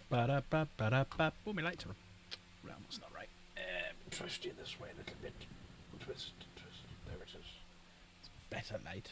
Oh, my lights are on. Right, that's not right. Twist you this way a little bit. Twist, twist. There it is. It's better light.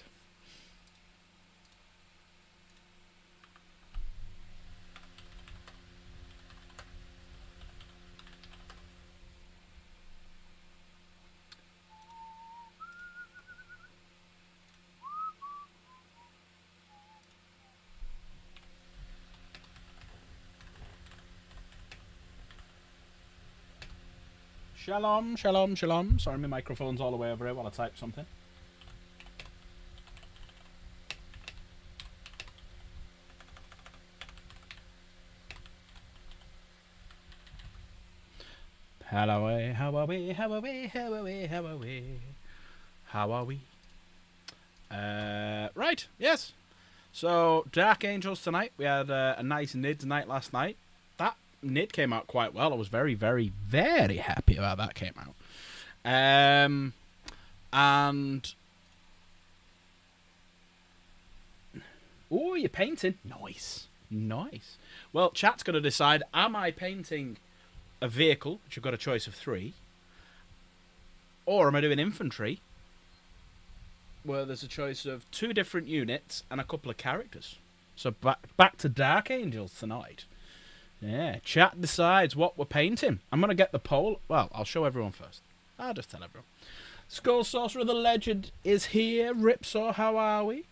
Shalom, shalom, shalom. Sorry, my microphone's all the way over here while I type something. How are we? How are we? How are we? How are we? How are we? How are we? Right, yes. So, Dark Angels tonight. We had a nice NID night last night. That NID came out quite well. I was very, very, very happy about that came out. And oh, you're painting. Nice. Nice. Well, chat's going to decide, am I painting a vehicle, which I've got a choice of 3, or am I doing infantry, where there's a choice of 2 different units and a couple of characters. So back to Dark Angels tonight. Yeah, chat decides what we're painting. I'm going to get the poll. Well, I'll show everyone first. I'll just tell everyone. Skull Sorcerer the Legend is here. Ripsaw, how are we?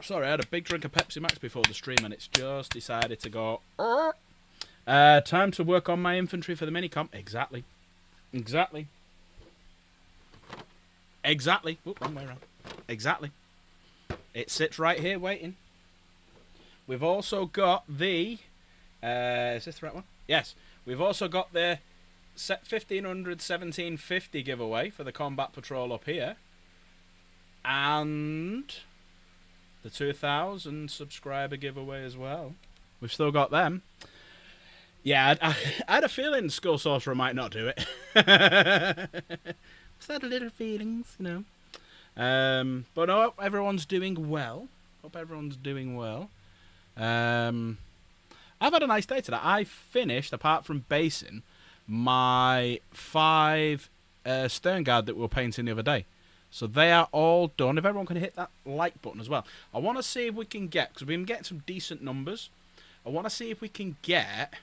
Sorry, I had a big drink of Pepsi Max before the stream and it's just decided to go. Time to work on my infantry for the mini-comp. Exactly. Exactly. Exactly. Oop, wrong way around. Exactly. It sits right here waiting. We've also got the... is this the right one? Yes. We've also got the 1500 1750 giveaway for the Combat Patrol up here. And the 2000 subscriber giveaway as well. We've still got them. Yeah, I had a feeling Skull Sorcerer might not do it. Just had a little feelings, you know. But I hope everyone's doing well. Hope everyone's doing well. I've had a nice day today. I finished, apart from basing, my 5 stern guard that we were painting the other day. So they are all done. If everyone can hit that like button as well. I want to see if we can get, because we've been getting some decent numbers. I want to see if we can get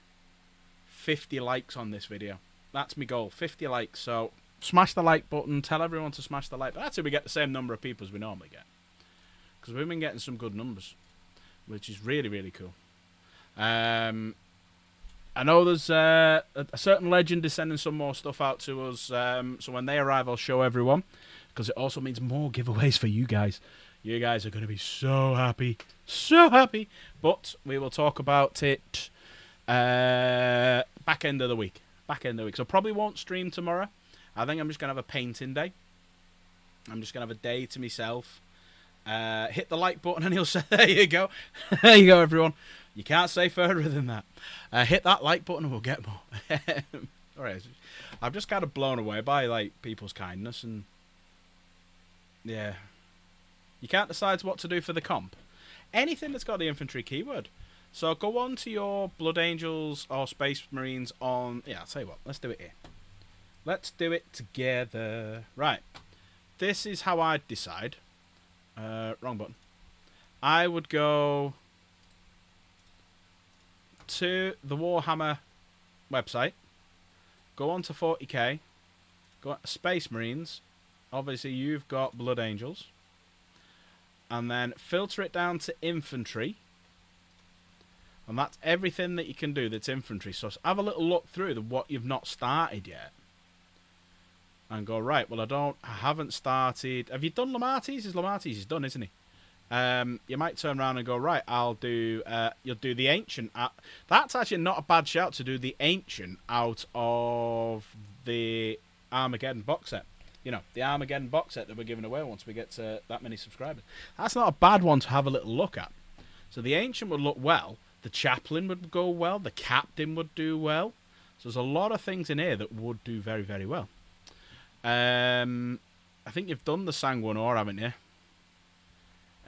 50 likes on this video. That's my goal, 50 likes. So smash the like button, tell everyone to smash the like button. That's if we get the same number of people as we normally get. Because we've been getting some good numbers, which is really, really cool. I know there's a certain legend is sending some more stuff out to us. So when they arrive, I'll show everyone. Because it also means more giveaways for you guys. You guys are going to be so happy. So happy. But we will talk about it back end of the week. Back end of the week. So probably won't stream tomorrow. I think I'm just going to have a painting day. I'm just going to have a day to myself. Hit the like button and he'll say, there you go. There you go, everyone. You can't say further than that. Hit that like button and we'll get more. All right. I'm just kind of blown away by like people's kindness and yeah. You can't decide what to do for the comp. Anything that's got the infantry keyword. So go on to your Blood Angels or Space Marines on... Yeah, I'll tell you what. Let's do it here. Let's do it together. Right. This is how I'd decide. Wrong button. I would go to the Warhammer website. Go on to 40k. Go on to Space Marines. Obviously, you've got Blood Angels. And then filter it down to infantry. And that's everything that you can do that's infantry. So have a little look through what you've not started yet. And go, right, well, I haven't started. Have you done Lamarties? Lamarties is done, isn't he? You might turn around and go, right, I'll do, you'll do the Ancient. That's actually not a bad shout to do the Ancient out of the Armageddon box set. You know, the Armageddon box set that we're giving away once we get to that many subscribers. That's not a bad one to have a little look at. So the Ancient would look well. The Chaplain would go well. The Captain would do well. So there's a lot of things in here that would do very, very well. I think you've done the Sanguinor, haven't you?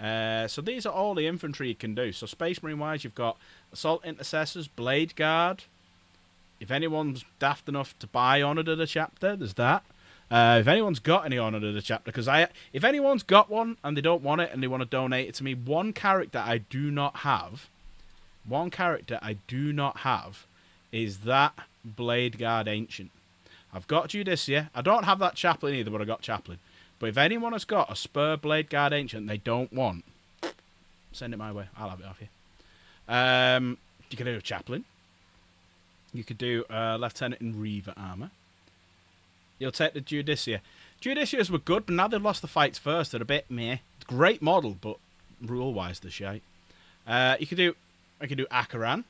So these are all the infantry you can do. So Space Marine wise, you've got Assault Intercessors, Blade Guard. If anyone's daft enough to buy Honoured of the Chapter, there's that. If anyone's got any Honoured of the Chapter, because if anyone's got one and they don't want it and they want to donate it to me, one character I do not have is that Blade Guard Ancient. I've got Judicia. I don't have that Chaplain either, but I got Chaplain. But if anyone has got a spur Blade Guard Ancient they don't want, send it my way. I'll have it off you. You can do a Chaplain. You could do Lieutenant in Reaver armor. You'll take the Judicia. Judicias were good, but now they've lost the fights first. They're a bit meh. Great model, but rule-wise, they're shite. I could do Akaran.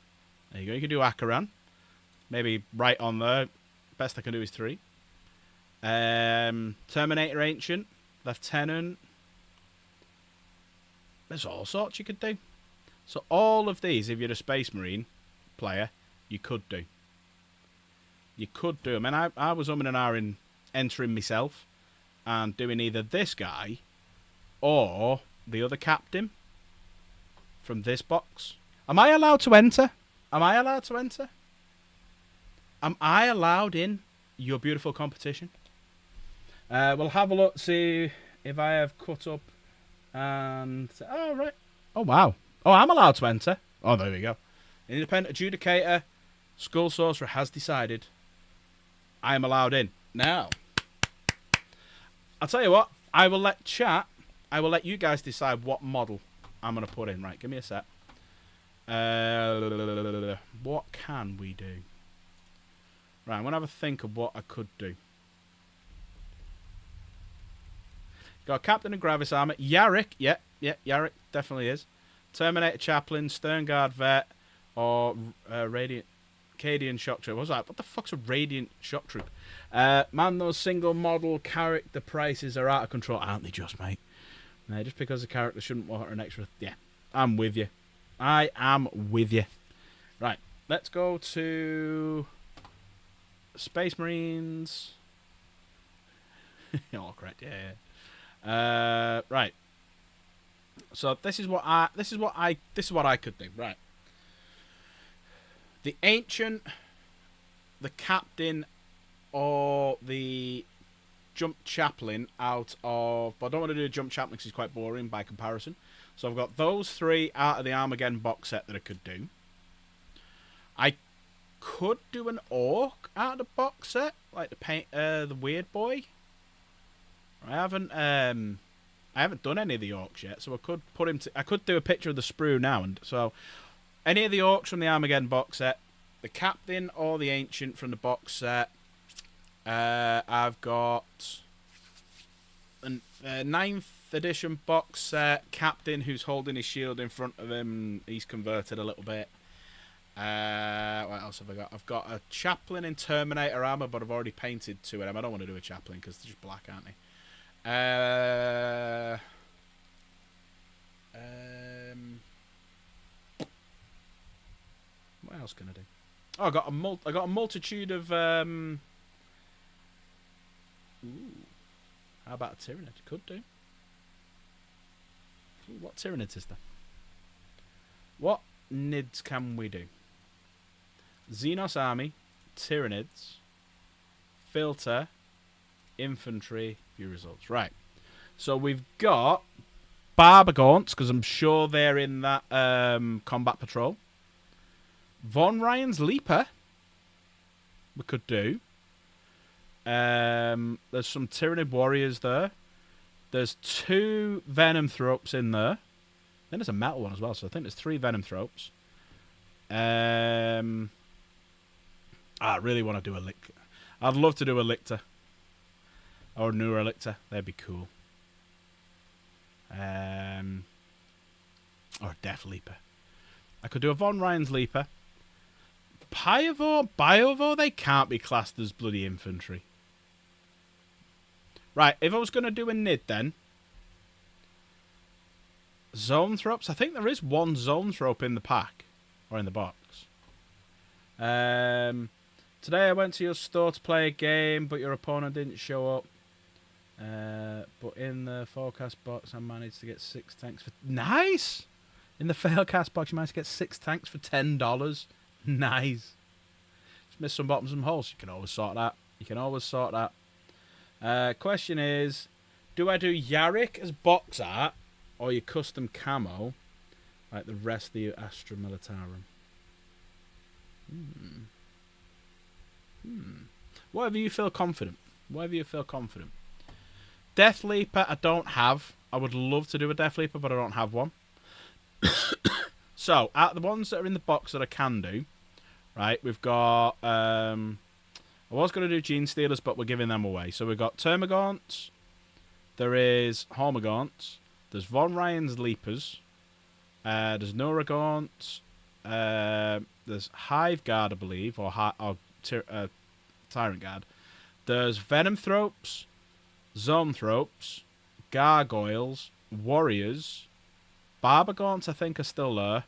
There you go. You could do Akaran. Maybe right on there. Best I can do is 3. Terminator Ancient. Lieutenant. There's all sorts you could do. So all of these, if you're a Space Marine player, you could do. You could do. I mean, I was umming and ahhing entering myself and doing either this guy or the other captain from this box. Am I allowed to enter? Am I allowed to enter? Am I allowed in your beautiful competition? We'll have a look, see if I have cut up and... Oh, right. Oh, wow. Oh, I'm allowed to enter. Oh, there we go. Independent Adjudicator, Skull Sorcerer has decided I am allowed in. Now, I'll tell you what. I will let you guys decide what model I'm going to put in. Right, give me a sec. What can we do? Right, I'm going to have a think of what I could do. Got Captain and Gravis Armor. Yarrick. Yeah, Yarrick definitely is. Terminator Chaplain, Stern Guard Vet, or Radiant... Cadian Shock Troop. What was that? What the fuck's a Radiant Shock Troop? Man, those single model character prices are out of control. Aren't they just, mate? Just because the character shouldn't want an extra... Yeah, I'm with you. I am with you. Right, let's go to... Space Marines. All correct, yeah. Right. So this is what I could do. Right. The Ancient, the Captain, or the Jump Chaplain out of... But I don't want to do a Jump Chaplain because he's quite boring by comparison. So I've got those 3 out of the Armageddon box set that I could do. I could do an Orc out of the box set, like the Weird Boy. I haven't done any of the Orcs yet, so I could put him. I could do a picture of the sprue now, and so any of the Orcs from the Armageddon box set, the Captain or the Ancient from the box set. I've got a 9th edition box set Captain who's holding his shield in front of him. He's converted a little bit. What else have I got? I've got a Chaplain in Terminator armor, but I've already painted 2 of them. I don't want to do a Chaplain because they're just black, aren't they? What else can I do? Oh, I got a multitude of Ooh. How about a Tyranid? Could do. Ooh, what Tyranids is there? What nids can we do? Xenos Army, Tyranids, Filter, Infantry, view results. Right. So we've got Barbagaunts, because I'm sure they're in that combat patrol. Von Ryan's Leaper. We could do. There's some Tyranid Warriors there. There's 2 Venom Thropes in there. Then there's a metal one as well, so I think there's 3 Venom Thropes. I really want to do a Lictor. I'd love to do a Lictor. Or a Neuro Lictor. That'd be cool. Or Death Leaper. I could do a Von Ryan's Leaper. Biovore, they can't be classed as bloody infantry. Right, if I was going to do a Nid then. Zone Thropes. I think there is 1 Zone Thrope in the pack. Or in the box. Today I went to your store to play a game, but your opponent didn't show up. But in the forecast box, I managed to get 6 tanks for... Nice! In the failcast box, you managed to get 6 tanks for $10. Nice. Just missed some bottoms and holes. You can always sort that. You can always sort that. Question is, do I do Yarick as box art or your custom camo like the rest of the Astra Militarum? Whatever you feel confident. Whatever you feel confident. Death Leaper I don't have. I would love to do a Death Leaper, but I don't have one. So, out of the ones that are in the box that I can do, right, we've got... I was going to do Gene Stealers, but we're giving them away. So we've got Termagants. There is Hormagaunts. There's Von Ryan's Leapers. There's Noraгаunts. There's Hive Guard, I believe, or Tyrant Guard. There's Venomthropes, Zoanthropes, Gargoyles, Warriors, Barbagaunts, I think, are still there.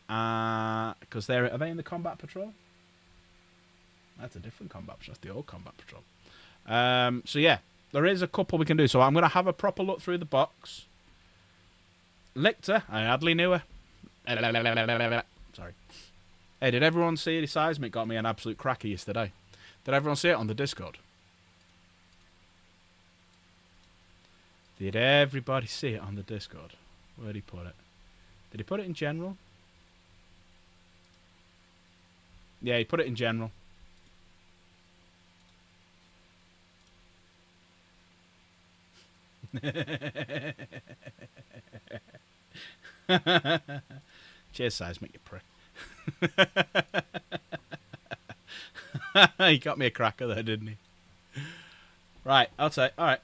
Because are they in the Combat Patrol? That's a different Combat Patrol. That's the old Combat Patrol. So yeah, there is a couple we can do. So I'm going to have a proper look through the box. Lictor, I hardly knew her. Sorry. Hey, did everyone see the Seismic got me an absolute cracker yesterday? Did everyone see it on the Discord? Did everybody see it on the Discord? Where did he put it? Did he put it in general? Yeah, he put it in general. Cheers, Seismic, you prick. He got me a cracker there, didn't he? Right, I'll say. Alright.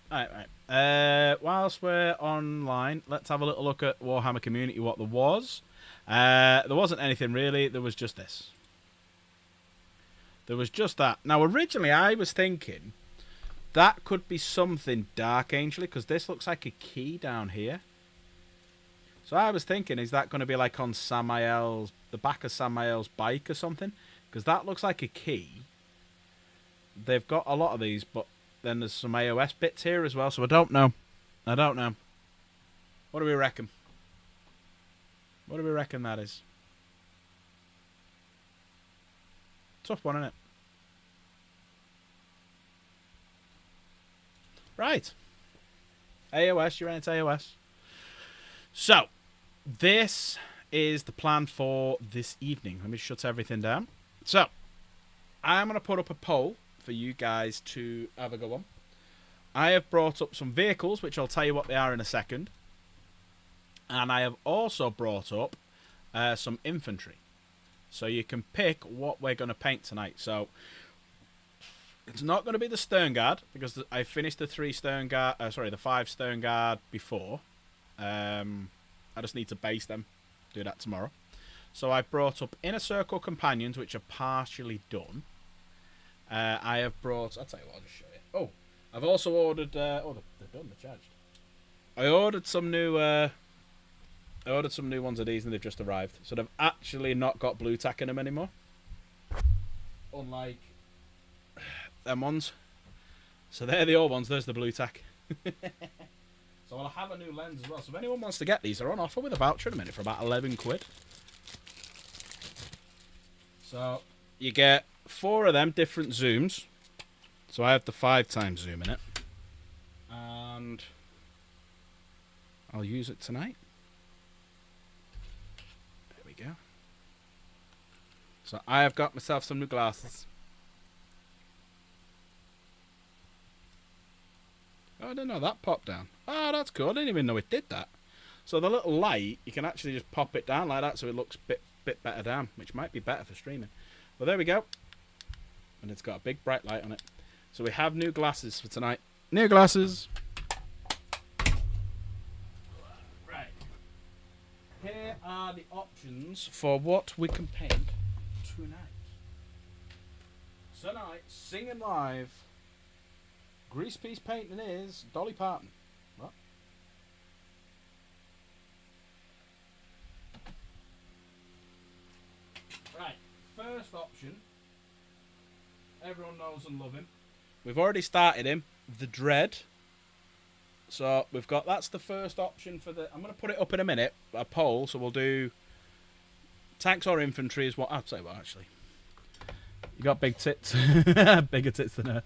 Whilst we're online, let's have a little look at Warhammer Community, what there was. There wasn't anything really, there was just this. There was just that. Now, originally, I was thinking that could be something Dark Angel, because this looks like a key down here. So I was thinking, is that going to be like on Samael's, the back of Samael's bike or something? Because that looks like a key. They've got a lot of these, but then there's some AOS bits here as well, so I don't know. I don't know. What do we reckon? What do we reckon that is? Tough one, isn't it? Right. AOS, you're in, it's AOS. So, this is the plan for this evening. Let me shut everything down. So, I'm going to put up a poll for you guys to have a go on. I have brought up some vehicles, which I'll tell you what they are in a second. And I have also brought up some infantry. So you can pick what we're going to paint tonight. So, it's not going to be the Stern Guard, because I finished the 5 Stern Guard before. I just need to base them. Do that tomorrow. So I've brought up Inner Circle Companions, which are partially done. I have brought... I'll tell you what, I'll just show you. Oh, I've also ordered... they're done, they're charged. I ordered some new... ones of these, and they've just arrived. So they've actually not got blue tack in them anymore. Unlike them ones. So they're the old ones, there's the blue tack. So I'll have a new lens as well. So if anyone wants to get these, they're on offer with a voucher in a minute for about 11 quid. So you get 4 of them different zooms. So I have the 5x zoom in it. And I'll use it tonight. There we go. So I have got myself some new glasses. Oh, I didn't know that popped down. Oh, that's cool. I didn't even know it did that. So the little light, you can actually just pop it down like that so it looks a bit better down, which might be better for streaming. Well, there we go. And it's got a big bright light on it. So we have new glasses for tonight. New glasses. Right. Here are the options for what we can paint tonight. Tonight, singing live. Grease piece painting is Dolly Parton. What? Right, first option. Everyone knows and love him. We've already started him. The Dread. So we've got, that's the first option for the, I'm going to put it up in a minute, a poll. So we'll do tanks or infantry is what, I'll tell you what actually. You got big tits. Bigger tits than her.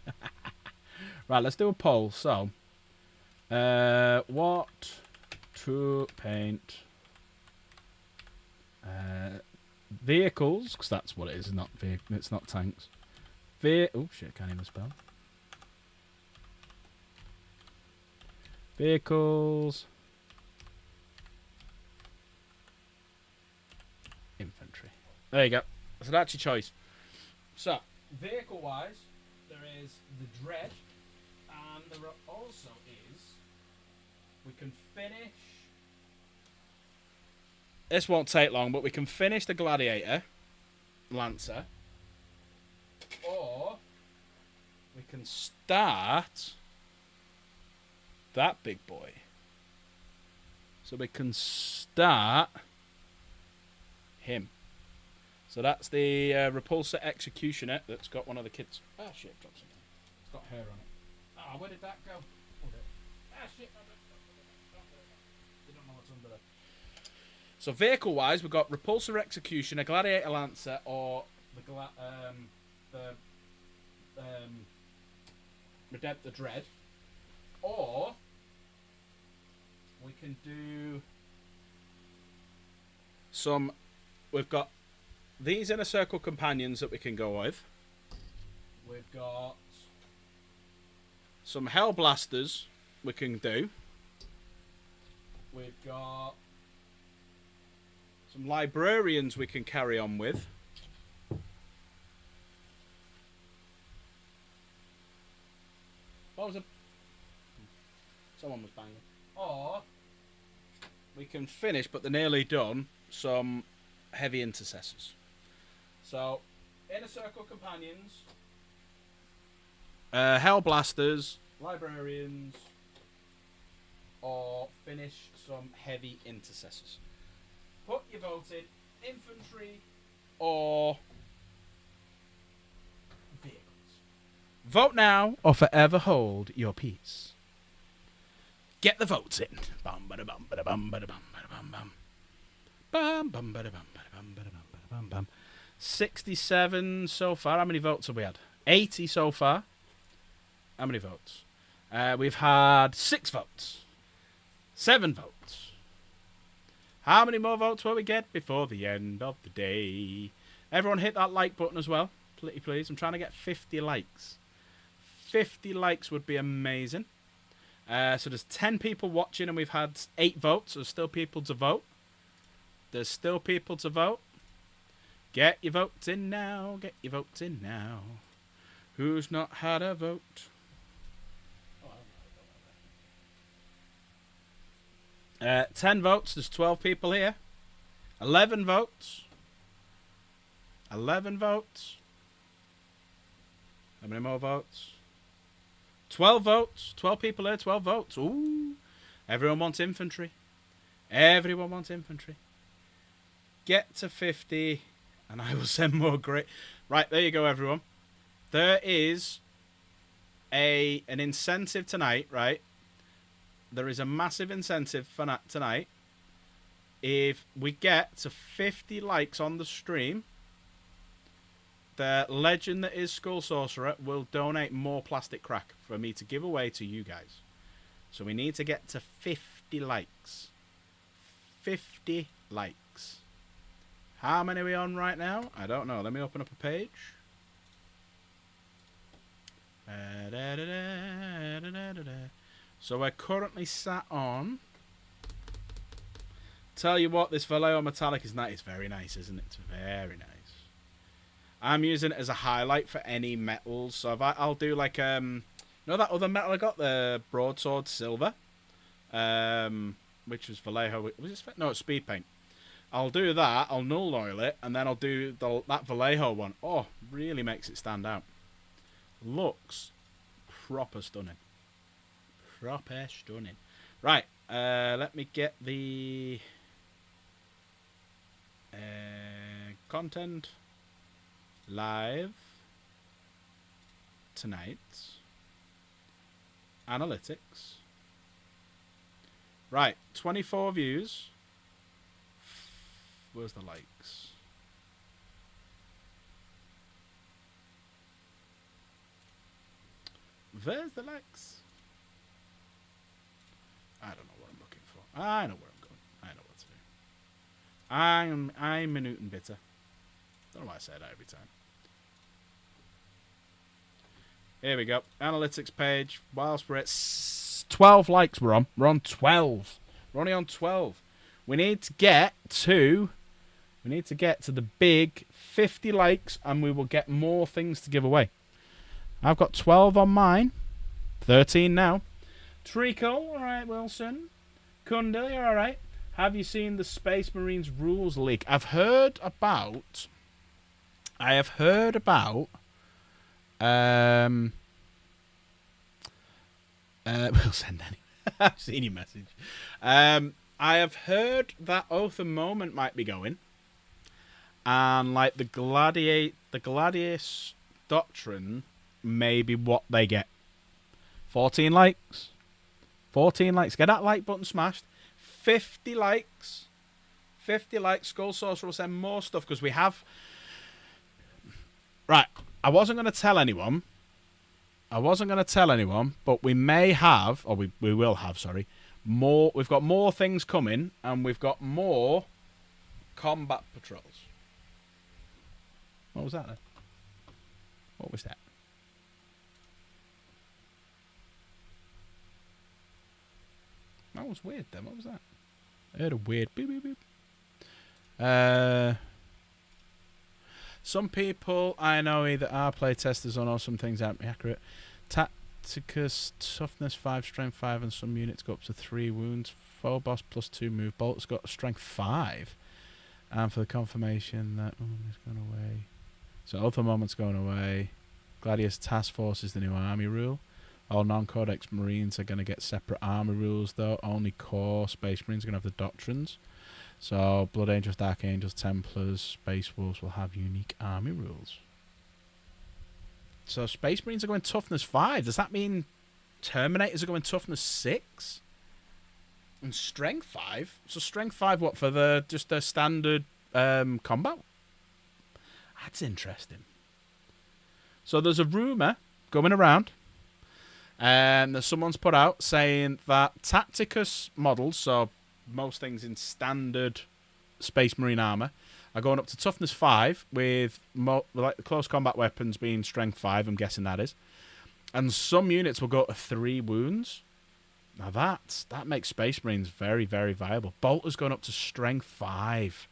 Right, let's do a poll. So, what to paint vehicles, because that's what it is, not it's not tanks. Oh shit, can't even spell. Vehicles. Infantry. There you go. So that's your choice. So, vehicle-wise, there is the Dread, and there also is, we can finish, this won't take long, but we can finish the Gladiator, Lancer, or we can start that big boy. So we can start him. So that's the Repulsor Executioner that's got one of the kids. Ah, shit, dropped something. It's got hair on it. Ah, where did that go? Ah, shit. They don't know what's under there. So vehicle-wise, we've got Repulsor Executioner, Gladiator Lancer, or the Dread. Or we can do some. We've got these inner circle companions that we can go with. We've got some Hell Blasters we can do. We've got some Librarians we can carry on with. What was it? Someone was banging. Or we can finish, but they're nearly done, some heavy intercessors. So, inner circle companions, Hell Blasters, Librarians, or finish some heavy intercessors. Put your vote in infantry or vehicles. Vote now or forever hold your peace. Get the votes in. Bum bada bum bada bum bada bum bada bum bum. Bum bum bada bum bada bum bada bum bada bum bum. 67 so far. How many votes have we had? 80 so far. How many votes? We've had 6 votes. 7 votes. How many more votes will we get before the end of the day? Everyone hit that like button as well. Please. I'm trying to get 50 likes. 50 likes would be amazing. So there's 10 people watching and we've had 8 votes. There's still people to vote. There's still people to vote. Get your votes in now. Get your votes in now. Who's not had a vote? 10 votes. There's 12 people here. 11 votes. 11 votes. How many more votes? 12 votes. 12 people here, 12 votes. Ooh. Everyone wants infantry. Everyone wants infantry. Get to 50 and I will send more great. Right, there you go, everyone. There is an incentive tonight, right? There is a massive incentive for tonight. If we get to 50 likes on the stream, the legend that is Skull Sorcerer will donate more plastic crack for me to give away to you guys. So we need to get to 50 likes. 50 likes. How many are we on right now? I don't know. Let me open up a page. So we're currently sat on. Tell you what, this Vallejo Metallic is nice. It's very nice, isn't it? It's very nice. I'm using it as a highlight for any metals. So if I'll do like you know that other metal I got, the Broadsword Silver, which was Vallejo. Was it? No, it's Speed Paint. I'll do that. I'll null oil it, and then I'll do that Vallejo one. Oh, really makes it stand out. Looks proper stunning. Proper stunning. Right. Let me get the content live tonight. Analytics. Right, 24 views. Where's the likes? Where's the likes? I don't know what I'm looking for. I know where I'm going. I know what to do. I'm minute and bitter. Don't know why I say that every time. Here we go. Analytics page. Whilst we're at 12 likes, we're on 12. We're only on 12. We need to get to the big 50 likes, and we will get more things to give away. I've got 12 on mine. 13 now. Trico, all right, Wilson. Kundal, you're all right. Have you seen the Space Marines rules leak? I have heard about. We'll send any. I've seen your message. I have heard that Oath and Moment might be going, and like the Gladius Doctrine may be what they get. 14 likes. 14 likes. Get that like button smashed. 50 likes. 50 likes. Skull Sorcerer will send more stuff because we have. Right. I wasn't going to tell anyone. But we may have, or we will have, sorry, more. We've got more things coming, and we've got more combat patrols. What was that then? What was that? That was weird then. What was that? I heard a weird beep beep beep. Some people I know either are playtesters or know some things aren't accurate. Tacticus, toughness 5, strength 5, and some units go up to 3 wounds. Phobos plus 2 move. Bolt's got strength 5. And for the confirmation that it's gone away. So Other Moment's going away. Gladius Task Force is the new army rule. All non-Codex Marines are going to get separate army rules, though. Only core Space Marines are going to have the doctrines. So Blood Angels, Dark Angels, Templars, Space Wolves will have unique army rules. So Space Marines are going toughness 5. Does that mean Terminators are going toughness 6? And strength 5? So strength 5 what, for just the standard combat? That's interesting. So there's a rumour going around that someone's put out saying that Tacticus models, so most things in standard Space Marine armour, are going up to toughness 5 with like the close combat weapons being strength 5, I'm guessing that is. And some units will go to 3 wounds. Now that makes Space Marines very, very viable. Bolter's going up to strength 5.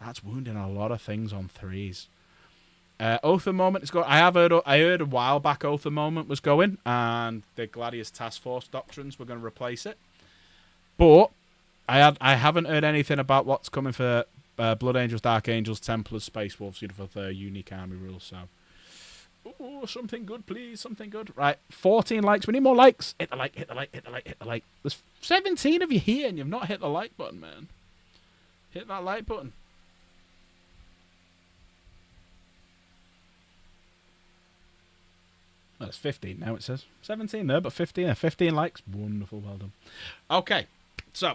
That's wounding a lot of things on 3s. Oath of Moment is going. I heard a while back Oath of Moment was going, and the Gladius Task Force doctrines were going to replace it. But I haven't heard anything about what's coming for Blood Angels, Dark Angels, Templars, Space Wolves, for the unique army rules. So, something good, please, something good. Right, 14 likes. We need more likes. Hit the like, hit the like, hit the like, hit the like. There's 17 of you here, and you've not hit the like button, man. Hit that like button. Well, it's 15 now, it says. 17 there, but 15. 15 likes. Wonderful, well done. Okay, so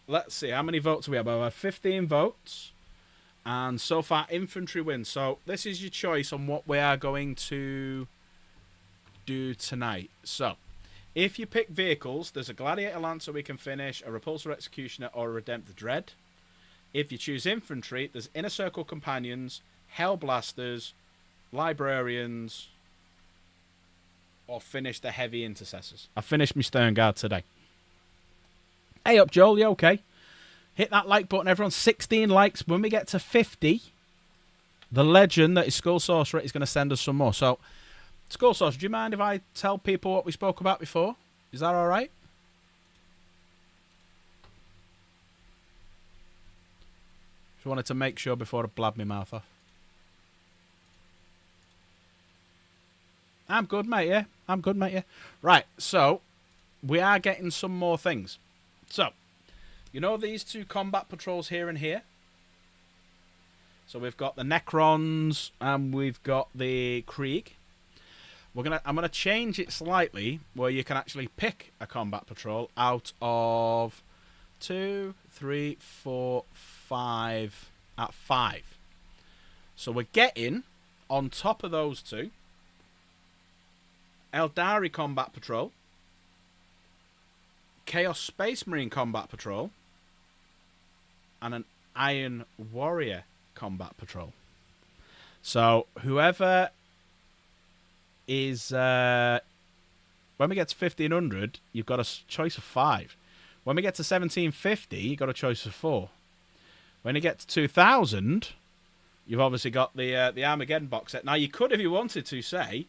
let's see. How many votes do we have? I have 15 votes. And so far, Infantry wins. So this is your choice on what we are going to do tonight. So if you pick vehicles, there's a Gladiator Lancer we can finish, a Repulsor Executioner, or a Redemptor Dread. If you choose Infantry, there's Inner Circle Companions, Hellblasters, Librarians, or finish the Heavy Intercessors. I finished my Stern Guard today. Hey up, Joel. You okay? Hit that like button, everyone. 16 likes. When we get to 50, the legend that is Skull Sorcerer is going to send us some more. So, Skull Sorcerer, do you mind if I tell people what we spoke about before? Is that all right? Just wanted to make sure before I blab my mouth off. I'm good, mate, yeah. I'm good, mate, yeah. Right, so we are getting some more things. So, you know these 2 combat patrols here and here? So we've got the Necrons and we've got the Krieg. I'm gonna change it slightly where you can actually pick a combat patrol out of 2, 3, 4, 5 at 5. So we're getting on top of those two Eldari Combat Patrol, Chaos Space Marine Combat Patrol, and an Iron Warrior Combat Patrol. So whoever is when we get to 1500, you've got a choice of 5. When we get to 1750, you've got a choice of 4. When you get to 2000, you've obviously got the Armageddon box set. Now you could, if you wanted to, say,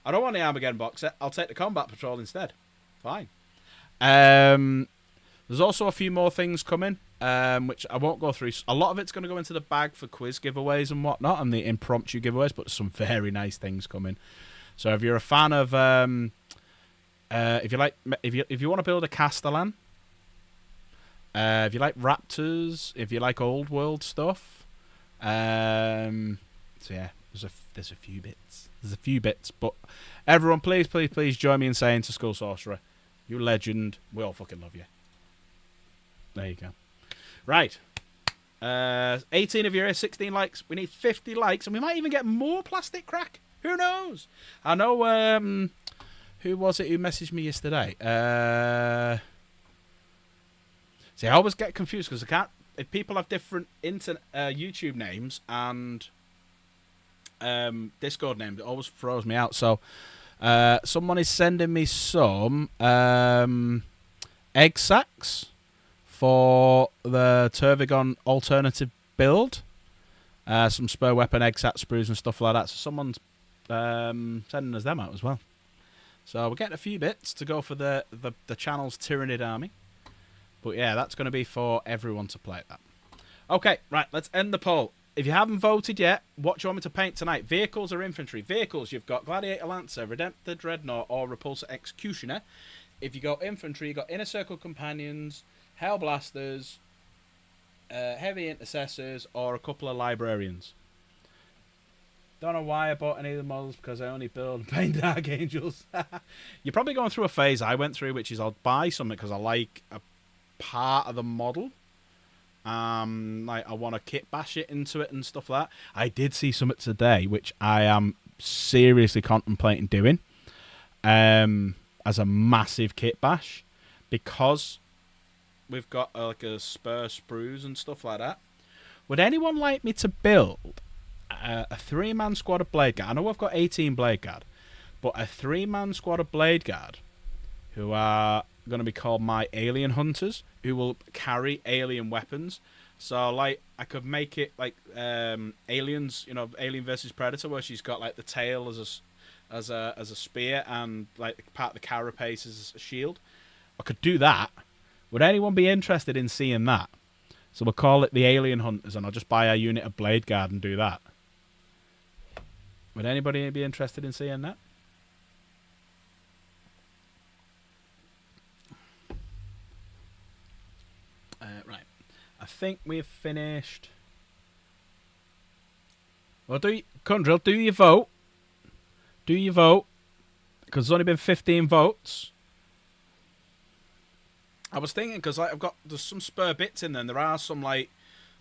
I don't want the Armageddon box set, I'll take the Combat Patrol instead. Fine. There's also a few more things coming, which I won't go through. A lot of it's going to go into the bag for quiz giveaways and whatnot, and the impromptu giveaways, but some very nice things coming. So if you're a fan of, if you want to build a Castellan, if you like Raptors, if you like old world stuff, so yeah, there's a few bits. There's a few bits, but everyone, please join me in saying to Skull Sorcerer, you legend. We all fucking love you. There you go. Right. 18 of you here, 16 likes. We need 50 likes, and we might even get more plastic crack. Who knows? I know, who was it who messaged me yesterday? See, I always get confused because I can't. If people have different YouTube names and Discord names, it always throws me out. So, someone is sending me some egg sacs for the Turvigon alternative build. Some spur weapon egg sac sprues and stuff like that. So someone's sending us them out as well. So we're getting a few bits to go for the channel's Tyrannid army. But yeah, that's going to be for everyone to play that. Okay, right, let's end the poll. If you haven't voted yet, what do you want me to paint tonight? Vehicles or infantry? Vehicles, you've got Gladiator Lancer, Redemptor Dreadnought, or Repulsor Executioner. If you go infantry, you've got Inner Circle Companions, Hellblasters, Heavy Intercessors, or a couple of Librarians. Don't know why I bought any of the models, because I only build and paint Dark Angels. You're probably going through a phase I went through, which is I'll buy something because I like a part of the model. Like I want to kit bash it into it and stuff like that. I did see something today, which I am seriously contemplating doing as a massive kit bash, because we've got like a spur sprues and stuff like that. Would anyone like me to build a 3-man squad of Blade Guard? I know I've got 18 Blade Guard, but a 3-man squad of Blade Guard who are going to be called my Alien Hunters, who will carry alien weapons. So like I could make it like Aliens, you know, Alien versus Predator, where she's got like the tail as a spear and like part of the carapace as a shield. I could do that. Would anyone be interested in seeing that? So we'll call it the Alien Hunters, and I'll just buy a unit of Blade Guard and do that. Would anybody be interested in seeing that? Right. I think we've finished. Well, Kundril, do your vote. Do your vote. Because there's only been 15 votes. I was thinking, because like, there's some spur bits in there, and there are some like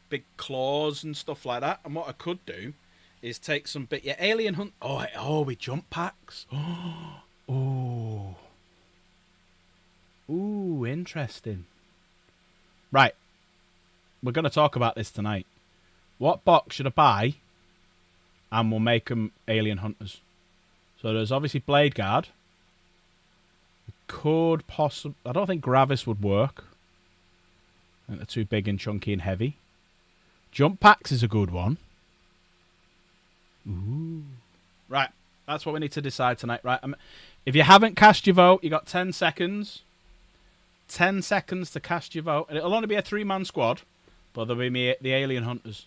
big claws and stuff like that. And what I could do is take some bit. Yeah, Alien Hunt. Oh, with jump packs. Oh. Ooh, interesting. Right. We're going to talk about this tonight. What box should I buy? And we'll make them Alien Hunters. So there's obviously Blade Guard. Could possibly... I don't think Gravis would work. I think they're too big and chunky and heavy. Jump packs is a good one. Ooh. Right. That's what we need to decide tonight. Right. If you haven't cast your vote, you got 10 seconds. 10 seconds to cast your vote. And it'll only be a 3-man squad, but there'll be the Alien Hunters.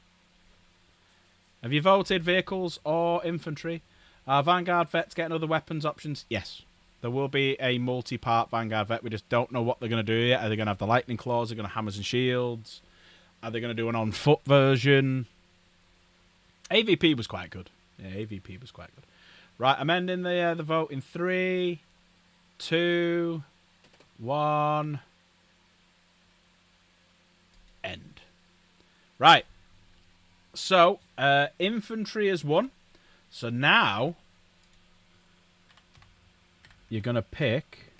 Have you voted vehicles or infantry? Are Vanguard vets getting other weapons options? Yes. There will be a multi-part Vanguard vet. We just don't know what they're going to do yet. Are they going to have the lightning claws? Are they going to have hammers and shields? Are they going to do an on-foot version? AVP was quite good. Yeah, AVP was quite good. Right, I'm ending the vote in 3, 2, 1. End. Right. So, infantry has won. So now, you're going to pick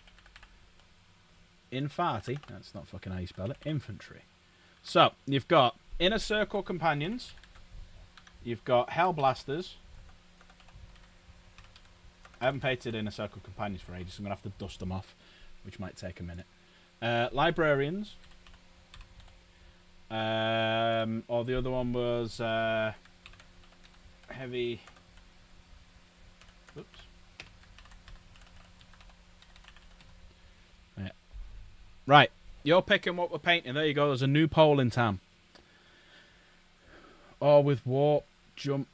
Infantry. That's not fucking how you spell it. Infantry. So, you've got Inner Circle Companions. You've got Hellblasters. I haven't painted Inner Circle Companions for ages, so I'm going to have to dust them off, which might take a minute. Librarians. Or the other one was heavy. Oops. Yeah. Right, you're picking what we're painting. There you go. There's a new pole in town. Oh, with warp jump.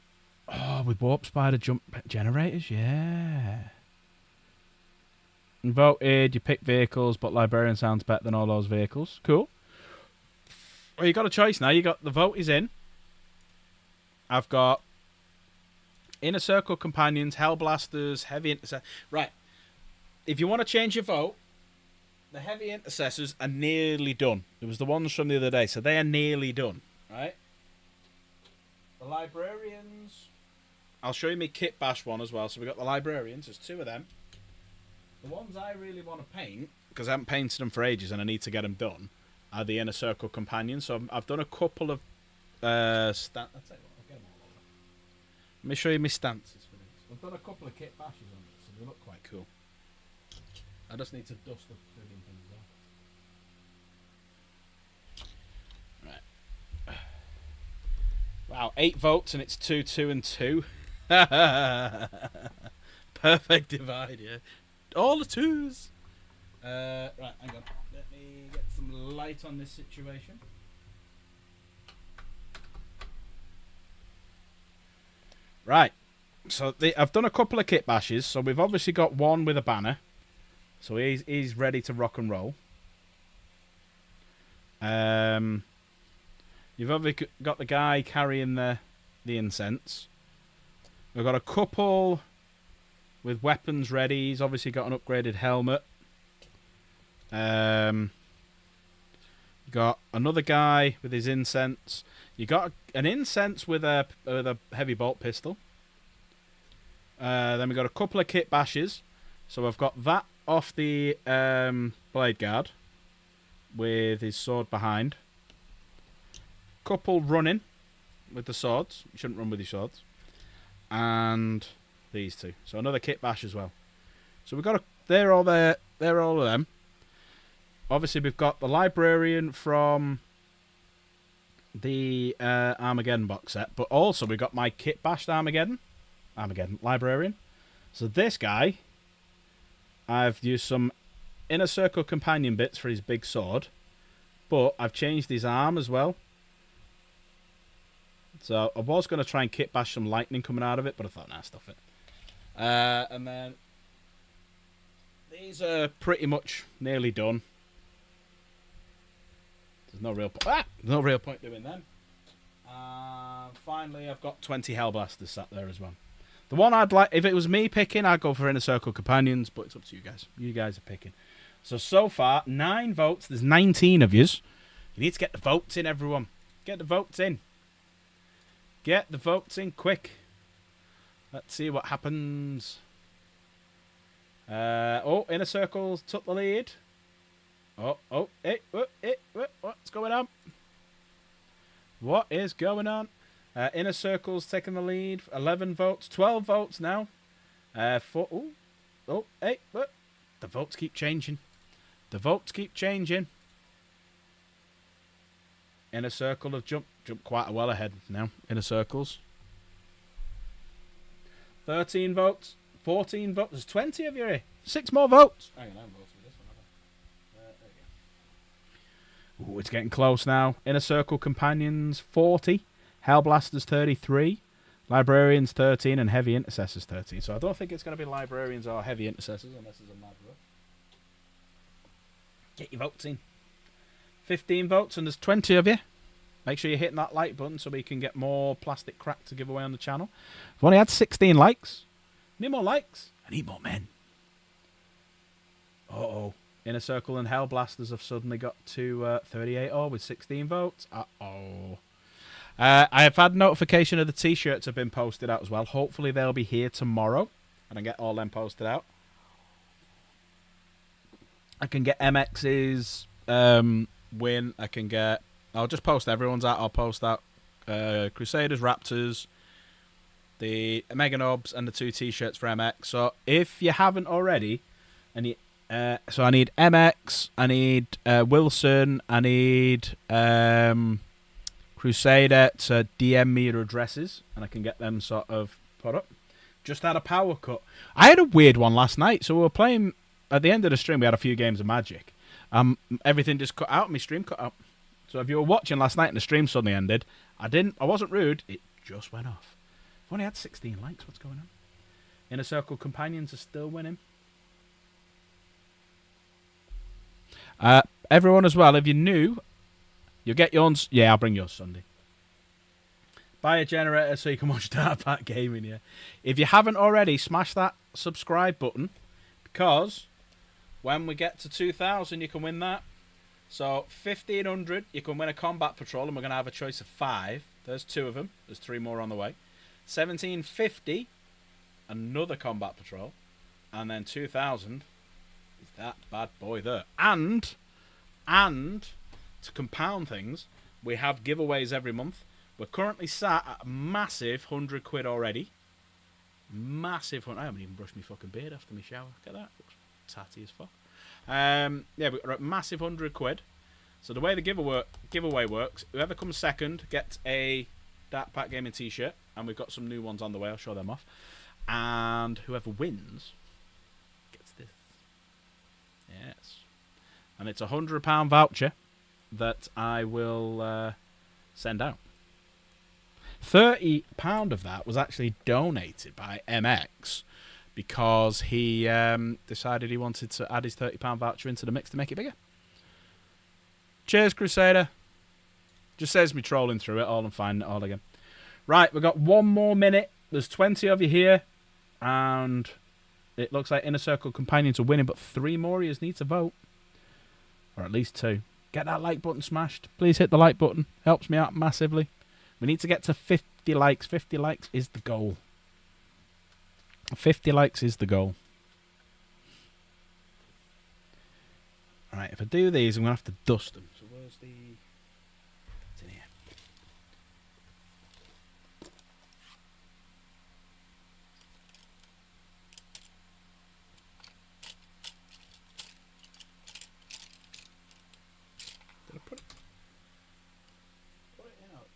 Oh, with warp spider jump generators. Yeah. And voted. You pick vehicles, but librarian sounds better than all those vehicles. Cool. Well, you got a choice now. You got the vote is in. I've got Inner Circle Companions, Hellblasters, Heavy Intercessors. Right. If you want to change your vote, the Heavy Intercessors are nearly done. It was the ones from the other day, so they are nearly done. Right. The Librarians. I'll show you my Kit Bash one as well. So we've got the Librarians. There's 2 of them. The ones I really want to paint, because I haven't painted them for ages and I need to get them done, are the Inner Circle Companions. So I've done a couple of I'll tell you what, I'll get them all over. Let me show you my stances for this. I've done a couple of Kit Bashes on it, so they look quite cool. I just need to dust the frigging things off. Right. Wow, 8 votes and it's 2, 2 and 2. Perfect divide, yeah. All the 2s. Right, hang on. Let me get some light on this situation. Right. So I've done a couple of Kit Bashes. So we've obviously got one with a banner. So he's ready to rock and roll. You've obviously got the guy carrying the incense. We've got a couple with weapons ready. He's obviously got an upgraded helmet. Got another guy with his incense. You got an incense with a heavy bolt pistol. Then we got a couple of Kit Bashes. So I've got that off the blade guard with his sword behind. Couple running with the swords. You shouldn't run with your swords. And these 2. So another Kit Bash as well. So we've got they're all there. They're all of them. Obviously, we've got the Librarian from the Armageddon box set, but also we've got my Kit Bashed Armageddon Librarian. So this guy, I've used some Inner Circle Companion bits for his big sword, but I've changed his arm as well. So I was going to try and Kit Bash some lightning coming out of it, but I thought, nah, stuff it. And then these are pretty much nearly done. There's no real point doing them. Finally, I've got 20 Hellblasters sat there as well. The one I'd like, if it was me picking, I'd go for Inner Circle Companions, but it's up to you guys. You guys are picking. So far, 9 votes. There's 19 of yous. You need to get the votes in, everyone. Get the votes in. Get the votes in quick. Let's see what happens. Inner Circles took the lead. What's going on? What is going on? Inner Circle's taking the lead. 11 votes. 12 votes now. The votes keep changing. The votes keep changing. Inner Circle have jumped quite well ahead now. Inner Circles. 13 votes. 14 votes. There's 20 of you here. 6 more votes. Hang on, I haven't voted for this one, have I? There we go. Ooh, it's getting close now. Inner Circle Companions, 40. Hellblasters, 33. Librarians, 13. And Heavy Intercessors, 13. So I don't think it's going to be Librarians or Heavy Intercessors unless there's a mad rush. Get your votes in. 15 votes and there's 20 of you. Make sure you're hitting that like button so we can get more plastic crack to give away on the channel. We've only had 16 likes. Need more likes. I need more men. Uh-oh. Inner Circle and Hellblasters have suddenly got to 38 with 16 votes. Uh-oh. I have had notification of the T-shirts have been posted out as well. Hopefully they'll be here tomorrow. And I get all them posted out. I can get MX's win. I can get... I'll just post everyone's out. I'll post out Crusaders, Raptors, the Mega Nobs, and the 2 T-shirts for MX. So if you haven't already... so I need MX, I need Wilson, I need... Crusader to DM me your addresses, and I can get them sort of put up. Just had a power cut. I had a weird one last night, so we were playing... At the end of the stream, we had a few games of Magic. Everything just cut out, my stream cut out. So if you were watching last night and the stream suddenly ended, I wasn't rude, it just went off. I've only had 16 likes, what's going on? Inner Circle Companions are still winning. Everyone as well, if you're new... You'll get yours. Yeah, I'll bring yours Sunday. Buy a generator so you can watch Dark Pack Gaming, yeah. If you haven't already, smash that subscribe button. Because when we get to 2,000, you can win that. So, 1,500, you can win a combat patrol, and we're going to have a choice of 5. There's 2 of them. There's 3 more on the way. 1,750, another combat patrol. And then 2,000 is that bad boy there. And... to compound things, we have giveaways every month. We're currently sat at a massive 100 quid already. Massive. I haven't even brushed my fucking beard after my shower. Look at that. Looks tatty as fuck. Yeah, we're at massive 100 quid. So the way the giveaway works, whoever comes second gets a Dark Pack Gaming t-shirt. And we've got some new ones on the way. I'll show them off. And whoever wins gets this. Yes. And it's a £100 voucher that I will send out. £30 of that was actually donated by MX because he decided he wanted to add his £30 voucher into the mix to make it bigger. Cheers, Crusader. Just says me trolling through it all and finding it all again. Right, we've got 1 more minute. There's 20 of you here, and it looks like Inner Circle Companions are winning, but 3 more of you need to vote. Or at least 2. Get that like button smashed. Please hit the like button. Helps me out massively. We need to get to 50 likes. 50 likes is the goal. 50 likes is the goal. Alright, if I do these, I'm going to have to dust them. So where's the... It's in here.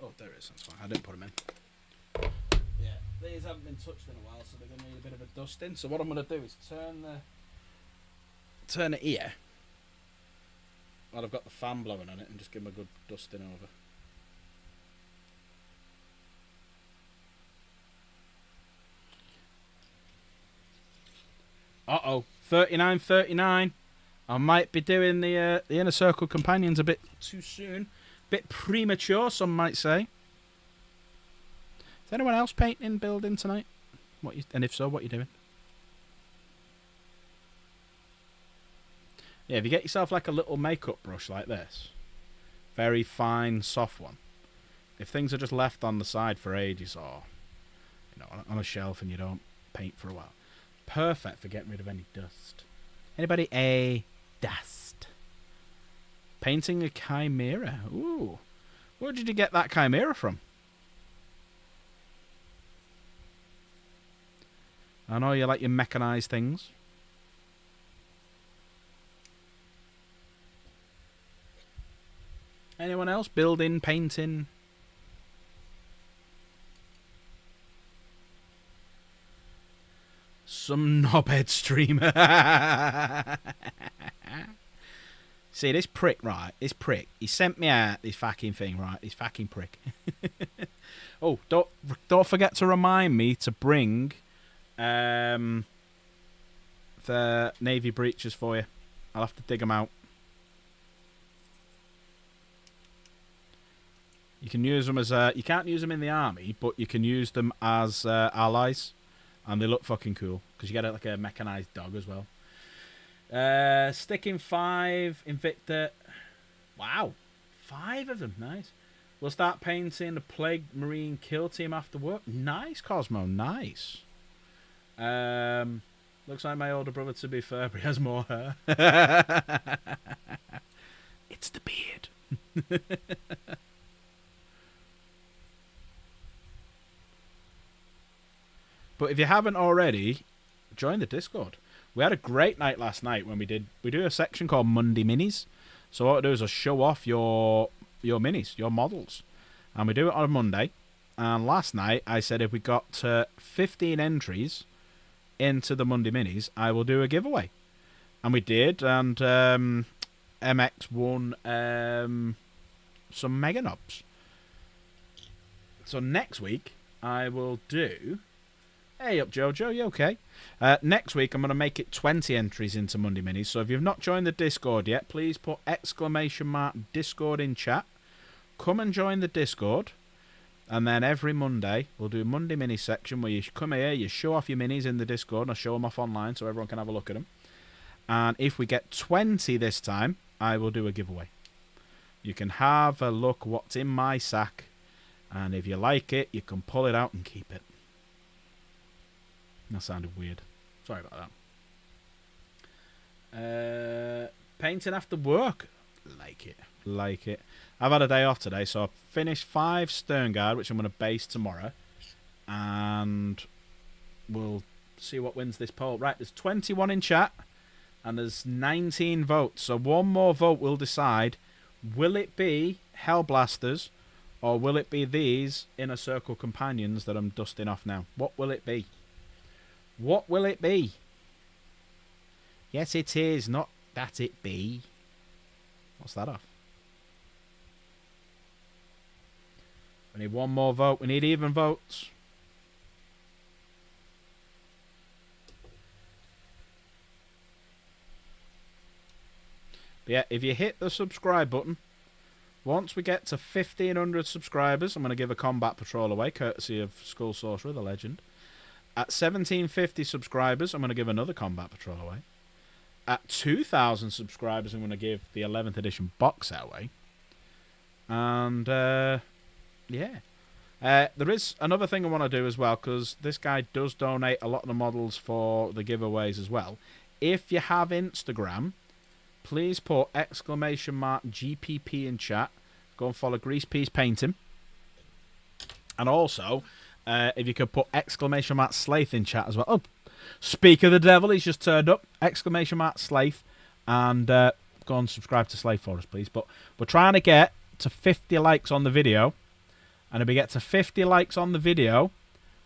Oh, there it is. That's fine. I didn't put them in. Yeah, these haven't been touched in a while, so they're going to need a bit of a dusting. So what I'm going to do is turn it here. While I've got the fan blowing on it, and just give them a good dusting over. Uh-oh. 39-39. I might be doing the Inner Circle Companions a bit too soon. Bit premature, some might say. Is anyone else painting, building tonight? And if so, what are you doing? Yeah, if you get yourself like a little makeup brush like this, very fine, soft one. If things are just left on the side for ages, or on a shelf, and you don't paint for a while, perfect for getting rid of any dust. Anybody a dust? Painting a chimera. Ooh. Where did you get that chimera from? I know you like your mechanized things. Anyone else? Building, painting? Some knobhead streamer. See, this prick, right? This prick. He sent me out this fucking thing, right? This fucking prick. Oh, don't forget to remind me to bring the navy breeches for you. I'll have to dig them out. You can use them as you can't use them in the army, but you can use them as allies. And they look fucking cool. Because you get like a mechanized dog as well. Sticking 5, Invicta. Wow. 5 of them. Nice. We'll start painting the Plague Marine kill team after work. Nice, Cosmo. Nice. Looks like my older brother, to be fair, but he has more hair. It's the beard. But if you haven't already, join the Discord. We had a great night last night when we do a section called Monday Minis. So what I do is I show off your minis, your models. And we do it on a Monday. And last night I said if we got 15 entries into the Monday Minis, I will do a giveaway. And we did, and MX won some Mega Knobs. So next week I will do... Hey up, Jojo, you okay? Next week, I'm going to make it 20 entries into Monday Minis. So if you've not joined the Discord yet, please put ! Discord in chat. Come and join the Discord. And then every Monday, we'll do a Monday Mini section where you come here, you show off your minis in the Discord, and I'll show them off online so everyone can have a look at them. And if we get 20 this time, I will do a giveaway. You can have a look what's in my sack. And if you like it, you can pull it out and keep it. That sounded weird. Sorry about that. Painting after work. Like it. Like it. I've had a day off today, so I've finished 5 Sternguard, which I'm going to base tomorrow. And we'll see what wins this poll. Right, there's 21 in chat, and there's 19 votes. So one more vote will decide, will it be Hellblasters, or will it be these Inner Circle Companions that I'm dusting off now? What will it be? What will it be? Yes, it is. Not that it be. What's that off? We need one more vote. We need even votes. But yeah, if you hit the subscribe button, once we get to 1,500 subscribers, I'm going to give a combat patrol away, courtesy of Skull Sorcerer, the legend. At 1,750 subscribers, I'm going to give another combat patrol away. At 2,000 subscribers, I'm going to give the 11th edition box set away. And, yeah. There is another thing I want to do as well, because this guy does donate a lot of the models for the giveaways as well. If you have Instagram, please put !GPP in chat. Go and follow Grease Piece Painting. And also... if you could put !Slaith in chat as well. Oh, speak of the devil, he's just turned up. !Slaith. And go and subscribe to Slaith for us, please. But we're trying to get to 50 likes on the video. And if we get to 50 likes on the video,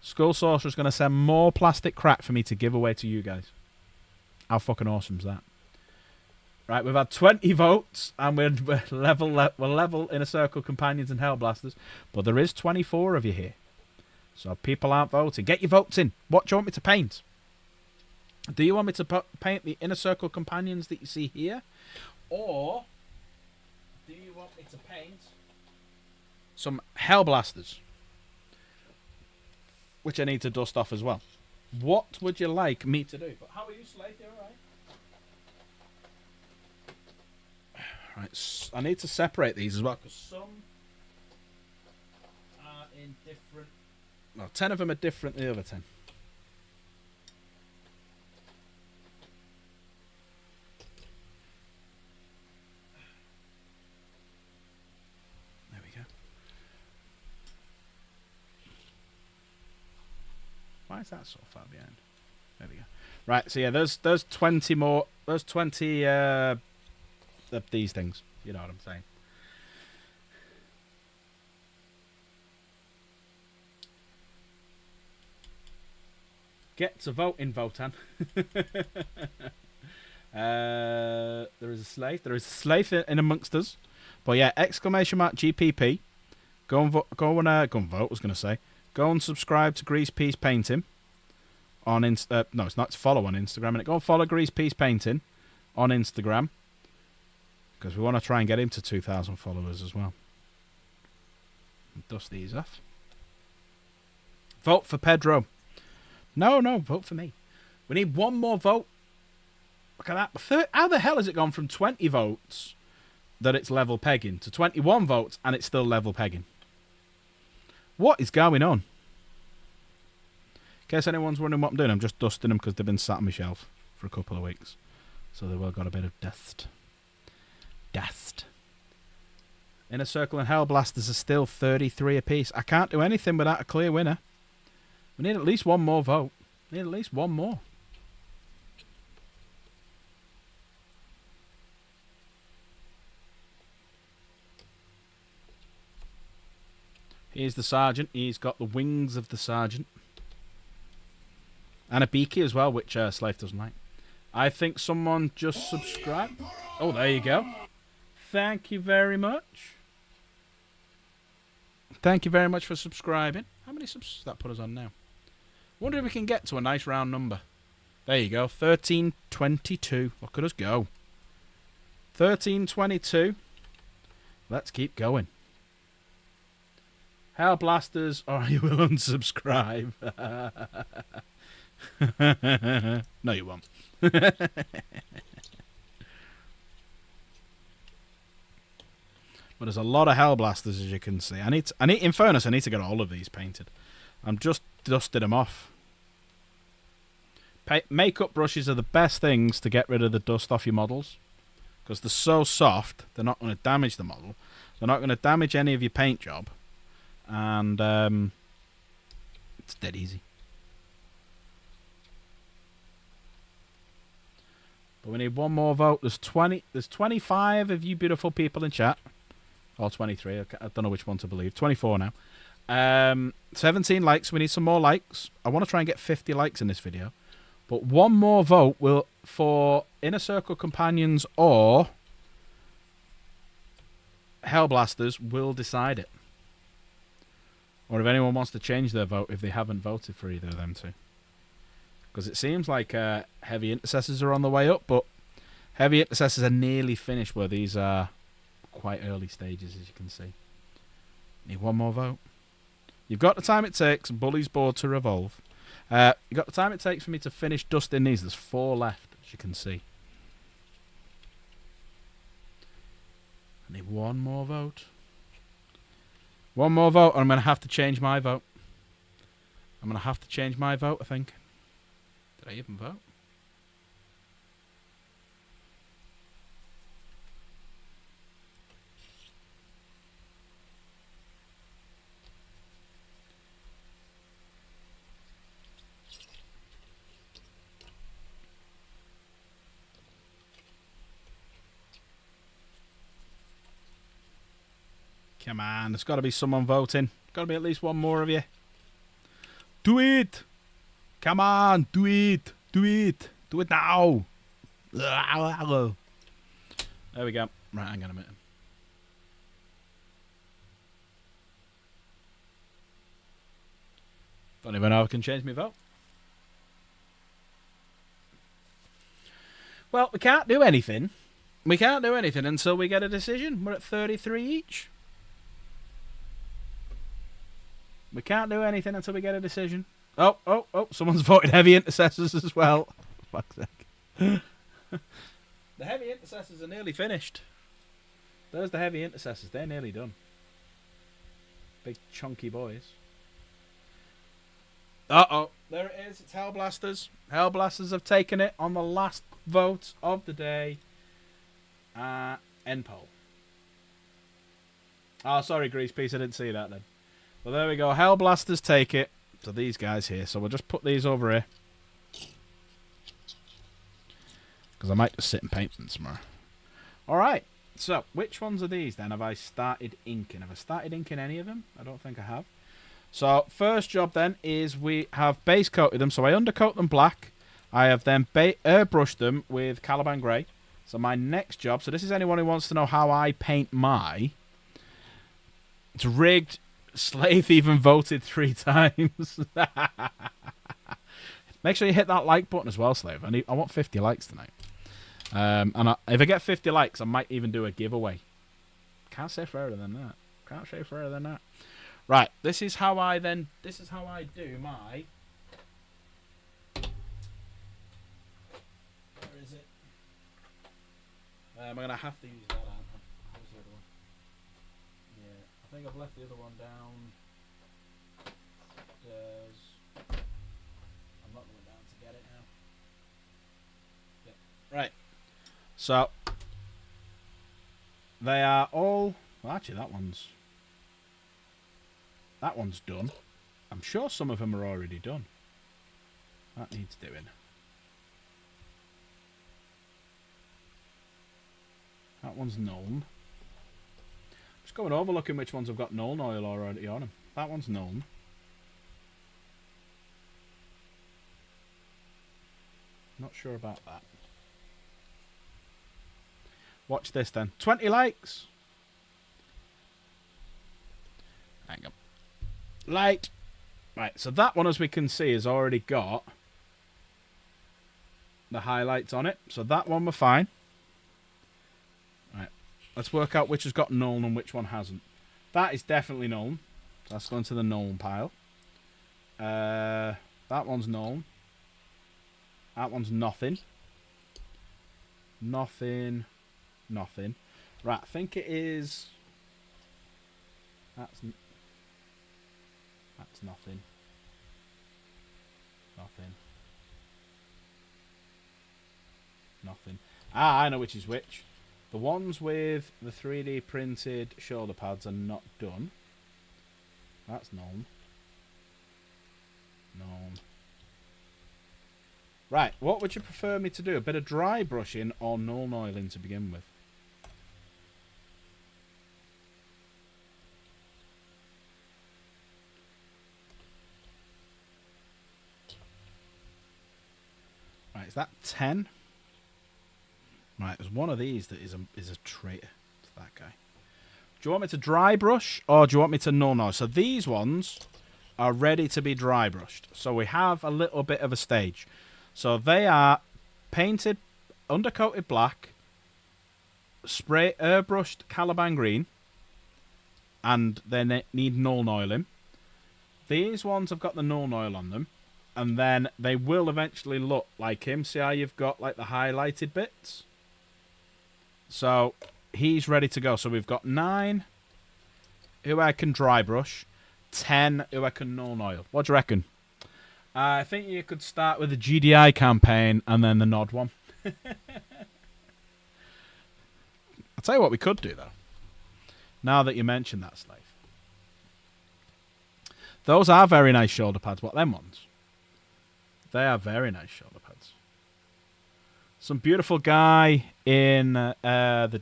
Skull Sorcerer's going to send more plastic crap for me to give away to you guys. How fucking awesome is that? Right, we've had 20 votes, and we're level Inner Circle Companions and Hellblasters. But there is 24 of you here. So people aren't voting. Get your votes in. What do you want me to paint? Do you want me to paint the Inner Circle Companions that you see here? Or do you want me to paint some Hellblasters? Which I need to dust off as well. What would you like me to do? But how are you, Slate? You alright? Right, I need to separate these as well, because some are in different... No, 10 of them are different than the other 10. There we go. Why is that so far behind? There we go. Right, so yeah, there's 20 more. There's 20 of these things. You know what I'm saying. Get to vote in Votan. There is a slave. There is a slave in amongst us. But yeah, !GPP. Go and vote. Go and vote. I was going to say. Go and subscribe to Grease Piece Painting on no, it's not. It's follow on Instagram. And go and follow Grease Piece Painting on Instagram, because we want to try and get him to 2,000 followers as well. Dust these off. Vote for Pedro. No, vote for me. We need one more vote. Look at that. How the hell has it gone from 20 votes that it's level pegging to 21 votes and it's still level pegging? What is going on? In case anyone's wondering what I'm doing, I'm just dusting them because they've been sat on my shelf for a couple of weeks. So they've all got a bit of dust. Inner Circle and Hellblasters are still 33 apiece. I can't do anything without a clear winner. We need at least one more vote. We need at least one more. Here's the Sergeant. He's got the wings of the Sergeant. And a beaky as well, which Slave doesn't like. I think someone just subscribed. Oh, there you go. Thank you very much. Thank you very much for subscribing. How many subs that put us on now? Wonder if we can get to a nice round number. There you go. 1322. Look at us go. 1322. Let's keep going. Hellblasters, or you will unsubscribe. No, you won't. But there's a lot of Hellblasters, as you can see. In fairness, I need to get all of these painted. I'm just dusted them off. Makeup brushes are the best things to get rid of the dust off your models. Because they're so soft, they're not going to damage the model. They're not going to damage any of your paint job. And it's dead easy. But we need one more vote. There's 25 of you beautiful people in chat. Or 23. I don't know which one to believe. 24 now. 17 likes. We need some more likes. I want to try and get 50 likes in this video. But one more vote will for Inner Circle Companions or Hellblasters will decide it. Or if anyone wants to change their vote if they haven't voted for either of them two. Because it seems like Heavy Intercessors are on the way up, but Heavy Intercessors are nearly finished where these are quite early stages, as you can see. Need one more vote. You've got the time it takes, Bully's board to revolve. You've got the time it takes for me to finish dusting these. There's 4 left, as you can see. I need one more vote. One more vote, and I'm going to have to change my vote. I'm going to have to change my vote, I think. Did I even vote? Come on, there's got to be someone voting. Got to be at least one more of you. Do it! Come on, do it! Do it! Do it now! There we go. Right, hang on a minute. Don't even know if I can change my vote. Well, we can't do anything. We can't do anything until we get a decision. We're at 33 each. We can't do anything until we get a decision. Oh, someone's voted Heavy Intercessors as well. For fuck's sake. The Heavy Intercessors are nearly finished. There's the Heavy Intercessors. They're nearly done. Big chunky boys. Uh-oh. There it is. It's Hellblasters. Hellblasters have taken it on the last vote of the day. End poll. Oh, sorry, Grease Piece. I didn't see that then. Well, there we go. Hellblasters take it to these guys here. So we'll just put these over here. Because I might just sit and paint them tomorrow. Alright. So, which ones are these then? Have I started inking? Have I started inking any of them? I don't think I have. So, first job then is we have base coated them. So I undercoat them black. I have then airbrushed them with Caliban Grey. So my next job, so this is anyone who wants to know how I paint my. It's rigged. Slave even voted 3 times. Make sure you hit that like button as well, Slave. I want 50 likes tonight. If I get 50 likes, I might even do a giveaway. Can't say further than that. Can't say further than that. Right, this is how I do my I'm going to have to use that, aren't I? Where's the other one? Yeah, I think I've left the other one down. I'm not going down to get it now. Yeah. Right. So, they are all... Well, actually, that one's done. I'm sure some of them are already done. That needs doing. That one's known. Just going over looking which ones have got Nuln Oil already on them. That one's known. Not sure about that. Watch this then. 20 likes. Hang on. Light. Right, so that one, as we can see, has already got the highlights on it. So that one we're fine. Right, let's work out which has got Nuln and which one hasn't. That is definitely Nuln. So that's going to the Nuln pile. That one's Nuln. That one's nothing. Nothing. Nothing. Right, I think it is... That's nothing. Nothing. Nothing. Ah, I know which is which. The ones with the 3D printed shoulder pads are not done. That's known. Known. Right, what would you prefer me to do? A bit of dry brushing or Nuln oiling to begin with? Right, is that 10? Right, there's one of these that is a traitor to that guy. Do you want me to dry brush or do you want me to Nuln oil? So these ones are ready to be dry brushed. So we have a little bit of a stage. So they are painted, undercoated black, spray airbrushed Caliban green, and they need Nuln oiling. These ones have got the Nuln oil on them, and then they will eventually look like him. See how you've got like the highlighted bits? So he's ready to go. So we've got 9 who I can dry brush, 10 who I can Nuln oil. What do you reckon? I think you could start with the GDI campaign and then the Nod one. I'll tell you what we could do, though. Now that you mention that, Slave. Those are very nice shoulder pads. What, them ones? They are very nice shoulder pads. Some beautiful guy in the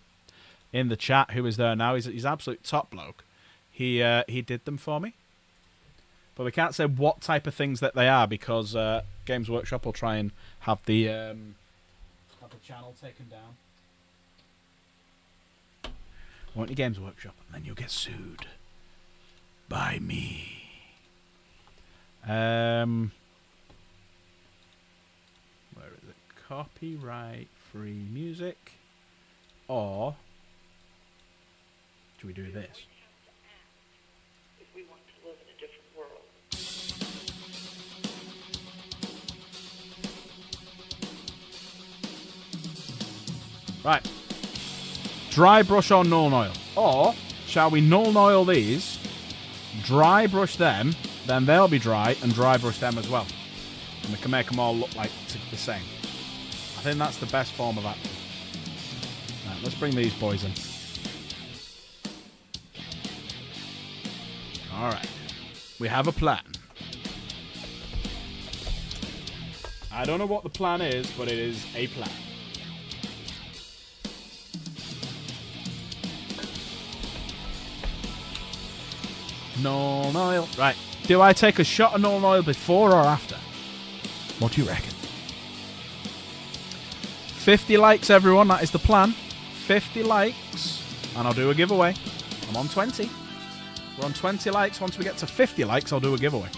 chat who is there now. He's absolute top bloke. He did them for me. But we can't say what type of things that they are because Games Workshop will try and have the channel taken down. Want your Games Workshop, and then you'll get sued by me. Where is it? Copyright free music, or do we do this? Right. Dry brush or Nuln oil? Or shall we Nuln oil these, dry brush them, then they'll be dry, and dry brush them as well. And we can make them all look like the same. I think that's the best form of action. Right, let's bring these boys in. Alright. We have a plan. I don't know what the plan is, but it is a plan. Nuln oil. Right. Do I take a shot of Nuln oil before or after? What do you reckon? 50 likes, everyone. That is the plan. 50 likes. And I'll do a giveaway. I'm on 20. We're on 20 likes. Once we get to 50 likes, I'll do a giveaway.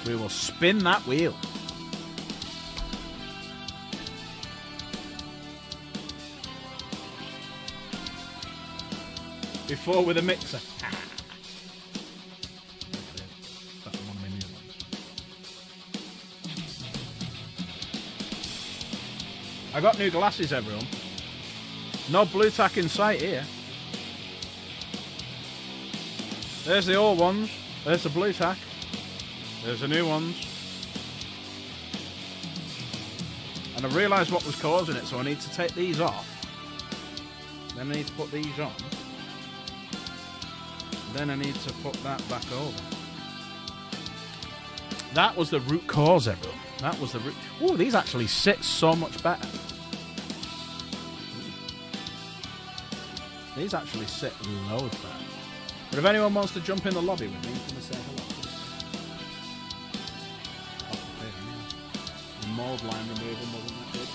We will spin that wheel. Before with a mixer. I got new glasses, everyone. No blue tack in sight here. There's the old ones. There's the blue tack. There's the new ones. And I realised what was causing it, so I need to take these off. Then I need to put these on. Then I need to put that back over. That was the root cause, everyone. That was the root. Oh, these actually sit so much better. These actually sit loads better. But if anyone wants to jump in the lobby with me, come and say hello. The mold line removal wasn't that good.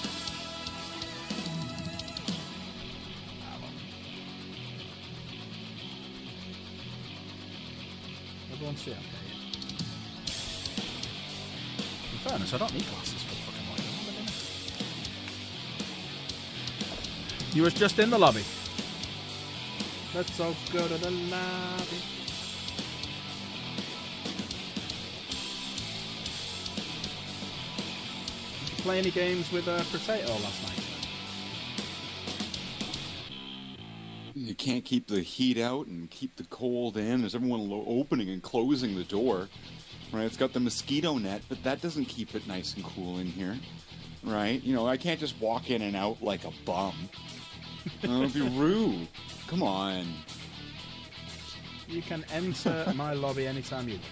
Everyone see okay? In fairness, I don't need glasses for the fucking light. You was just in the lobby. Let's all go to the lobby. Did you play any games with Potato last night? You can't keep the heat out and keep the cold in. There's everyone opening and closing the door. Right? It's got the mosquito net, but that doesn't keep it nice and cool in here. Right? You know, I can't just walk in and out like a bum. That would be rude. Come on. You can enter my lobby anytime you wish.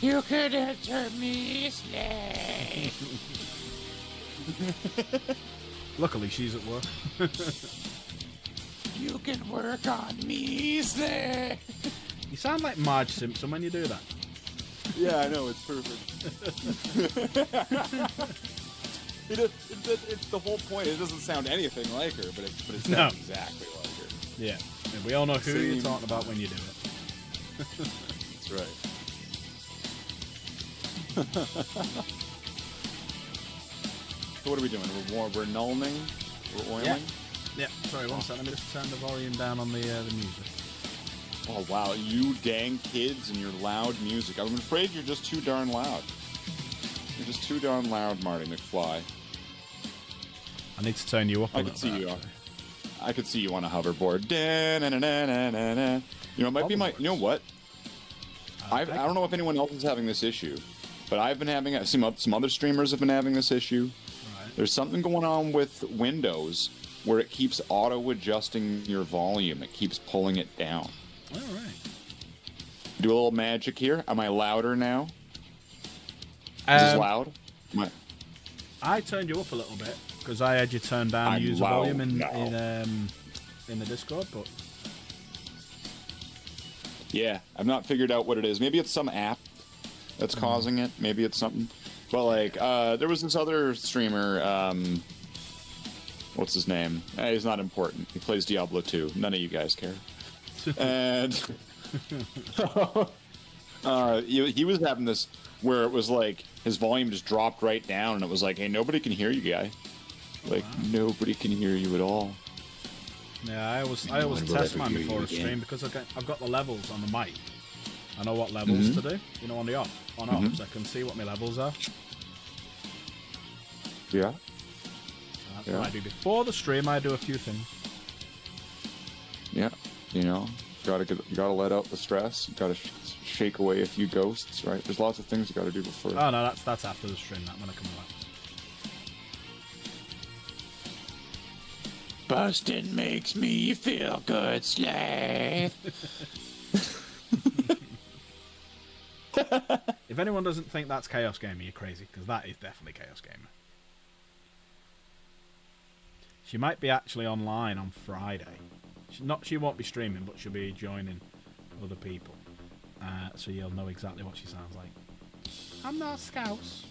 You could enter me, slave. Luckily, she's at work. You can work on me, slave. You sound like Marge Simpson when you do that. Yeah, I know, it's perfect. It's the whole point. It doesn't sound anything like her, but it sounds exactly like her. Yeah. And we all know who you're talking about when you do it. That's right. So what are we doing? We're nulling? We're oiling? Yeah. Sorry, one second. Let me just turn the volume down on the music. Oh, wow. You dang kids and your loud music. I'm afraid you're just too darn loud. You're just too darn loud, Marty McFly. I need to turn you up a little bit. I could see you on a hoverboard. Da-na-na-na-na-na-na. You know, it might be my... You know what? I don't know if anyone else is having this issue, but I've been having... I've seen some other streamers have been having this issue. Right. There's something going on with Windows where it keeps auto-adjusting your volume. It keeps pulling it down. All right. Do a little magic here. Am I louder now? Is this loud? I turned you up a little bit because I had you turned down user volume in the Discord, but yeah, I've not figured out what it is. Maybe it's some app that's causing it. Maybe it's something. But like, there was this other streamer. What's his name? He's not important. He plays Diablo 2. None of you guys care. And he was having this where it was like his volume just dropped right down, and it was like, hey, nobody can hear you, guy. Like, nobody can hear you at all. Yeah, I always test mine before a stream because I've got the levels on the mic. I know what levels to do. You know, on the off, so I can see what my levels are. Yeah. That's what I do before the stream. I do a few things. Yeah, you know, you gotta let out the stress. You gotta shake away a few ghosts, right? There's lots of things you gotta do before. Oh no, that's after the stream. That when I come back. Bustin' makes me feel good, slave. If anyone doesn't think that's Chaos Gamer, you're crazy, because that is definitely Chaos Gamer. She might be actually online on Friday. She won't be streaming, but she'll be joining other people. So you'll know exactly what she sounds like. I'm not Scouse.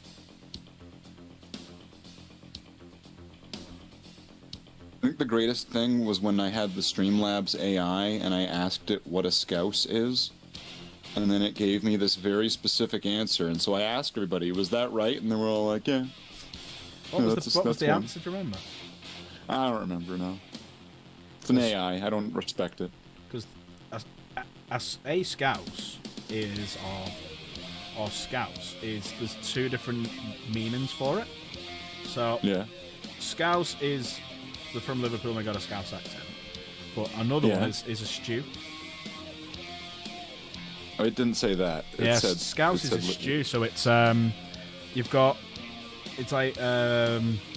I think the greatest thing was when I had the Streamlabs AI and I asked it what a Scouse is. And then it gave me this very specific answer. And so I asked everybody, was that right? And they were all like, yeah. What was the answer? Do you remember? I don't remember now. It's an AI. I don't respect it. Because a Scouse is, or Scouse is, there's two different meanings for it. So, yeah. Scouse is from Liverpool and got a Scouse accent. But another one is a stew. Oh, it didn't say that. It said, Scouse is a stew, so it's you've got it's like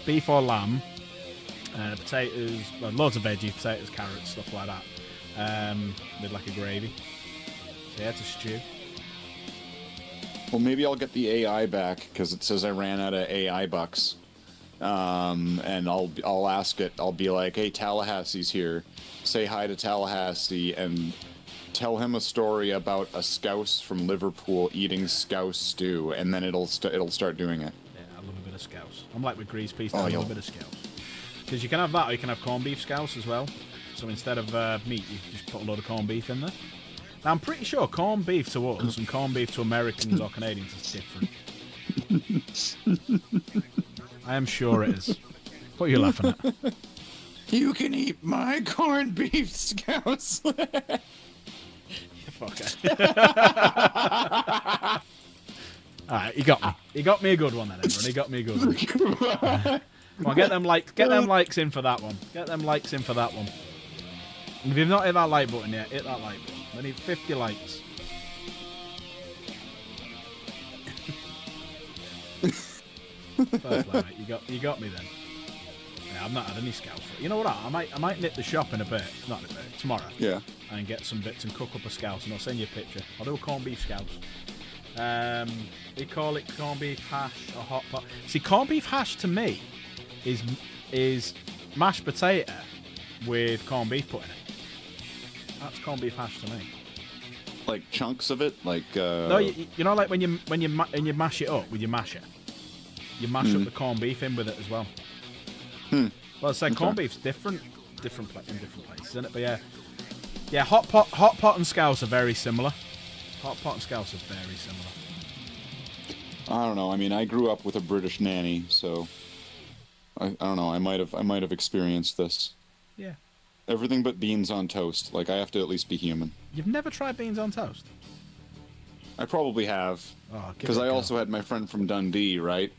beef or lamb, potatoes, well, loads of veggies, potatoes, carrots, stuff like that, with like a gravy. So yeah, it's a stew. Well, maybe I'll get the AI back because it says I ran out of AI bucks, and I'll ask it. I'll be like, "Hey, Tallahassee's here. Say hi to Tallahassee and tell him a story about a Scouse from Liverpool eating Scouse stew," and then it'll start doing it. Yeah, I love a bit of Scouse. I'm like with Grease Peace, I love a bit of Scouse. Because you can have that, or you can have corned beef Scouse as well. So instead of meat, you just put a load of corned beef in there. Now, I'm pretty sure corned beef to us and corned beef to Americans or Canadians is different. I am sure it is. What are you laughing at? You can eat my corned beef Scouse. Fucker. Alright, he got me. He got me a good one then, everyone. He got me a good one. Come on, get them likes in for that one. Get them likes in for that one. And if you've not hit that like button yet, hit that like button. I need 50 likes. Fair play, mate. You got me then. Yeah, I've not had any Scouse. You know what? I might nip the shop in a bit. Not in a bit. Tomorrow. Yeah. And get some bits and cook up a Scouse, and I'll send you a picture. I'll do a corned beef Scouse. They call it corned beef hash or hot pot. See, corned beef hash to me is mashed potato with corned beef put in it. That's corned beef hash to me. Like chunks of it, like. No, you know, like when you mash it up with your masher, you mash up the corned beef in with it as well. Well, it's like corned beef's different in different places, isn't it? But yeah, hot pot and Scouse are very similar. Hot pot and Scouse are very similar. I don't know. I mean, I grew up with a British nanny, so I don't know. I might have experienced this. Yeah. Everything but beans on toast. Like, I have to at least be human. You've never tried beans on toast? I probably have. Because I also had my friend from Dundee, right?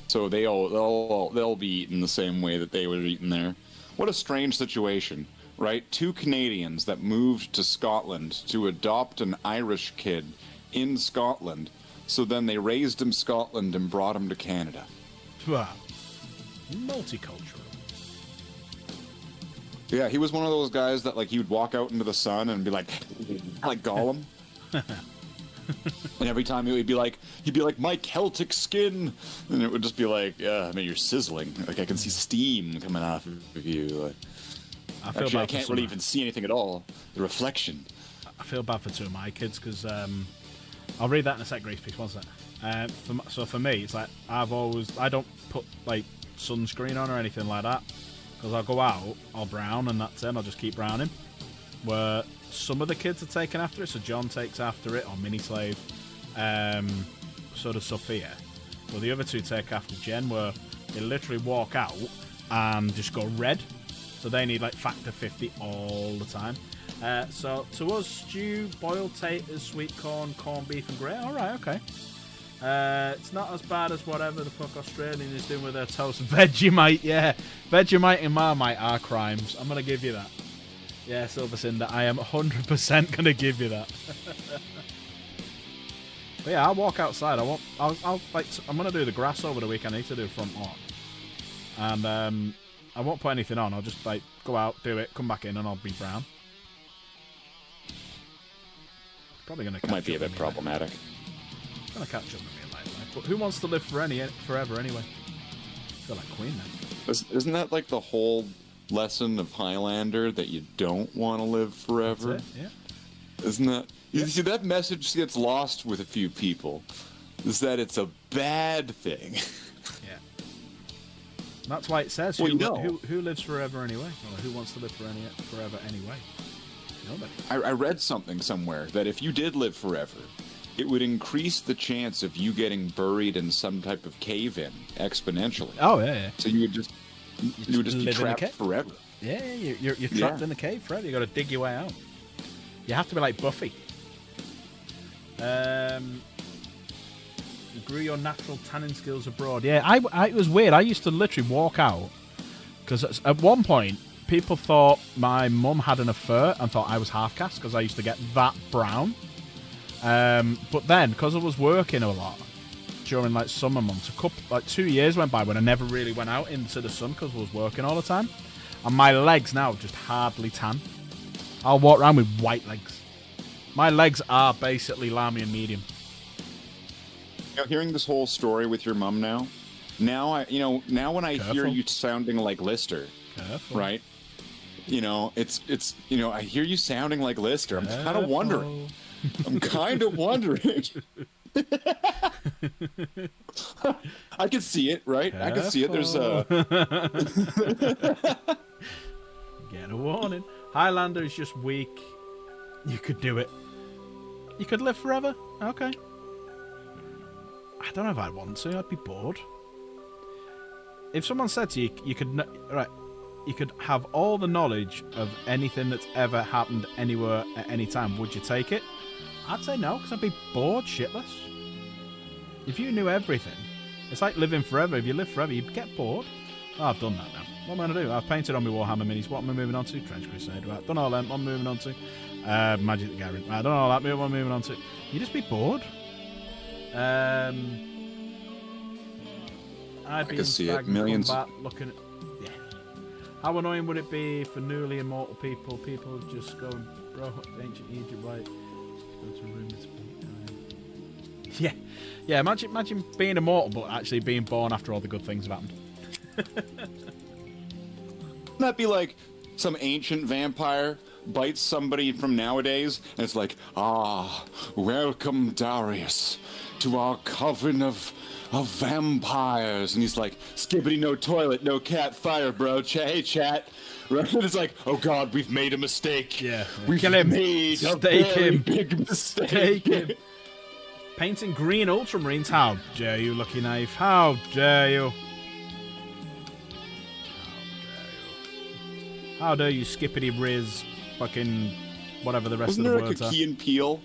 So they'll be eaten the same way that they were eaten there. What a strange situation, right? Two Canadians that moved to Scotland to adopt an Irish kid in Scotland. So then they raised him in Scotland and brought him to Canada. Wow. Multicultural. Yeah, he was one of those guys that, like, he would walk out into the sun and be like Gollum. And every time he'd be like, my Celtic skin, and it would just be like, yeah, I mean, you're sizzling. Like, I can see steam coming off of you. Like, actually, I can't really even see anything at all. The reflection. I feel bad for two of my kids because I'll read that in a sec, Grace, please. One sec. So for me, it's like I don't put like sunscreen on or anything like that. Because I'll go out, I'll brown, and that's it, and I'll just keep browning. Where some of the kids are taking after it, so John takes after it, or Mini Slave, so does Sophia. Well, the other two take after Jen, where they literally walk out and just go red. So they need like factor 50 all the time. So to us, stew, boiled taters, sweet corn, corned beef, and gravy. All right, okay. It's not as bad as whatever the fuck Australian is doing with their toast. Vegemite, yeah. Vegemite and Marmite are crimes. I'm going to give you that. Yeah, Silver Cinder, I am 100% going to give you that. But yeah, I'll walk outside. I'm going to do the grass over the weekend. I need to do front lawn. And I won't put anything on. I'll just like go out, do it, come back in, and I'll be brown. Probably going to catch Might be a bit problematic. Gonna catch up with me in life, but who wants to live forever anyway? I feel like Queen then. Isn't that like the whole lesson of Highlander, that you don't want to live forever? That's it, yeah. Isn't that? You see, that message gets lost with a few people. Is that it's a bad thing? Yeah. That's why it says who lives forever anyway, or who wants to live forever anyway. Nobody. I read something somewhere that if you did live forever, it would increase the chance of you getting buried in some type of cave-in exponentially. Oh yeah. So you would just be trapped forever. Yeah, you're trapped in the cave forever. You got to dig your way out. You have to be like Buffy. You grew your natural tanning skills abroad. Yeah, it was weird. I used to literally walk out Because at one point, people thought my mum had an affair and thought I was half-caste because I used to get that brown. But then, because I was working a lot during like summer months, 2 years went by when I never really went out into the sun because I was working all the time. And my legs now just hardly tan. I'll walk around with white legs. My legs are basically Lamy and medium. Hearing this whole story with your mum now when I hear you sounding like Lister, right? It's I hear you sounding like Lister. I'm kind of wondering. I can see it, right? I can see it. There's a get a warning. Highlander is just weak. You could do it. You could live forever. Okay. I don't know if I'd want to. I'd be bored. If someone said to you, you could have all the knowledge of anything that's ever happened anywhere at any time, would you take it? I'd say no, because I'd be bored shitless. If you knew everything, it's like living forever. If you live forever, you'd get bored. Oh, I've done that now. What am I going to do? I've painted on my Warhammer minis. What am I moving on to? Trench Crusade. Right, done all them. What am I moving on to? Magic the Gathering. I don't know all that. What am I moving on to? You'd just be bored. I'd be I can see it. Millions. Looking at, yeah. How annoying would it be for newly immortal people? People just go, bro, ancient Egypt, right? Go to a room that's yeah. Yeah, imagine being immortal, but actually being born after all the good things have happened. Wouldn't that be like some ancient vampire bites somebody from nowadays, and it's like, welcome, Darius, to our coven of vampires, and he's like, skibbity, no toilet, no cat, fire, bro, hey, chat. Right? And it's like, oh god, we've made a mistake. Yeah. We've Kill him. made a very big mistake. Take him. Painting green ultramarines. How dare you, Lucky Knife? How dare you? How dare you, skippity riz, fucking whatever the rest of the words are. Wasn't there a Key and Peele?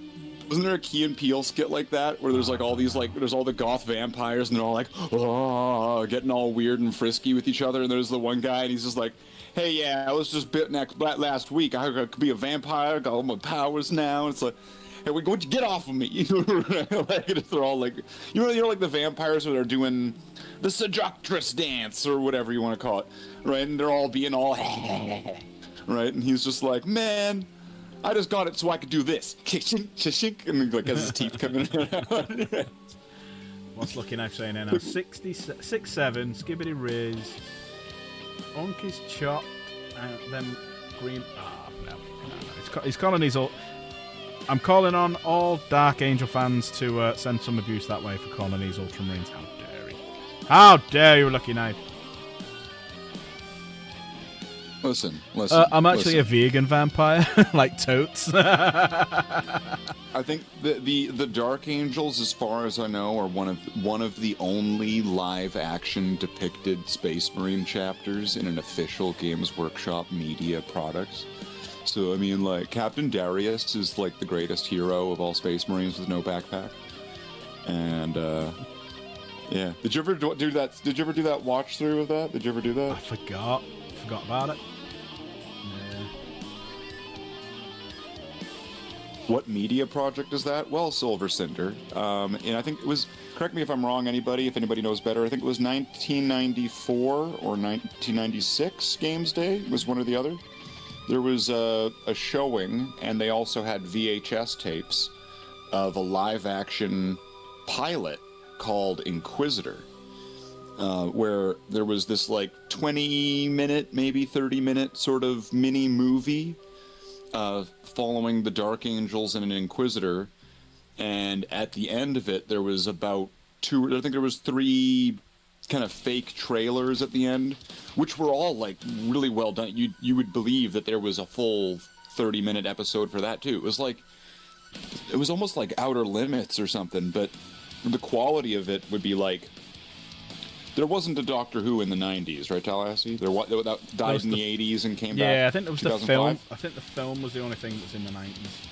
Wasn't there a Key and Peele skit like that where there's like all these there's all the goth vampires and they're all like, oh, getting all weird and frisky with each other, and there's the one guy and he's just like, hey, yeah, I was just bitten last week. I could be a vampire. Got all my powers now. And it's like, hey, we're going to get off of me. Like, they're all like, like the vampires where they're doing the seductress dance or whatever you want to call it, right? And they're all being all, right? And he's just like, man, I just got it so I could do this, and like has his teeth coming out. What's Lucky Knife saying now? 67, skibbity riz, Unky's chop, and then green. No. He's calling these all. I'm calling on all Dark Angel fans to send some abuse that way for calling these Ultramarines. How dare you? How dare you, Lucky Knife? Listen. I'm actually a vegan vampire, like totes. I think the Dark Angels, as far as I know, are one of the only live action depicted Space Marine chapters in an official Games Workshop media product. So I mean, like, Captain Darius is like the greatest hero of all Space Marines with no backpack. And yeah, did you ever do that? Did you ever do that watch through of that? Did you ever do that? I forgot about it. What media project is that? Well, Silver Cinder. And I think it was, correct me if I'm wrong, if anybody knows better, I think it was 1994 or 1996 Games Day, was one or the other. There was a showing, and they also had VHS tapes of a live-action pilot called Inquisitor, where there was this, like, 20-minute, maybe 30-minute sort of mini-movie following the Dark Angels and an Inquisitor, and at the end of it, there was about three kind of fake trailers at the end, which were all, like, really well done. You would believe that there was a full 30-minute episode for that, too. It was almost like Outer Limits or something, but the quality of it would be like, there wasn't a Doctor Who in the 90s, right, Tallahassee? That died in the 80s and came back. Yeah, I think it was 2005. the film. I think the film was the only thing that was in the 90s.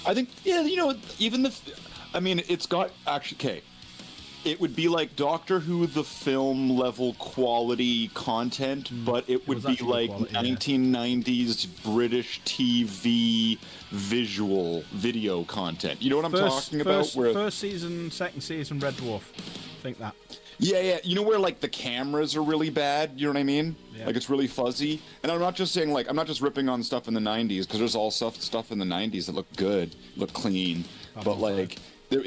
I think, yeah, even I mean, it's got, actually, okay, it would be like Doctor Who the film level quality content, but it would be like quality, 1990s British TV video content. You know what I'm talking about? First season, second season, Red Dwarf. Think that. Yeah. You know where like the cameras are really bad? You know what I mean? Yeah. Like it's really fuzzy. And I'm not just saying like I'm not just ripping on stuff in the 90s because there's all stuff in the 90s that look good, look clean, but like there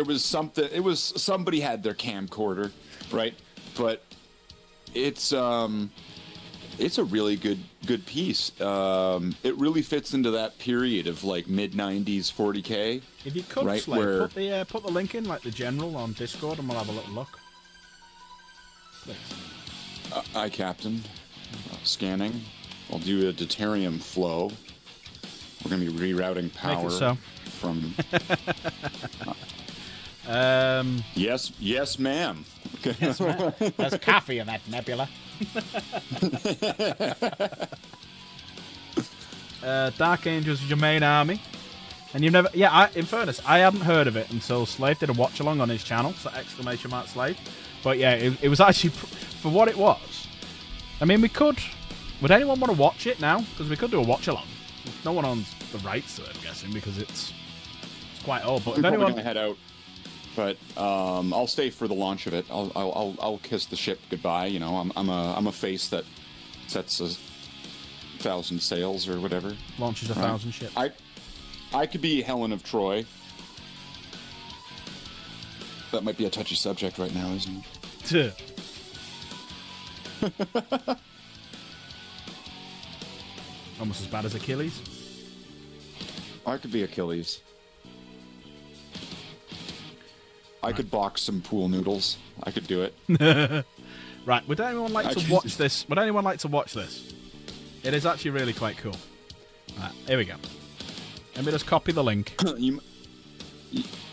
was something. It was somebody had their camcorder, right? But it's a really good piece. It really fits into that period of like mid 90s 40K. If you could, right, Slade, put the link in, like the general on Discord, and we'll have a little look. Please. Aye, Captain. Scanning. I'll do a deuterium flow. We're gonna be rerouting power from. Yes, ma'am. Okay. Yes, ma'am. There's coffee in that nebula. Dark Angels is your main army, and you've never. Yeah, in fairness, I hadn't heard of it until Slave did a watch along on his channel. So !Slave. But yeah, it was actually for what it was. I mean, we could. Would anyone want to watch it now? Because we could do a watch along. No one owns the rights to it, I'm guessing, because it's quite old. But I'm probably gonna head out. But I'll stay for the launch of it. I'll kiss the ship goodbye. You know, I'm a face that sets 1,000 sails or whatever. Launches 1,000 ships. I could be Helen of Troy. That might be a touchy subject right now, isn't it? Almost as bad as Achilles. I could be Achilles. I could box some pool noodles. I could do it. Right. Would anyone like to watch this? Would anyone like to watch this? It is actually really quite cool. Right, here we go. Let me just copy the link.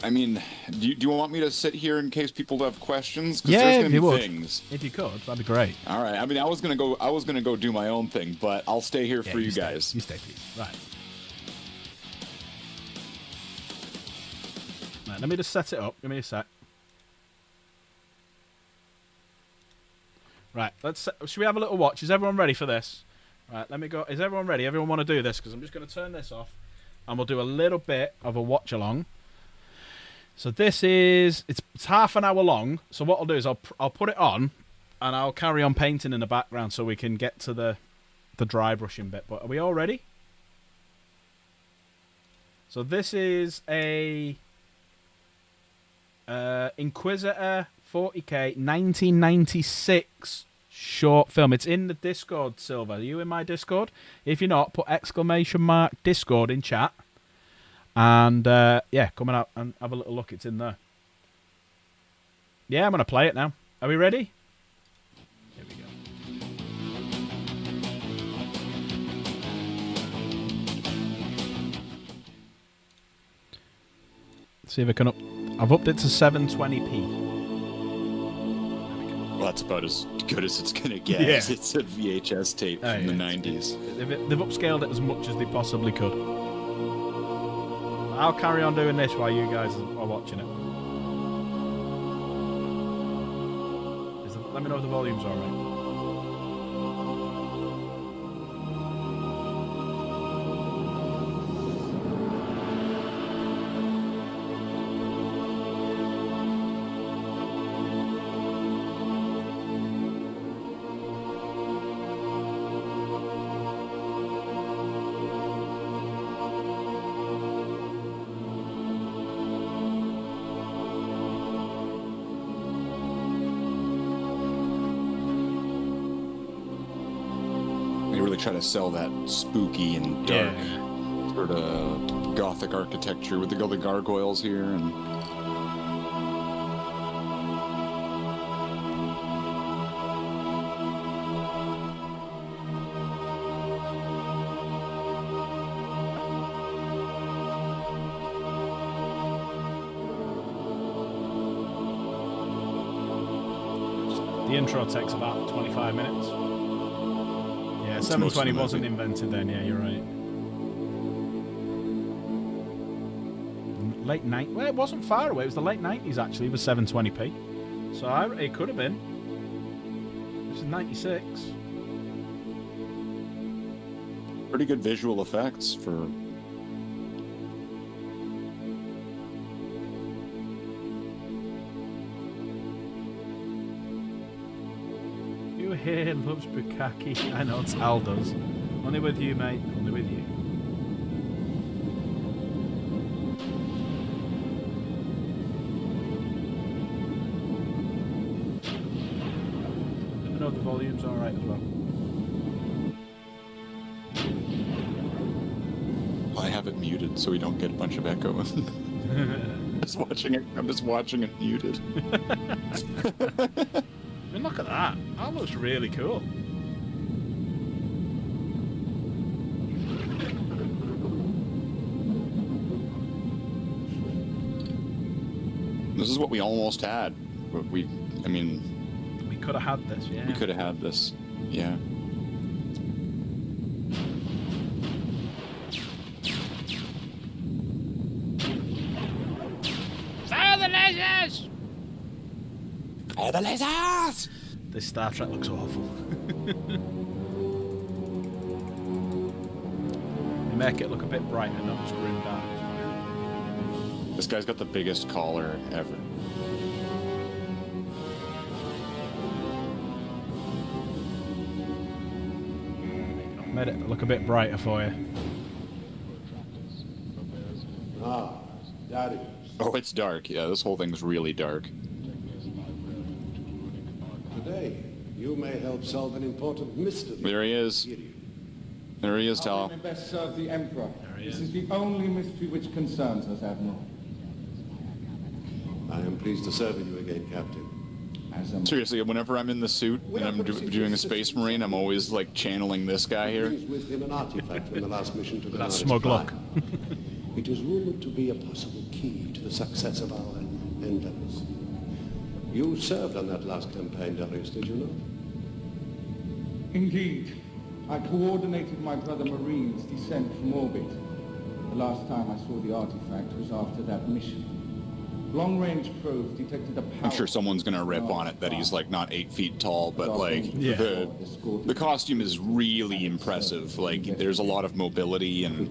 I mean, do you want me to sit here in case people have questions? Yeah, there's gonna be things. If you could, that'd be great. All right. I mean, I was gonna go do my own thing, but I'll stay here for you guys. You stay, please. Right. Right. Let me just set it up. Give me a sec. Right. Should we have a little watch? Is everyone ready for this? Right. Let me go. Is everyone ready? Everyone want to do this? Because I'm just going to turn this off, and we'll do a little bit of a watch along. So this is it's half an hour long. So what I'll do is I'll put it on, and I'll carry on painting in the background so we can get to the dry brushing bit. But are we all ready? So this is a Inquisitor 40K 1996 short film. It's in the Discord, Silver. Are you in my Discord? If you're not, put !Discord in chat. And yeah, coming out and have a little look. It's in there. Yeah, I'm going to play it now. Are we ready? Here we go. See if I can I've upped it to 720p. Well, that's about as good as it's going to get. Yeah. It's a VHS tape from the 90s. They've upscaled it as much as they possibly could. I'll carry on doing this while you guys are watching it. Let me know if the volume's alright. Try to sell that spooky and dark sort of gothic architecture with the gargoyles here and the intro takes about 25 minutes. 720 wasn't invented then, yeah, you're right. late 90s. Well, it wasn't far away. It was the late 90s, actually. It was 720p. So it could have been. This is 96. Pretty good visual effects for... You here loves Bukaki. I know it's Al does. Only with you, mate. Only with you. Let me know if the volume's alright as well. I have it muted so we don't get a bunch of echo. I'm just watching it muted. I mean, look at that. That looks really cool. This is what we almost had. But we could have had this, yeah. We could have had this, yeah. Fire the lasers! Fire the lasers! This Star Trek looks awful. They make it look a bit brighter, not just grim dark. This guy's got the biggest collar ever. Made it look a bit brighter for you. Ah, Daddy. Oh, it's dark. Yeah, this whole thing's really dark. Today, you may help solve an important mystery. There he is. There he is, How Tal. we may best serve the Emperor. he This is. is the only mystery which concerns us, Admiral. I am pleased to serve you again, Captain. As a Seriously, whenever I'm in the suit and I'm doing a Space Marine, I'm always like channeling this guy here. Brings with him an artifact from the last mission to That smug look. It is rumored to be a possible key to the success of our endeavors. You served on that last campaign, Darius, did you not? Indeed. I coordinated my brother Marine's descent from orbit. The last time I saw the artifact was after that mission. Long-range probes detected a power... I'm sure someone's gonna rip on it that he's like not 8 feet tall, but like Yeah. the costume is really impressive. Like there's a lot of mobility and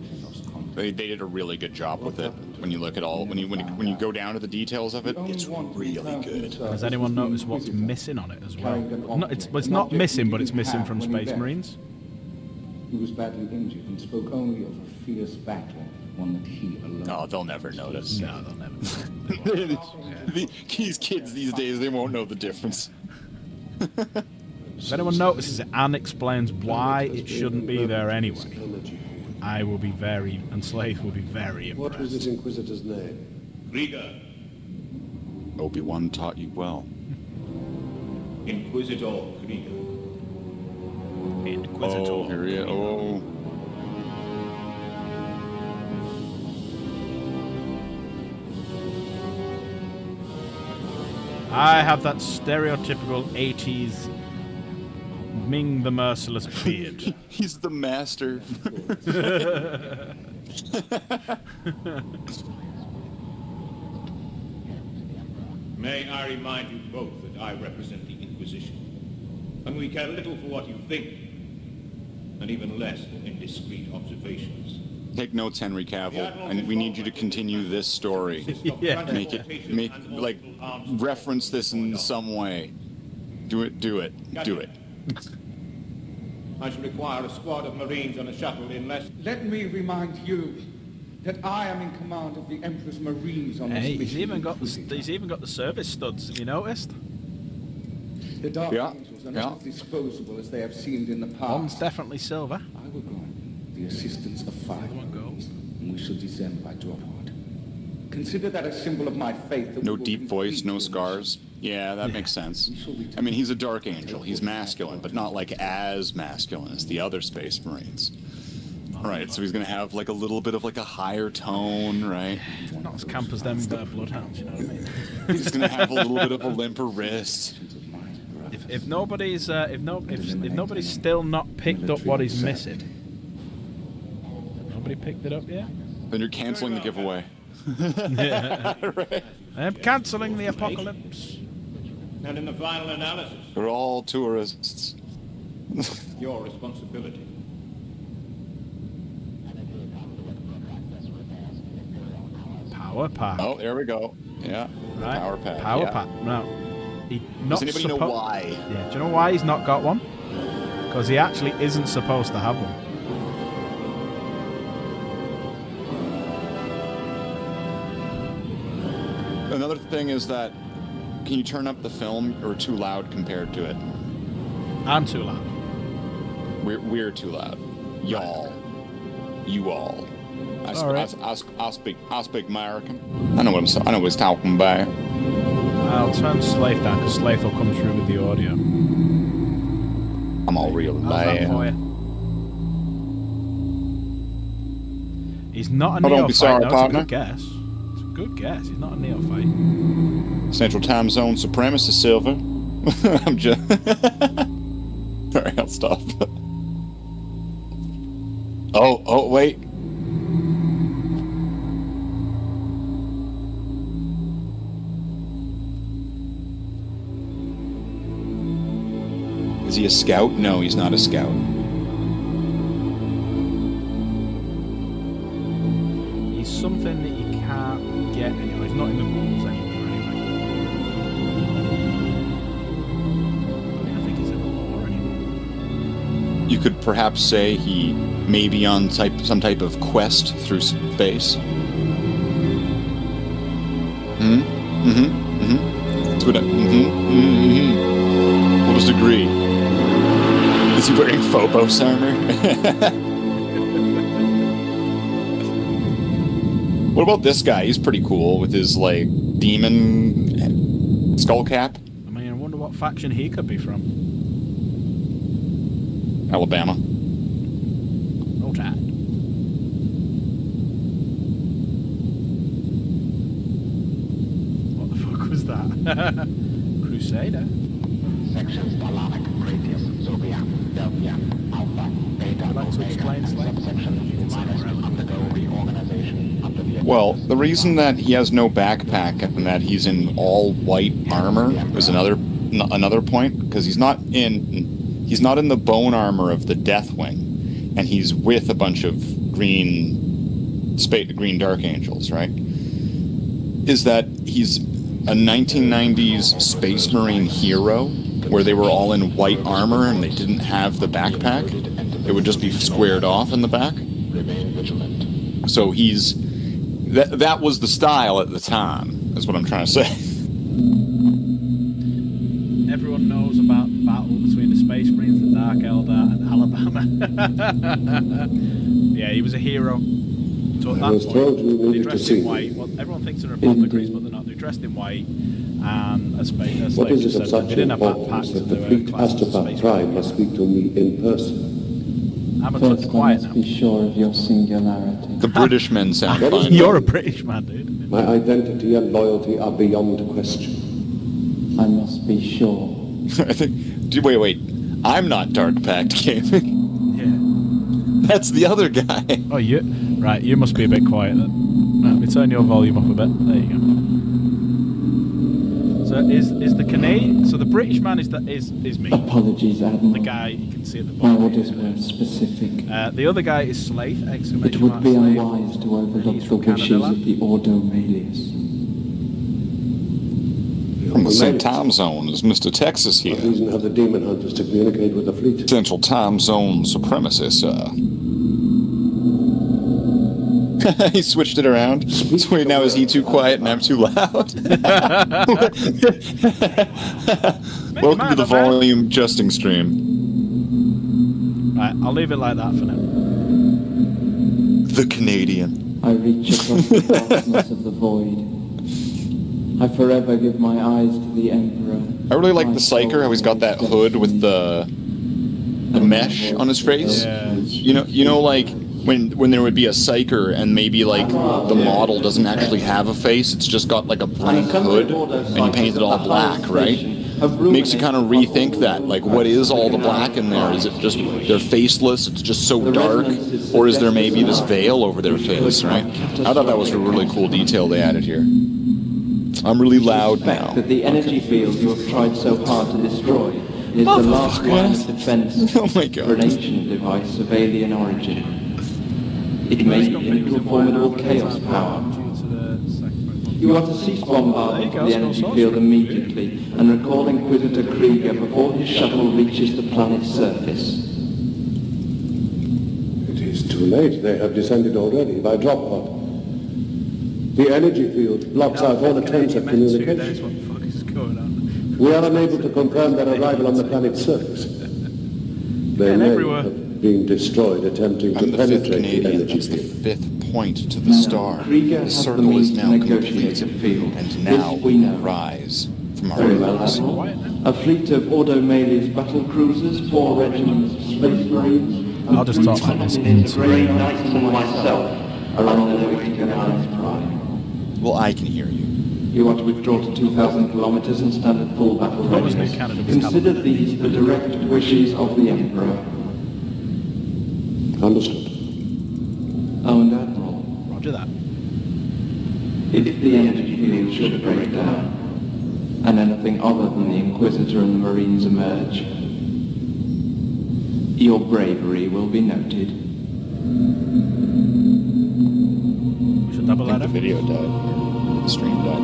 they did a really good job with it. When you look at all, when you go down to the details of it, it's really good. Has anyone noticed what's missing on it as well? No, it's not missing, but it's missing from Space Marines. He was badly injured and spoke only of a fierce battle, one that he alone... Oh, they'll never notice. No, they'll never. These kids these days, they won't know the difference. If anyone notices it and explains why it shouldn't be there anyway, I will be very, and Slade will be very What was this impressed. Inquisitor's name? Krieger, Obi-Wan taught you well. Inquisitor Krieger. Inquisitor. Oh, here he is. Oh. I have that stereotypical 80s Ming the Merciless beard. He's the master. May I remind you both that I represent the Inquisition, and we care little for what you think, and even less for indiscreet observations. Take notes, Henry Cavill, and we need you to continue this story. Yeah. Make reference this in some way. Do it. I shall require a squad of Marines on a shuttle in less... Let me remind you that I am in command of the Emperor's Marines on this Hey, mission. he's even got the service studs. Have you noticed? The Dark Yeah, Angels are yeah. not as disposable as they have seemed in the past. One's definitely silver. I will go. The assistance of fire. One goes. And we shall descend by dropward. Consider that a symbol of my faith. That No we will deep voice, complete no the scars. Yeah, that makes sense. I mean, he's a Dark Angel. He's masculine, but not like as masculine as the other Space Marines. Right, so he's gonna have like a little bit of like a higher tone, right? Not as camp as them bloodhounds, you know what I mean? He's gonna have a little bit of a limper wrist. If nobody's still not picked up what he's missing, nobody picked it up yet. Then you're canceling the giveaway. Right. I'm cancelling the apocalypse. And in the final analysis, We're all tourists. your responsibility. Power pack. Oh, there we go. Yeah, the Right. power pad. Power yeah. pack. No. Does anybody know why? Yeah. Do you know why he's not got one? Because he actually isn't supposed to have one. Another thing is that, can you turn up the film or too loud compared to it? I'm too loud. We're too loud. Y'all. You all. I speak American. I know what I know what he's talking about. I'll turn Slafe down because Slafe will come through with the audio. I'm all real How's that bad. for you? He's not a Oh, don't neophyte. be sorry, No, it's a partner. good guess. It's a good guess. He's not a neophyte. Central Time Zone supremacy, Silver. I'm just. Sorry, I'll stop. Oh, wait. Is he a scout? No, he's not a scout. He's something that you can't get anywhere. He's not in the rules anymore, anyway. I mean, I think he's in the lore anymore. You could perhaps say he may be on some type of quest through space. That's what We'll just agree. Is he wearing Phobos armor? What about this guy? He's pretty cool with his, like, demon skull cap. I mean, I wonder what faction he could be from. Alabama. Oh, Chad. What the fuck was that? Crusader? Sections Talonic, Radius, Zodiac, Delphian, Alpha, Beta, Would you like to explain, Slade? subsection minus undergo reorganization under the Well, the reason that he has no backpack and that he's in all white armor is another point, because he's not in the bone armor of the Deathwing, and he's with a bunch of green Dark Angels, right? Is that he's a 1990s Space Marine hero where they were all in white armor and they didn't have the backpack. It would just be squared off in the back. Remain vigilant. So that was the style at the time, is what I'm trying to say. Everyone knows about the battle between the Space Marines, the Dark Eldar, and Alabama. Yeah, he was a hero. So at I that was point, told you they needed to dressed see in white. Well, everyone thinks they're apothecaries, but they're not. They're dressed in white. And a Slave What is just it of said such they didn't have importance backpacks. that They the were fleet classed as Astrophat Space Prime Marines. must speak to me in person? I'm a First, touch I quiet must now. be sure of your singularity. The British men sound fine. You're a British man, dude. My identity and loyalty are beyond question. I must be sure. I think. Wait. I'm not Dark Pact Gaming. Yeah. That's the other guy. Oh, right. You must be a bit quiet then. Let me turn your volume up a bit. There you go. So is the Canadian? So the British man is me. Apologies, Admiral. The guy you can see at the My bottom. orders were specific. The other guy is Slave. It would be unwise to overlook He's the from wishes Canada. of the Ordo Melius. From the same time zone as Mr. Texas What here. reason have the demon hunters to communicate with the fleet? Central Time Zone supremacy, sir. He switched it around. So wait, now is he too quiet and I'm too loud? Welcome to the volume adjusting stream. Right, I'll leave it like that for now. The Canadian. I reach across the vastness of the void. I forever give my eyes to the Emperor. I really like My the Psyker, how he's got that hood with the mesh on his face. Yeah. You know, like when there would be a psyker and maybe like the model doesn't actually have a face, it's just got like a blank hood and you paint it all black, right? Makes you kind of rethink that, like what is all the black in there? Is it just they're faceless, it's just so dark, or is there maybe this veil over their face, right? I thought that was a really cool detail they added here. I'm really loud now. That the energy field you have tried so hard to destroy is the last line of defense Oh my God. for an ancient device of alien origin. It may be into a formidable chaos power. You are to cease bombarding the energy field immediately and recall Inquisitor Krieger before his shuttle reaches the planet's surface. It is too late. They have descended already by drop pod. The energy field blocks out all attempts at communication. What the fuck is going on? We are unable to confirm their arrival on the planet's surface. They may have been destroyed attempting to I'm the fifth penetrate the Canadian, energy that's the field. fifth point to the star. Krieger The has the circle means is to now negotiate complete, a field. and This now we know. rise from our Very well, roots. Admiral. A fleet of Ordo Mele's battle cruisers, 4 regiments of space marines, and I'll just talk like this. Grey Knights and myself are on their way to Ganaris Prime. Well, I can hear you. You are to withdraw to 2,000 kilometers and stand at full battle readiness. Consider these the direct wishes of the Emperor. Understood. Oh, and Admiral, Roger that. if the energy field should break down, and anything other than the Inquisitor and the Marines emerge, your bravery will be noted. We should double I think that the up. video died. The stream died.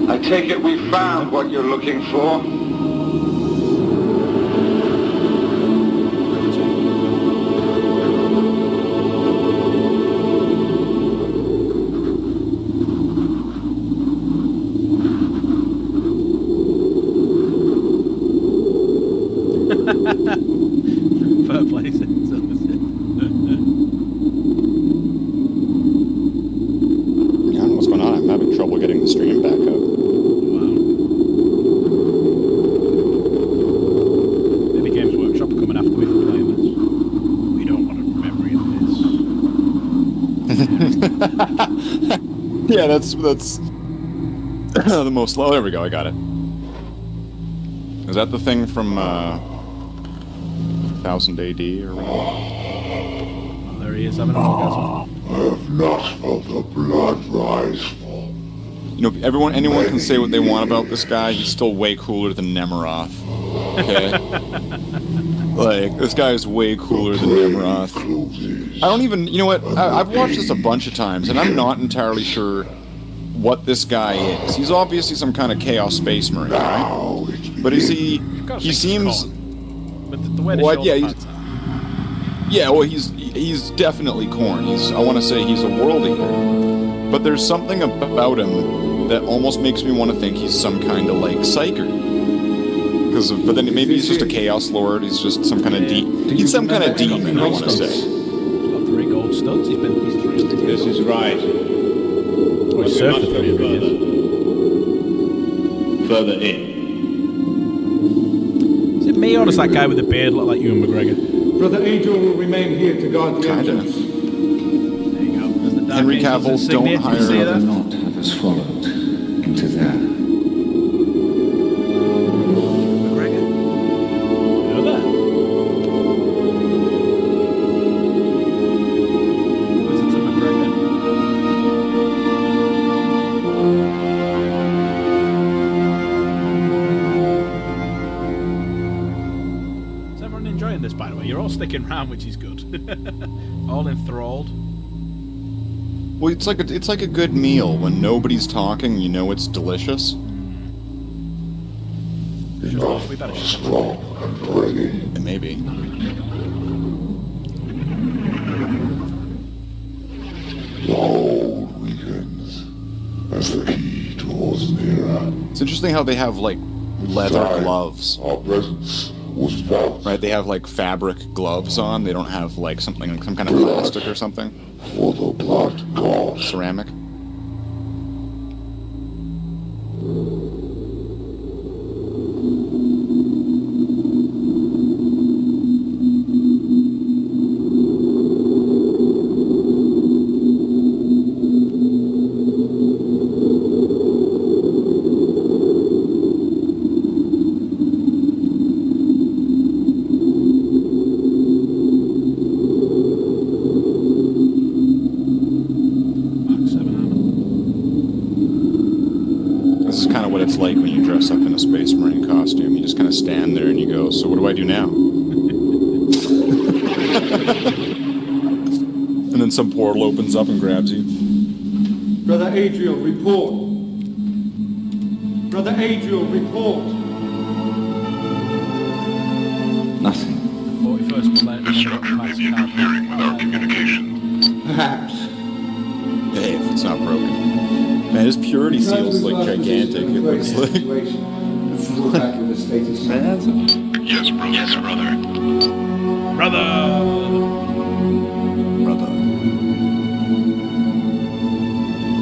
I take it we found what you're looking for. Fair play. I don't know what's going on. I'm having trouble getting the stream back up. Maybe Games Workshop are coming after me for playing this. We don't want a memory of this. Yeah, that's the most low. There we go. I got it. Is that the thing from 1000 AD or whatever? Oh, there he is having an orgasm. I have not felt the blood rise. You know, anyone can say what they want about this guy. He's still way cooler than Nemeroth. Okay? Like, this guy is way cooler than Nemeroth. I don't even, you know what? I've watched this a bunch of times, and I'm not entirely sure what this guy is. He's obviously some kind of Chaos Space Marine, right? But is he? He seems. But the way the What? shoulder Yeah, pads are. Yeah, well, he's definitely Khorne. I want to say he's a world eater, but there's something about him that almost makes me want to think he's some kind of like psyker. But then maybe he's just a chaos lord. He's just some kind of he's some kind of demon. I want to say. He's got 3 gold studs. He's 300 This is right. Well, But he's we surfed must for go 300 years. further in. Is it me or does that guy with the beard look like Ewan McGregor? Brother Angel will remain here to guard the Kinda. entrance. There you go. There's the Dark Henry Angel's Cavill, insignia. don't Did you see hire that? Not have us followed into there. McGregor. You know that? Listen to McGregor. Is everyone enjoying this, by the way? You're all sticking around, which is good. All enthralled. Well, it's like a good meal when nobody's talking. You know it's delicious. We better shut up. Strong and ready. Maybe. The whole weakens as the key draws nearer. It's interesting how they have like leather gloves. Our presence was felt Right, they have like fabric gloves on. They don't have like some kind of plastic or something. for the blood god. Ceramic. dress up in a Space Marine costume. You just kind of stand there and you go, so what do I do now? And then some portal opens up and grabs you. Brother Adriel, report. Brother Adriel, report. Nothing. 41st planet. This structure may be interfering with our communication. Perhaps. Hey, if it's not broken. Man, his purity seal's like gigantic. It looks like... We're back in the status Massive. Yes, brother. Yes, brother. Brother!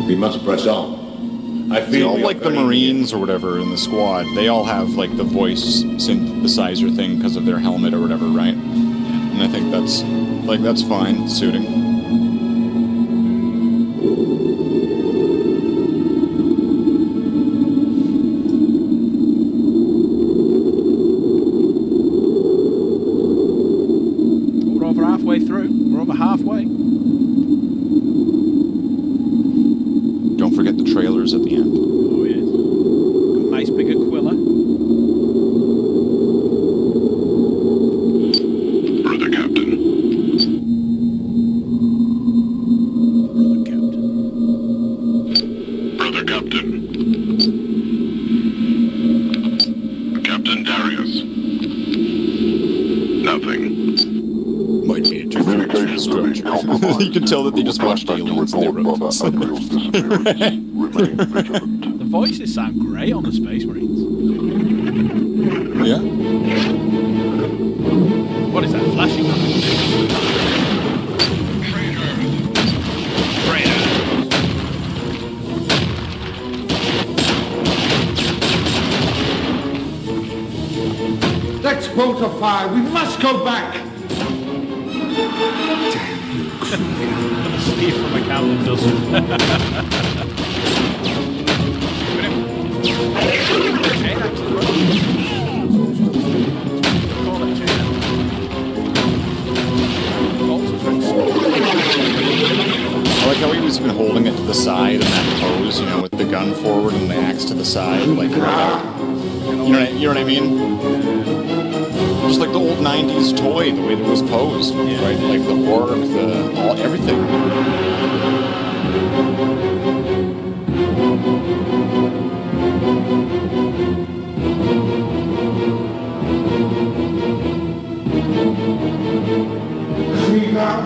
We must press on. I They feel all we are like the very Marines or whatever in the squad. They all have like the voice synthesizer thing because of their helmet or whatever, right? And I think that's fine, suiting. We're over halfway through. We're over halfway. Don't forget the trailers at the end. Oh, yes. Got a nice big Aquila. Brother Captain. Brother Captain. Brother Captain. Captain Darius. Nothing. Might be a two-dimensional structure. You can tell that they just watched Aliens and they wrote this. The voices sound great on the Space Marines. Yeah? What is that flashing? Let's bolt a fire. We must go back. Steve from a Camden does. I like how he was even holding it to the side in that pose, you know, with the gun forward and the axe to the side, like right out. You know what I mean? Just like the old 90s toy, the way that it was posed, right? Like the work, everything.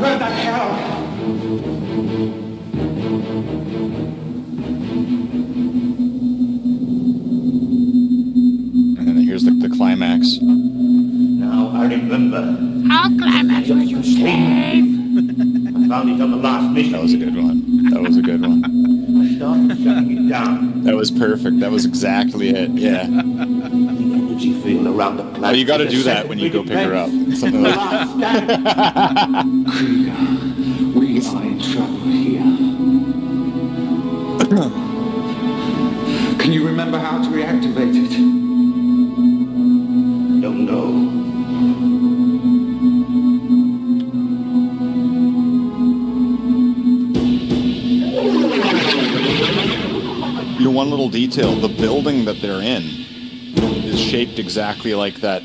Where the hell? And then here's the climax. Now I remember. I'll climax with you, slave. I found it on the last mission. That was a good one. That was a good one. I started shutting it down. That was perfect. That was exactly it. Yeah. The energy field around the planet. Oh, you got to do that when you go pick her up. Something like that. Krieger, we are in trouble here. Can you remember how to reactivate it? Don't know. You know, one little detail: the building that they're in is shaped exactly like that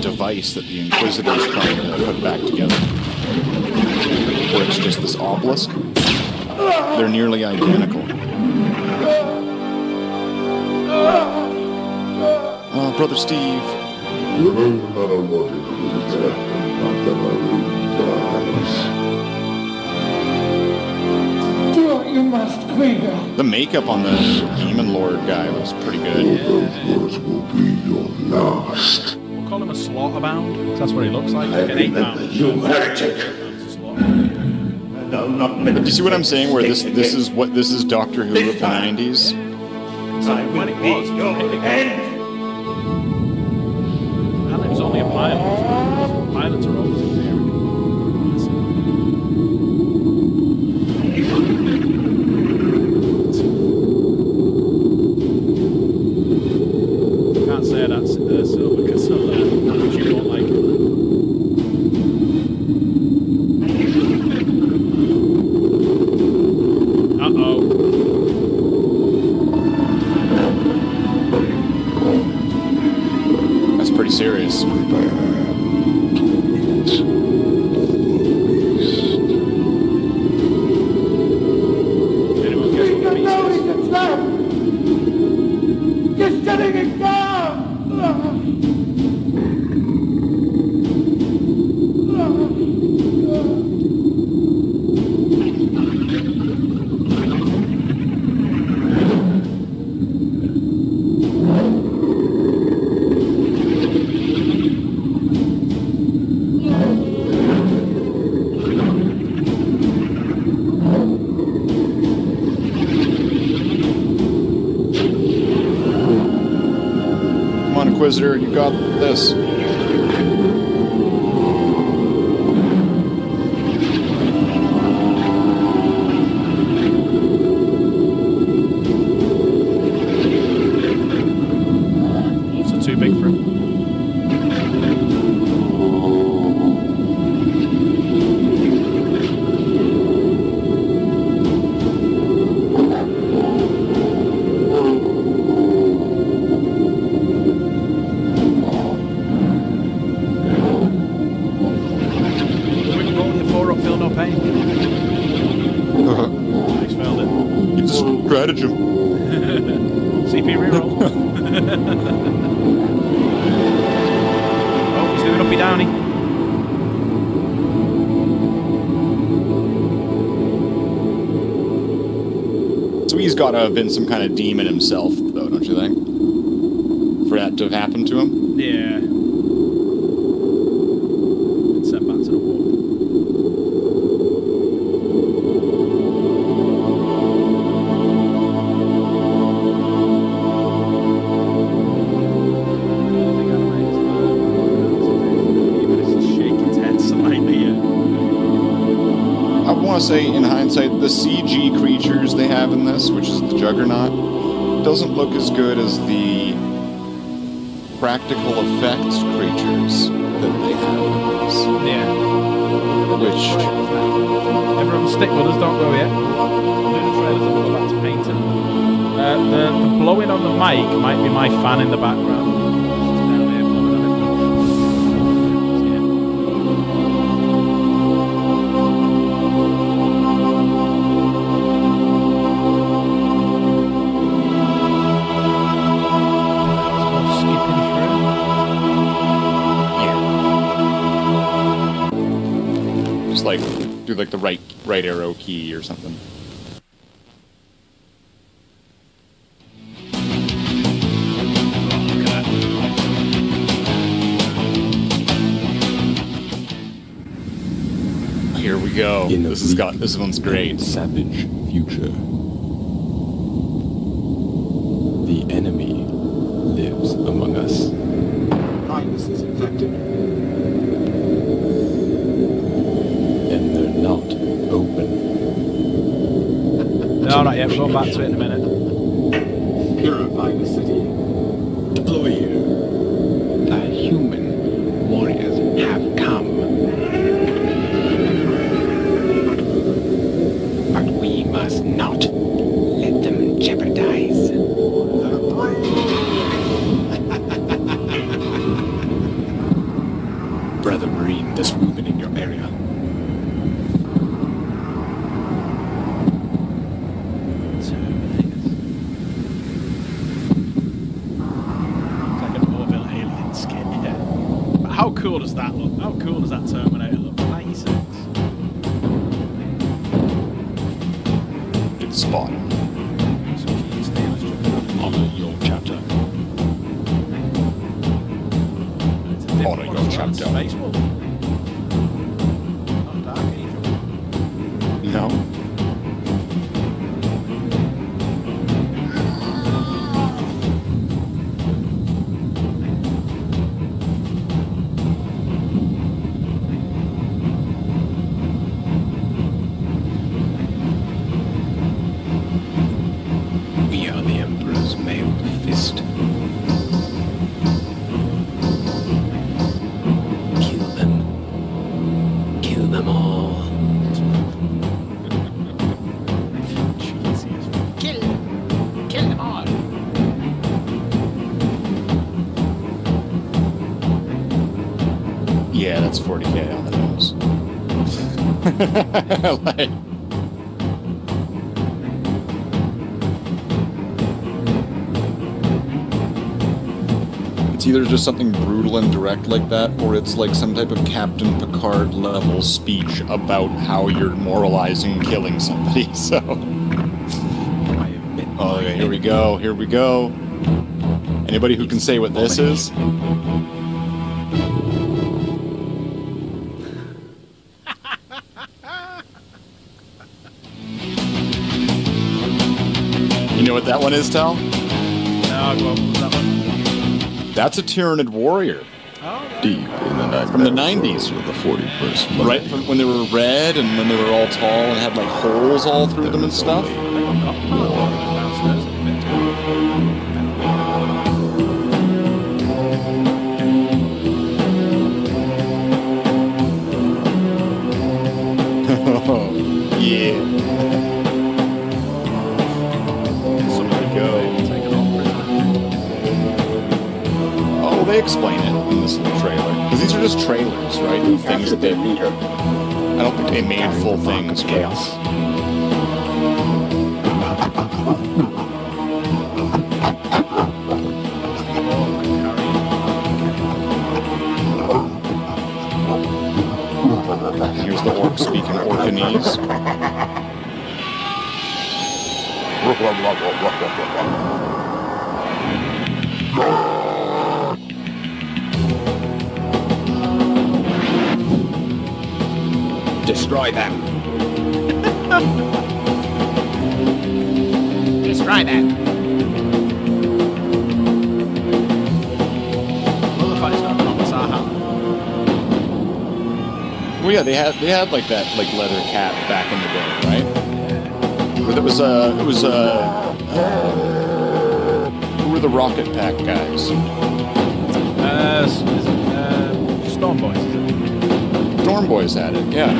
device that the Inquisitor's trying to put back together. Where it's just this obelisk. They're nearly identical. Oh, Brother Steve. Do what you must, Krieger. The makeup on the Demon Lord guy was pretty good. We'll call him a slaughterbound. That's what he looks like. Like an 8-pound. You heretic. No, not But do you see what I'm saying? Where this is Doctor Who of the 90s. I will be your end. And it was only a pilot. Pilots are always inferior. Can't say that's Silver because she won't like it. Uh-oh. Inquisitor. You got this. Also too big for him. Stratagem. CP reroll. Oh, he's doing uppy downy. So he's got to have been some kind of demon himself, though, don't you think? For that to have happened to him? Yeah. Been sent back to the wall. Say in hindsight, the CG creatures they have in this, which is the Juggernaut, doesn't look as good as the practical effects creatures that they have in this. Yeah. Which... Everyone stick with us, don't go yet. Do the trailers and we'll go back to painting. The blowing on the mic might be my fan in the background. Like do like the right arrow key or something. Here we go. This one's great. Savage future. The enemy lives among us. Highness is infected. Not open. No, not yet. We'll go back to it in a minute. Purify the city. Deploy here. The human warriors have come. But we must not let them jeopardize. Brother Marine, there's movement in your area. How cool does that look? How cool does that Terminator look? 96. It's spot. Honor your chapter. Honor your chapter. Space Wolf. Not Dark Angel. No. Yeah, that's 40K on the nose. Like, it's either just something brutal and direct like that, or it's like some type of Captain Picard level speech about how you're moralizing killing somebody, so... Oh, okay, here we go, here we go. Anybody who can say what this is? You know what that one is, Tal? No, go on, what was that one? That's a Tyranid warrior. Deep in the night. From the 90s. Of the 41st. Right when they were red and when they were all tall and had like holes all through them and stuff. Oh, yeah. Somebody go. Oh, they explain it in this little trailer. Because these are just trailers, right? The things that they... I don't think they made full things. Chaos. Here's the orc speaking Orcanese. Destroy them. Destroy them. Well, the fight's not Commissar. Well, yeah, they had like that like leather cap back in the day, right? But it was who were the Rocket Pack guys? Storm Boys, is it? Storm Boys had it, yeah.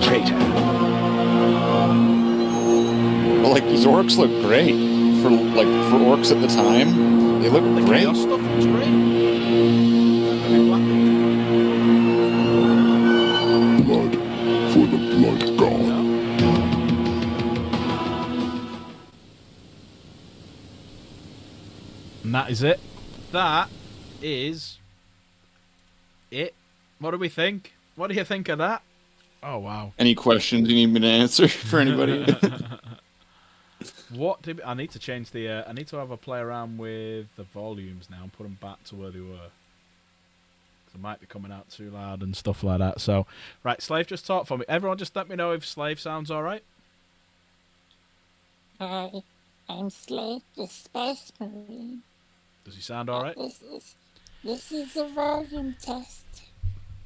Traitor. Well, like these orcs look great for orcs at the time. They look The great. Chaos stuff was great. Blood for the blood god. And that is it. That is it. What do we think? What do you think of that? Oh wow. Any questions you need me to answer for anybody? What did I need to change the? I need to have a play around with the volumes now and put them back to where they were. 'Cause they might be coming out too loud and stuff like that. So, right, Slave, just talk for me. Everyone, just let me know if Slave sounds all right. Hi, I'm Slave, the Space Marine. Does he sound all right? This is a volume test.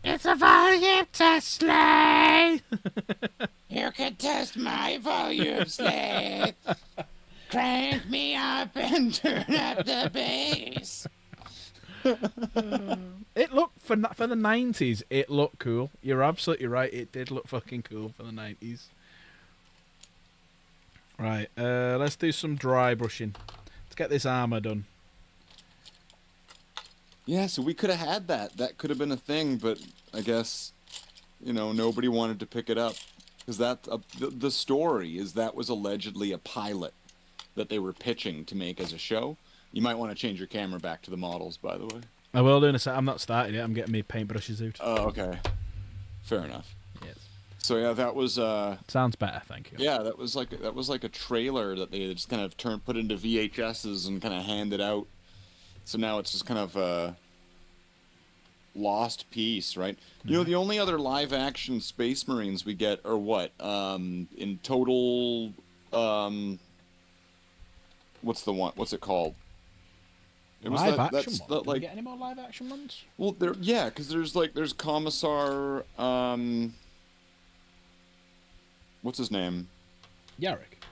It's a volume test, Slave. You can test my volume, Slave. Crank me up and turn up the bass. It looked for the 90s. It looked cool. You're absolutely right. It did look fucking cool for the 90s. Right, let's do some dry brushing. Let's get this armor done. Yeah, so we could have had that. That could have been a thing, but I guess, nobody wanted to pick it up. Because the story is that was allegedly a pilot that they were pitching to make as a show. You might want to change your camera back to the models, by the way. I will do in a sec. I'm not started yet. I'm getting my paintbrushes out. Oh, okay. Fair enough. Yes. So yeah, that was sounds better, thank you. Yeah, that was like a trailer that they just kind of put into VHSs and kind of handed out. So now it's just kind of a lost piece, right? The only other live action Space Marines we get are what? In total, what's it called? It was live action that's ones? that, Did we like, get any more live action ones? well, because there's Commissar, what's his name? Yarrick.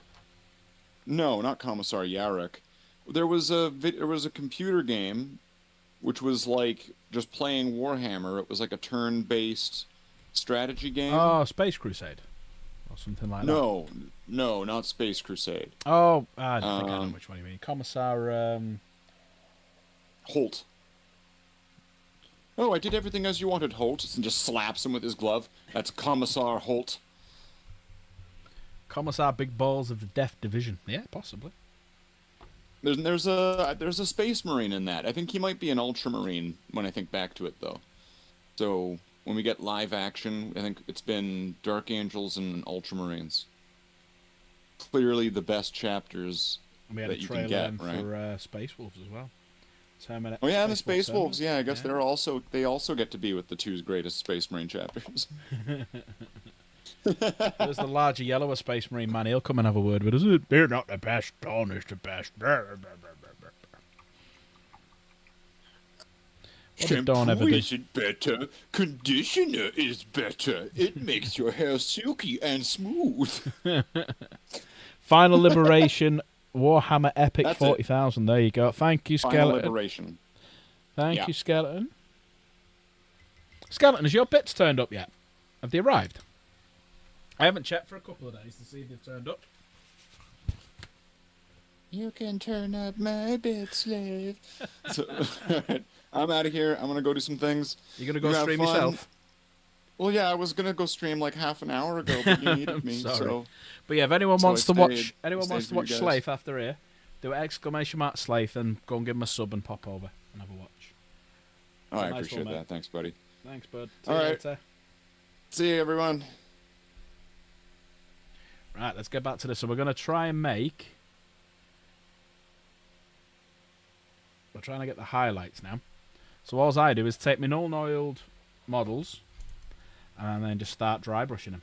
No, not Commissar Yarrick. There was a computer game, which was like just playing Warhammer. It was like a turn-based strategy game. Oh, Space Crusade, or something like that. No, not Space Crusade. Oh, I don't think I know which one you mean. Commissar. Holt. Oh, I did everything as you wanted, Holt, and just slaps him with his glove. That's Commissar Holt. Commissar Big Balls of the Death Division. Yeah, possibly. There's a Space Marine in that. I think he might be an Ultramarine when I think back to it, though. So when we get live action, I think it's been Dark Angels and Ultramarines. Clearly the best chapters We had that a you trailer can get, then right? for Space Wolves as well. Oh yeah, and the Space Wolves. Yeah, I guess they also get to be with the two greatest Space Marine chapters. There's the larger, yellower Space Marine man. He'll come and have a word with us. They're not the best. Dawn is the best. What did Dawn ever do? Shampoo isn't better. Conditioner is better. It makes your hair silky and smooth. Final Liberation Warhammer Epic That's 40,000. There you go. Thank you, Final Skeleton. Liberation. Thank you, Skeleton. Skeleton, has your bits turned up yet? Have they arrived? I haven't checked for a couple of days to see if they've turned up. You can turn up my bit, slave. So, I'm out of here. I'm going to go do some things. You going to go stream yourself? Well, yeah, I was going to go stream like half an hour ago, but you needed me. So. But yeah, if anyone wants to watch Slafe after here, do !Slafe and go and give him a sub and pop over and have a watch. Oh, I appreciate that. Thanks, buddy. Thanks, bud. See you later. See you, everyone. Right, let's get back to this. So we're going to try and make... We're trying to get the highlights now. So all I do is take my non-oiled models and then just start dry brushing them.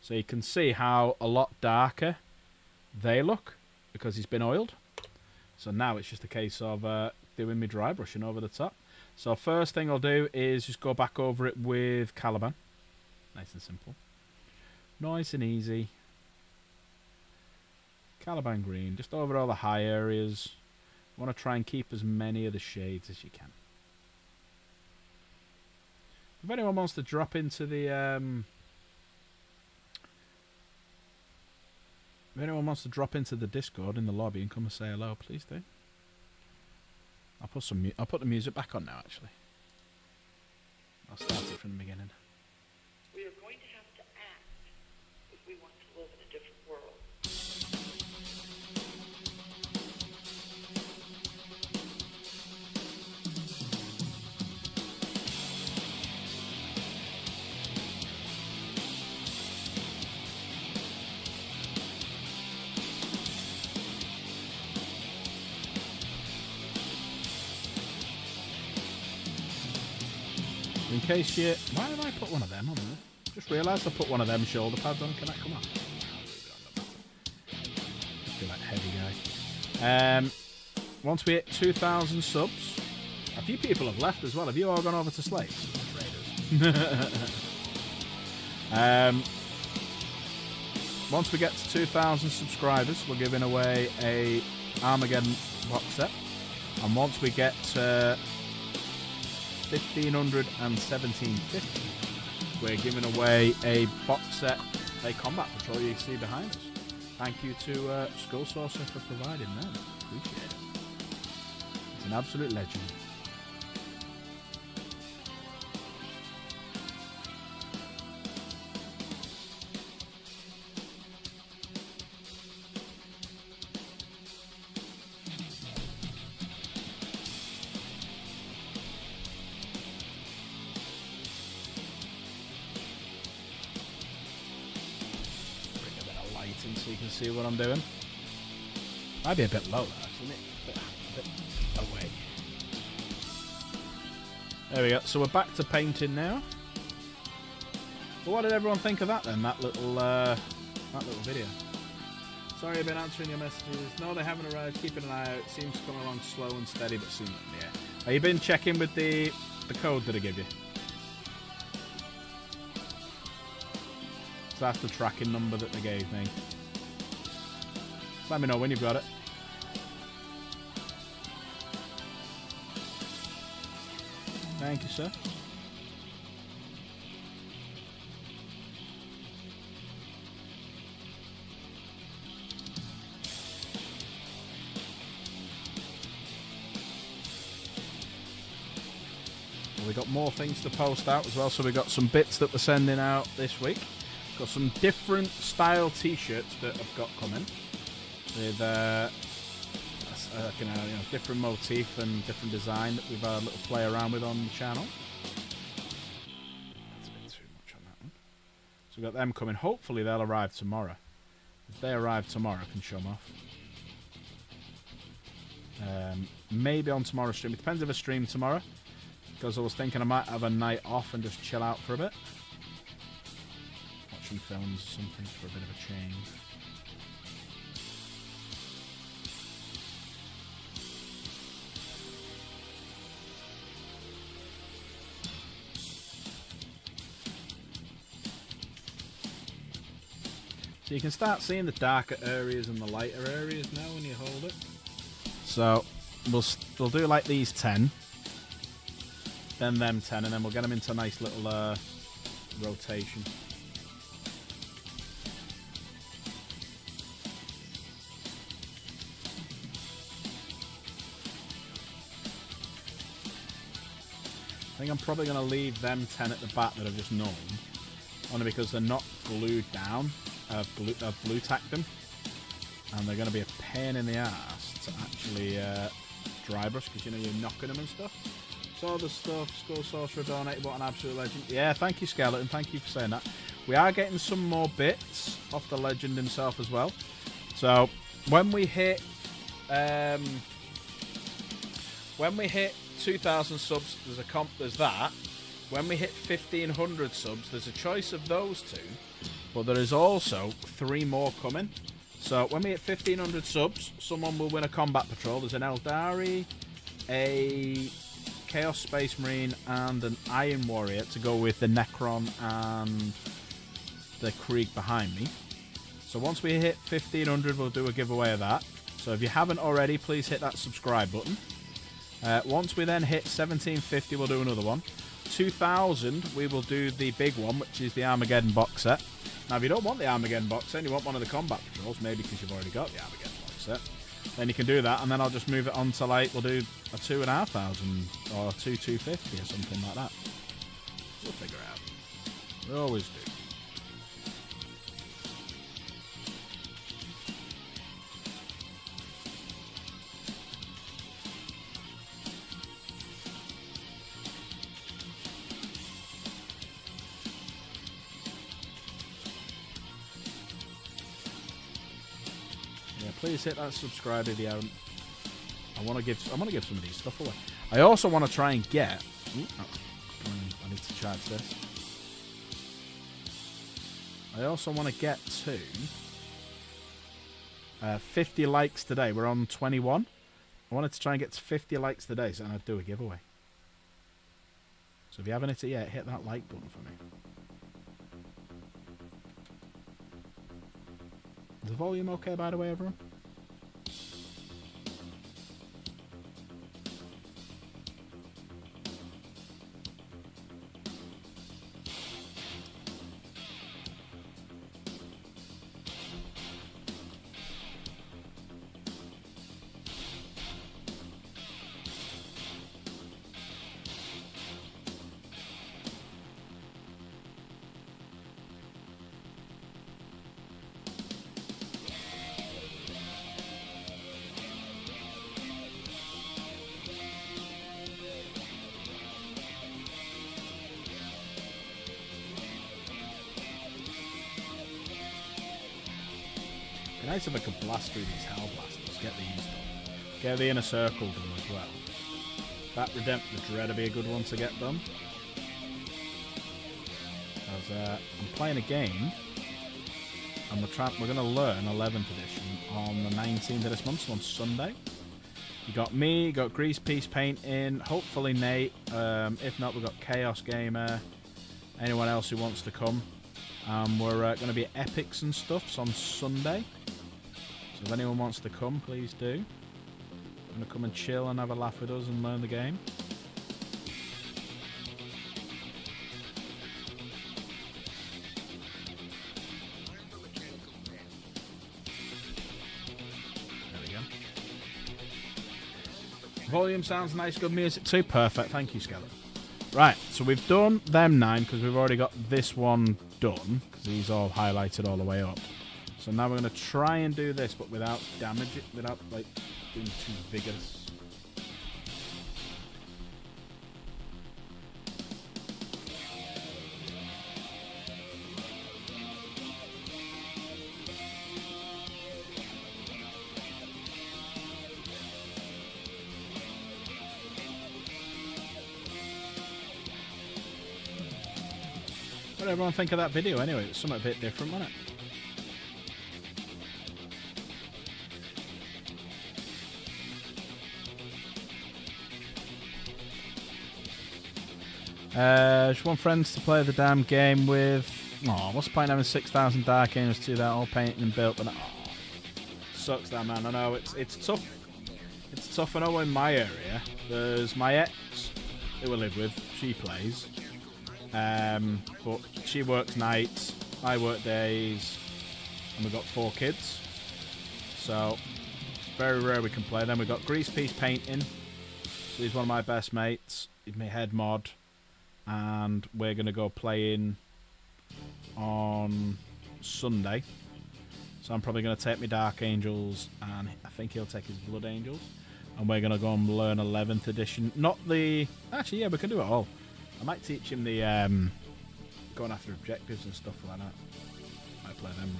So you can see how a lot darker they look because he's been oiled. So now it's just a case of doing my dry brushing over the top. So first thing I'll do is just go back over it with Caliban. Nice and simple. Nice and easy. Caliban green, just over all the high areas. Want to try and keep as many of the shades as you can. If anyone wants to drop into the Discord in the lobby and come and say hello, please do. I'll put the music back on now. Actually, I'll start it from the beginning. We are going to have to act if we want to live in a different world. In case you... Why did I put one of them on there? Just realised I put one of them shoulder pads on. Can that come off? I feel like heavy guy. Once we hit 2,000 subs... A few people have left as well. Have you all gone over to Slaves? Once we get to 2,000 subscribers, we're giving away a Armageddon box set. And once we get to 1,500 and 1,750, we're giving away a box set, a combat patrol you see behind us. Thank you to Skull Saucer for providing that. Appreciate it. It's an absolute legend. So you can see what I'm doing. Might be a bit low, actually. A bit away. There we go. So we're back to painting now. But what did everyone think of that then? That little video. Sorry, I've been answering your messages. No, they haven't arrived. Keeping an eye out. It seems to come along slow and steady, but soon. Yeah. Have you been checking with the code that I give you? So that's the tracking number that they gave me. Let me know when you've got it. Thank you, sir. Well, we got more things to post out as well, so we got some bits that we're sending out this week. Got some different style t-shirts that I've got coming with different motif and different design that we've had a little play around with on the channel. That's a bit too much on that one. So we've got them coming. Hopefully they'll arrive tomorrow. If they arrive tomorrow, I can show them off. Maybe on tomorrow's stream. It depends if I stream tomorrow, because I was thinking I might have a night off and just chill out for a bit. Watch action films or something for a bit of a change. So you can start seeing the darker areas and the lighter areas now when you hold it. So we'll do like these 10, then them 10, and then we'll get them into a nice little rotation. I think I'm probably going to leave them 10 at the back that I've just known, only because they're not glued down. I've blue tacked them, and they're going to be a pain in the ass to actually dry brush, because you know you're knocking them and stuff. So the stuff, Skull Sorcerer donated, what an absolute legend. Yeah, thank you, Skeleton, thank you for saying that. We are getting some more bits off the legend himself as well. So when we hit 2,000 subs, there's that. When we hit 1,500 subs, there's a choice of those two, but there is also 3 more coming. So when we hit 1,500 subs, someone will win a combat patrol. There's an Eldari, a Chaos Space Marine, and an Iron Warrior to go with the Necron and the Krieg behind me. So once we hit 1,500, we'll do a giveaway of that. So if you haven't already, please hit that subscribe button. Once we then hit 1,750, we'll do another one. 2,000, we will do the big one, which is the Armageddon box set. Now, if you don't want the Armageddon box set and you want one of the combat patrols, maybe because you've already got the Armageddon box set, then you can do that, and then I'll just move it on to, like, we'll do a 2,500 or 2,250 or something like that. We'll figure it out. We always do. Please hit that subscribe if you haven't. I want to give some of these stuff away. I also want to try and get. I need to charge this. I also want to get to 50 likes today. We're on 21. I wanted to try and get to 50 likes today, so I'd do a giveaway. So if you haven't hit it yet, hit that like button for me. Is the volume okay, by the way, everyone? It'd be nice if I could blast through these hell blasters, get these done. Get the inner circle done as well. That Redemptive Dread would be a good one to get done. Because I'm playing a game, and we're going to learn 11th edition on the 19th of this month, so on Sunday. You got me, you got Grease Peace Painting, hopefully Nate. If not, we've got Chaos Gamer, anyone else who wants to come. We're going to be at Epics and Stuffs on Sunday. So if anyone wants to come, please do. Want to come and chill and have a laugh with us and learn the game. There we go. Volume sounds nice, good music too. Perfect, thank you, Skeleton. Right, so we've done them 9 because we've already got this one done, because he's all highlighted all the way up. So now we're going to try and do this, but without damage it, without like being too vigorous. What did everyone think of that video anyway? It's something a bit different, wasn't it? Just want friends to play the damn game with. Oh, what's the point having 6,000 Dark Angels to that all painted and built? But sucks that, man. I know it's tough. It's tough. I know in my area there's my ex who I live with. She plays, but she works nights. I work days, and we've got 4 kids. So it's very rare we can play. Then we've got Grease Piece Painting. So he's one of my best mates. He's my head mod. And we're going to go playing on Sunday. So I'm probably going to take my Dark Angels, and I think he'll take his Blood Angels. And we're going to go and learn 11th edition. Not the... Actually, yeah, we can do it all. I might teach him the going after objectives and stuff like that. Might play them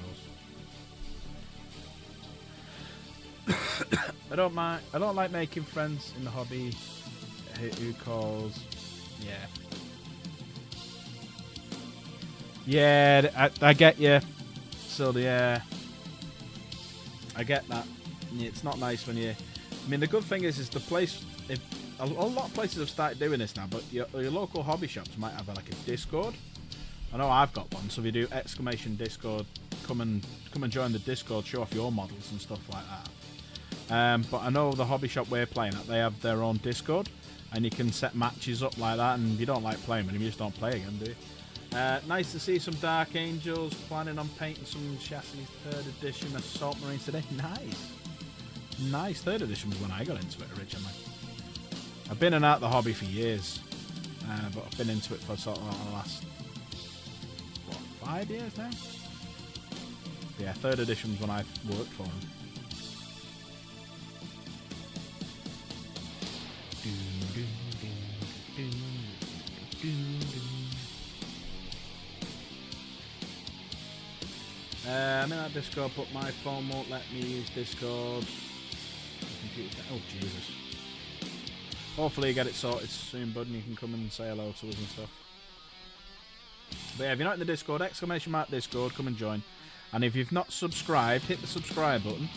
rules. I don't mind. I don't like making friends in the hobby. Who calls... Yeah. Yeah, I get you. So yeah, I get that. It's not nice when you. I mean, the good thing is the place. A lot of places have started doing this now, but your local hobby shops might have like a Discord. I know I've got one. So if you do !Discord, come and join the Discord, show off your models and stuff like that. But I know the hobby shop we're playing at, they have their own Discord, and you can set matches up like that. And if you don't like playing with them, you just don't play again, do you? Nice to see some Dark Angels. Planning on painting some chassis 3rd edition Assault Marines today. Nice. 3rd edition was when I got into it originally. I've been in and out of the hobby for years, but I've been into it for sort of the last 5 years now. Yeah, 3rd edition was when I worked for them. I'm in that Discord, but my phone won't let me use Discord. Oh, Jesus. Hopefully you get it sorted soon, bud, and you can come and say hello to us and stuff. But yeah, if you're not in the Discord, !Discord, come and join. And if you've not subscribed, hit the subscribe button.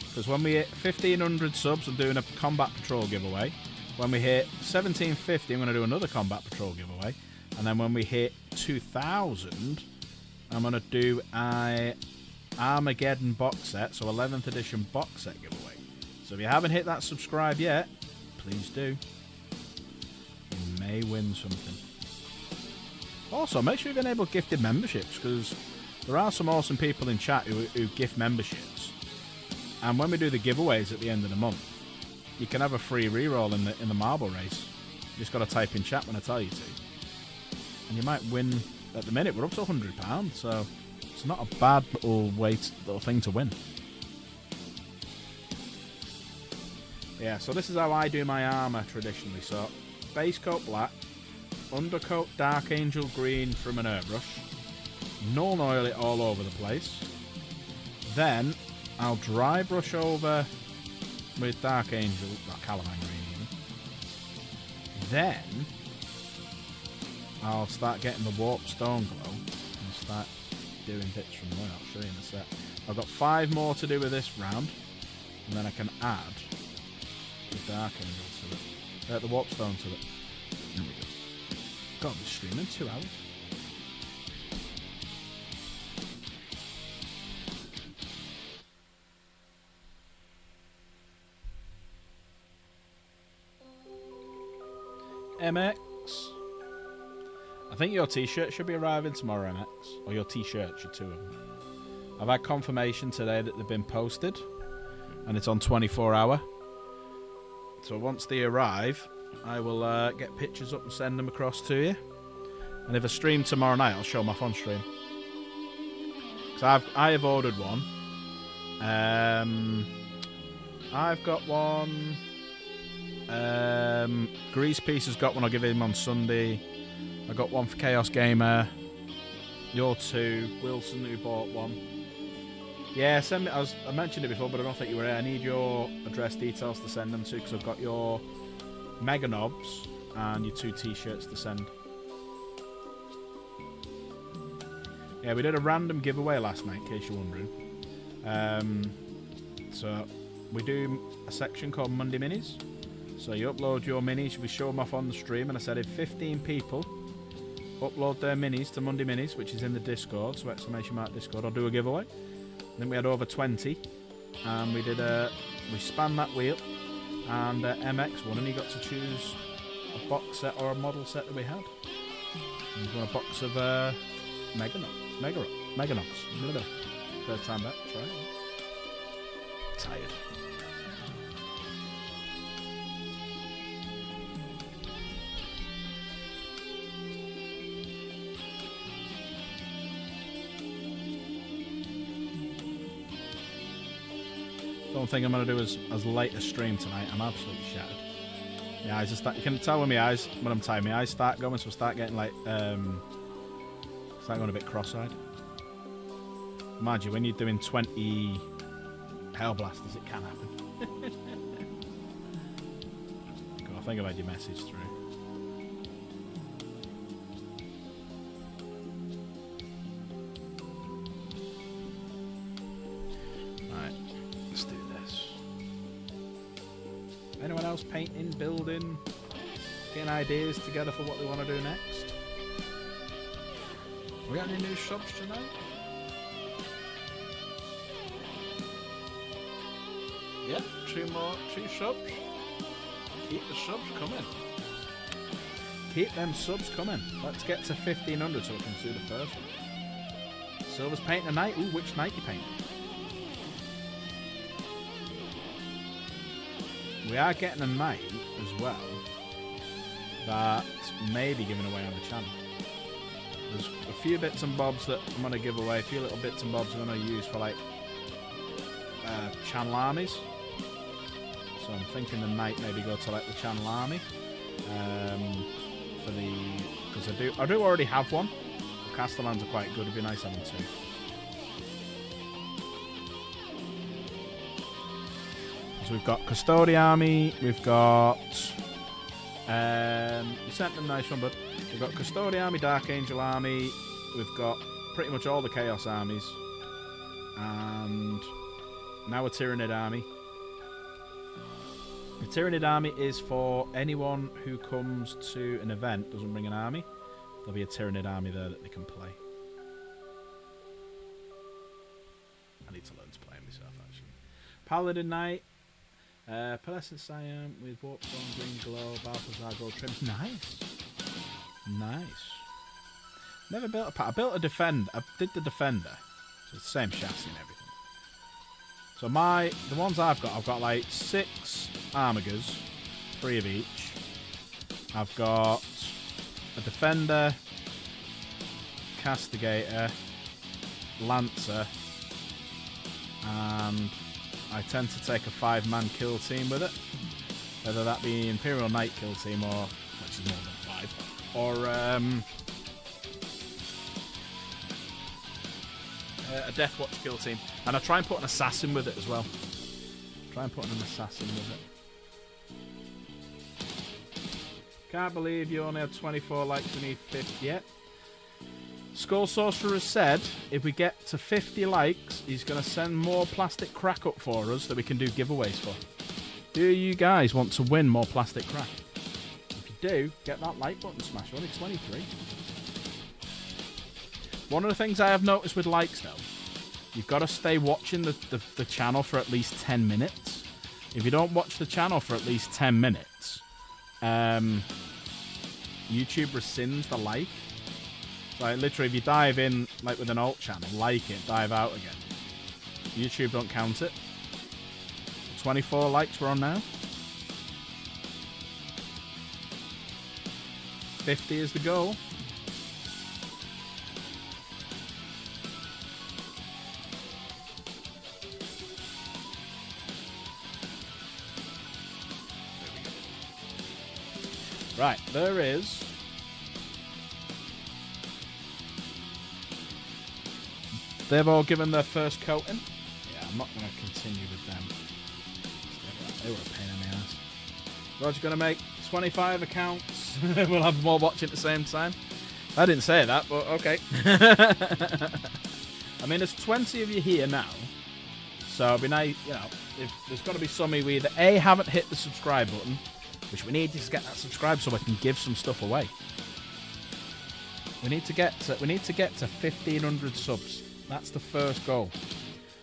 Because when we hit 1,500 subs, I'm doing a Combat Patrol giveaway. When we hit 1,750, I'm going to do another Combat Patrol giveaway. And then when we hit 2,000... I'm going to do a Armageddon box set, so 11th edition box set giveaway. So if you haven't hit that subscribe yet, please do. You may win something. Also, make sure you've enabled gifted memberships, because there are some awesome people in chat who gift memberships. And when we do the giveaways at the end of the month, you can have a free reroll in the marble race. You just got to type in chat when I tell you to. And you might win. At the minute, we're up to £100, so it's not a bad little thing to win. Yeah, so this is how I do my armour traditionally. So, base coat black, undercoat Dark Angel green from an airbrush, null and oil it all over the place. Then, I'll dry brush over with Dark Angel, or Calamine green even. Then, I'll start getting the Warp Stone Glow and start doing bits from there. I'll show you in a sec. I've got 5 more to do with this round, and then I can add the Dark Angel to it. The Warp Stone to it. There we go. God, we're streaming 2 hours. MX. I think your t-shirt should be arriving tomorrow, MX. Or your t-shirts, your 2 of them. I've had confirmation today that they've been posted. And it's on 24-hour. So once they arrive, I will get pictures up and send them across to you. And if I stream tomorrow night, I'll show them off on stream. Because I have ordered one. I've got one. Grease Piece has got one. I'll give him on Sunday. I got one for Chaos Gamer. Your 2. Wilson, who bought one. Yeah, send me. I mentioned it before, but I don't think you were here. I need your address details to send them to, because I've got your Mega Knobs and your 2 t-shirts to send. Yeah, we did a random giveaway last night, in case you're wondering. So we do a section called Monday Minis. So you upload your minis, we show them off on the stream, and I said if 15 people upload their minis to Monday Minis, which is in the Discord, so ! Discord, I'll do a giveaway. Then we had over 20, and we spanned that wheel, and MX won, and he got to choose a box set or a model set that we had. And he won a box of Meganox. First time back, try it. Tired. Don't think I'm going to do as late a stream tonight. I'm absolutely shattered. My eyes are you can tell with my eyes when I'm tired. My eyes start going, so I start getting like start going a bit cross-eyed. Mind you, when you're doing 20 Hellblasters, it can happen. God, I think I've had your message through. Right, let's do this. Anyone else painting, building, getting ideas together for what they want to do next? We got any new shops tonight? Yeah, two subs. Keep the subs coming. Keep them subs coming. Let's get to 1500 so we can do the first one. Silver's painting a knight. Ooh, which knight you painting? We are getting a knight as well that may be given away on the channel. There's a few bits and bobs that I'm going to give away, a few little bits and bobs I'm going to use for like channel armies. So I'm thinking the knight maybe go to like the channel army for the, because I do already have one. The Castellans are quite good. It'd be nice having two. So we've got Custodi Army. We've got you sent them a nice one, but we've got Custodi Army, Dark Angel Army. We've got pretty much all the Chaos armies, and now a Tyranid Army. The Tyranid Army is for anyone who comes to an event, doesn't bring an army. There'll be a Tyranid Army there that they can play. I need to learn to play myself, actually. Paladin Knight. Pearlescent Siam with Warpstone, Green Glow, Balthazar Gold Trims. Nice. Nice. Never built a pack. I built a Defender. I did the Defender. So it's the same chassis and everything. So the ones I've got like 6 Armigers, 3 of each. I've got a Defender, Castigator, Lancer, and I tend to take a 5-man kill team with it. Whether that be Imperial Knight kill team or, which is more than 5, or a Death Watch kill team. And I try and put an assassin with it as well. Try and put an assassin with it. Can't believe you only had 24 likes, we need 50 yet. Skull Sorcerer said if we get to 50 likes, he's going to send more plastic crack up for us that we can do giveaways for. Do you guys want to win more plastic crack? If you do, get that like button smash. Only 23. One of the things I have noticed with likes though, you've got to stay watching the channel for at least 10 minutes. If you don't watch the channel for at least 10 minutes, YouTube rescinds the like. Like literally, if you dive in like with an alt channel, like it, dive out again, YouTube don't count it. 24 likes we're on now. 50 is the goal. Right, there is they've all given their first coating. Yeah, I'm not going to continue with them. They were a pain in the ass. Roger's going to make 25 accounts. We'll have more watching at the same time. I didn't say that, but okay. I mean, there's 20 of you here now, so it'd be nice, you know, if there's got to be some of you either A, haven't hit the subscribe button, which we need to get that subscribe so I can give some stuff away. We need to get to 1,500 subs. That's the first goal.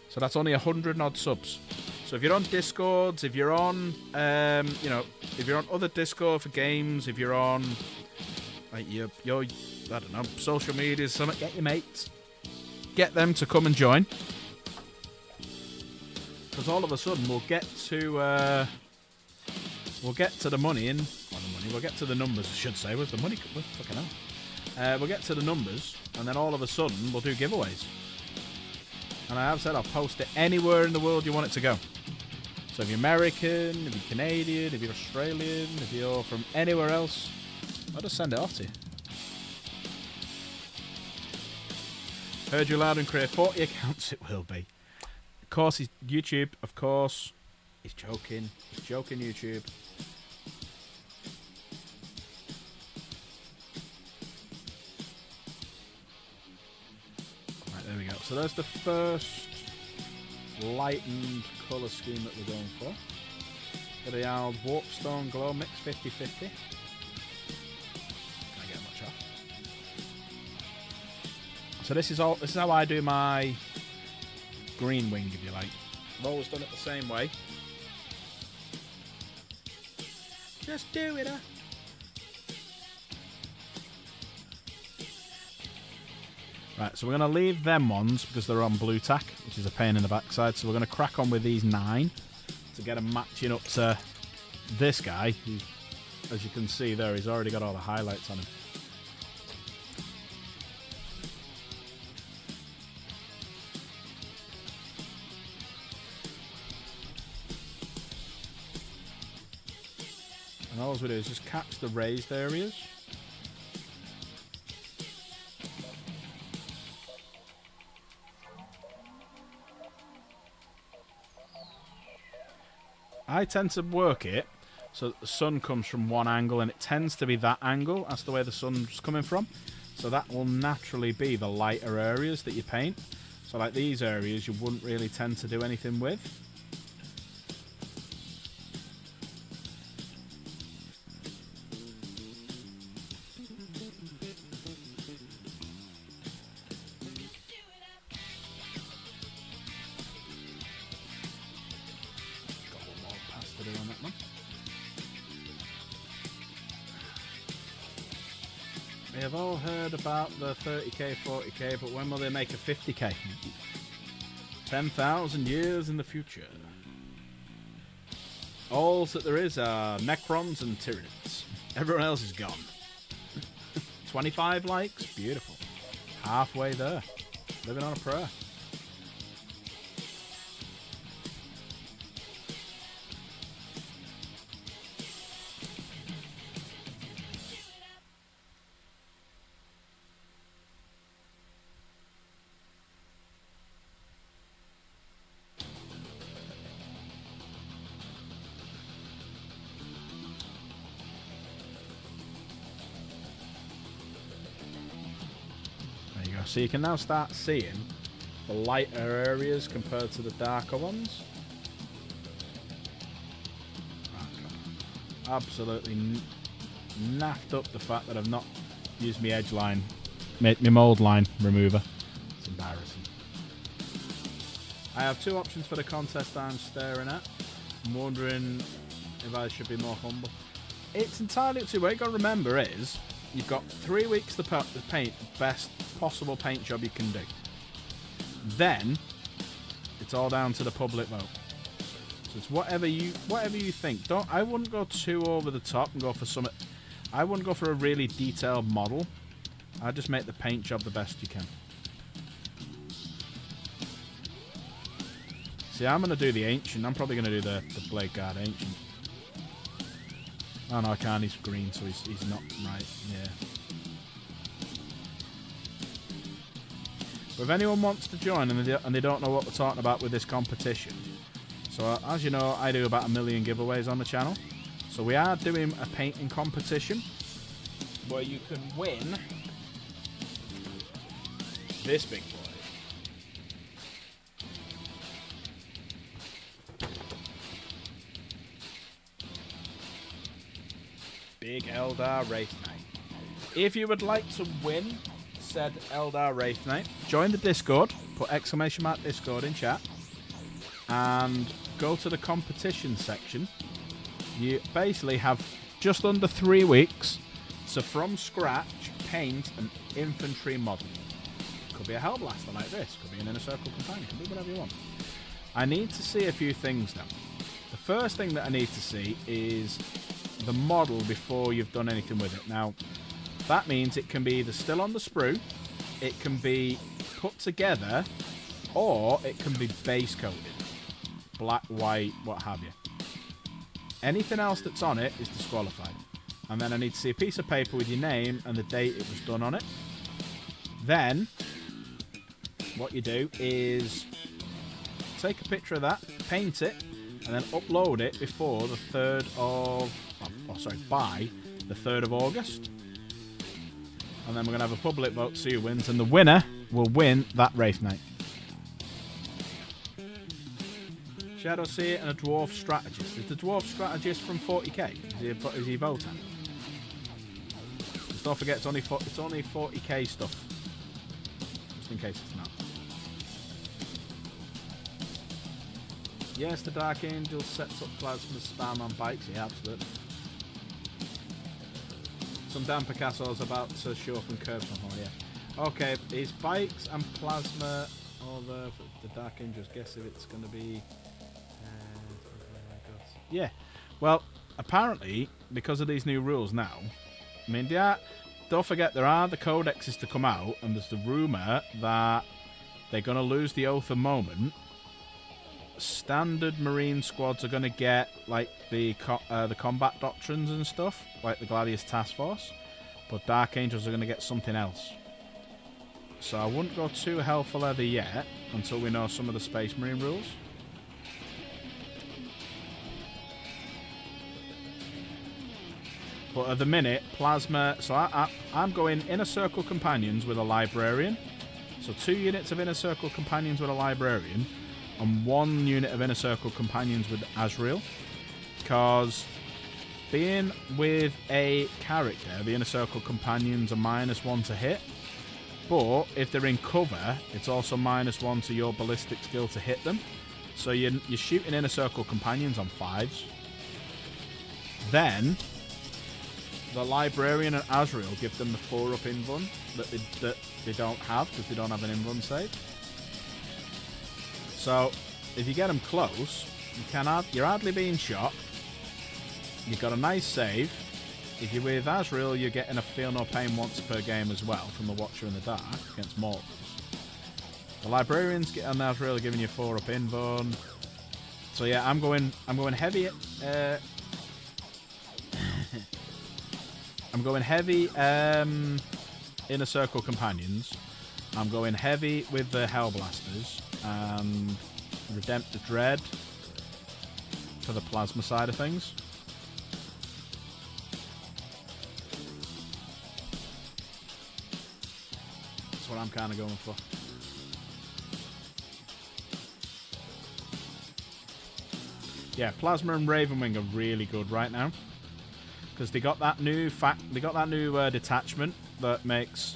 So that's only 100 odd subs. So if you're on Discords, if you're on, you know, if you're on other Discord for games, if you're on, like your I don't know, social media, something, get your mates, get them to come and join, because all of a sudden we'll get to the money in. We'll get to the numbers, I should say. Where's the money? Fucking hell. We'll get to the numbers, and then all of a sudden we'll do giveaways. And I have said I'll post it anywhere in the world you want it to go. So if you're American, if you're Canadian, if you're Australian, if you're from anywhere else, I'll just send it off to you. Heard you loud and clear. 40 accounts it will be. Of course, he's YouTube. Of course. He's joking. He's joking, YouTube. Right, there we go. So there's the first lightened colour scheme that we're going for. For the old Warpstone Glow Mix 50-50. Can I get much off? So this is how I do my green wing, if you like. I've always done it the same way. Just do it, huh? Right, so we're going to leave them ones because they're on blue tack, which is a pain in the backside. So we're going to crack on with these 9 to get them matching up to this guy, who, as you can see there, he's already got all the highlights on him. And all we do is just catch the raised areas. I tend to work it so that the sun comes from one angle, and it tends to be that angle. That's the way the sun's coming from. So that will naturally be the lighter areas that you paint. So like these areas you wouldn't really tend to do anything with. We have all heard about the 30k, 40k, but when will they make a 50k? 10,000 years in the future. All that there is are Necrons and Tyranids. Everyone else is gone. 25 likes? Beautiful. Halfway there. Living on a prayer. So you can now start seeing the lighter areas compared to the darker ones. Absolutely naffed up the fact that I've not used my edge line, my mold line remover. It's embarrassing. I have 2 options for the contest I'm staring at. I'm wondering if I should be more humble. It's entirely up to you. What you got to remember is you've got 3 weeks to paint the best possible paint job you can do. Then it's all down to the public vote. So it's whatever you think. I wouldn't go too over the top and go for something. I wouldn't go for a really detailed model. I'd just make the paint job the best you can. See, I'm gonna do the ancient. I'm probably gonna do the Blade Guard ancient. Oh no, I can't. He's green, so he's not right. Yeah. But if anyone wants to join and they don't know what we're talking about with this competition, so as you know, I do about 1 million giveaways on the channel. So we are doing a painting competition where you can win this big boy. Big Eldar Wraith Knight. If you would like to win said Eldar Wraith Knight, join the Discord, put !Discord in chat, and go to the competition section. You basically have just under 3 weeks to, from scratch, paint an infantry model. Could be a Hellblaster like this, could be an Inner Circle Companion, could be whatever you want. I need to see a few things now. The first thing that I need to see is the model before you've done anything with it. Now, that means it can be either still on the sprue, it can be put together, or it can be base coated. Black, white, what have you. Anything else that's on it is disqualified. And then I need to see a piece of paper with your name and the date it was done on it. Then, what you do is take a picture of that, paint it, and then upload it before the 3rd of... by the 3rd of August. And then we're going to have a public vote to see who wins, and the winner will win that Wraith Knight. Shadow Seer and a Dwarf Strategist. Is the Dwarf Strategist from 40k? Is he Votan? Just don't forget it's only 40k stuff. Just in case it's not. Yes, the Dark Angel sets up plasma spam on bikes. Yeah, absolutely. Some damn Picasso's about to show up and curve somehow, yeah. Okay, is bikes and plasma over the Dark Angels. Guess if it's going to be... yeah. Well, apparently, because of these new rules now, I mean, don't forget, there are the codexes to come out, and there's the rumour that they're going to lose the Oath of Moment. Standard Marine squads are going to get like the combat doctrines and stuff, like the Gladius Task Force, but Dark Angels are going to get something else. So I wouldn't go too hell for leather yet until we know some of the Space Marine rules. But at the minute, plasma. So I'm going Inner Circle Companions with a Librarian. So 2 units of Inner Circle Companions with a Librarian, and 1 unit of Inner Circle Companions with Azrael. Because being with a character, the Inner Circle Companions are -1 to hit. But if they're in cover, it's also -1 to your ballistic skill to hit them. So you're shooting Inner Circle Companions on 5s. Then the Librarian and Azrael give them the 4-up invuln that they don't have, because they don't have an invuln save. So, if you get them close, you're hardly being shot. You've got a nice save. If you're with Azrael, you're getting a Feel No Pain once per game as well from the Watcher in the Dark against mortals. The Librarians and Azrael are giving you 4-up invuln. So yeah, I'm going heavy. I'm going heavy Inner Circle Companions. I'm going heavy with the Hellblasters and Redemptor Dread for the plasma side of things. That's what I'm kind of going for. Yeah, Plasma and Ravenwing are really good right now, because they got that new detachment that makes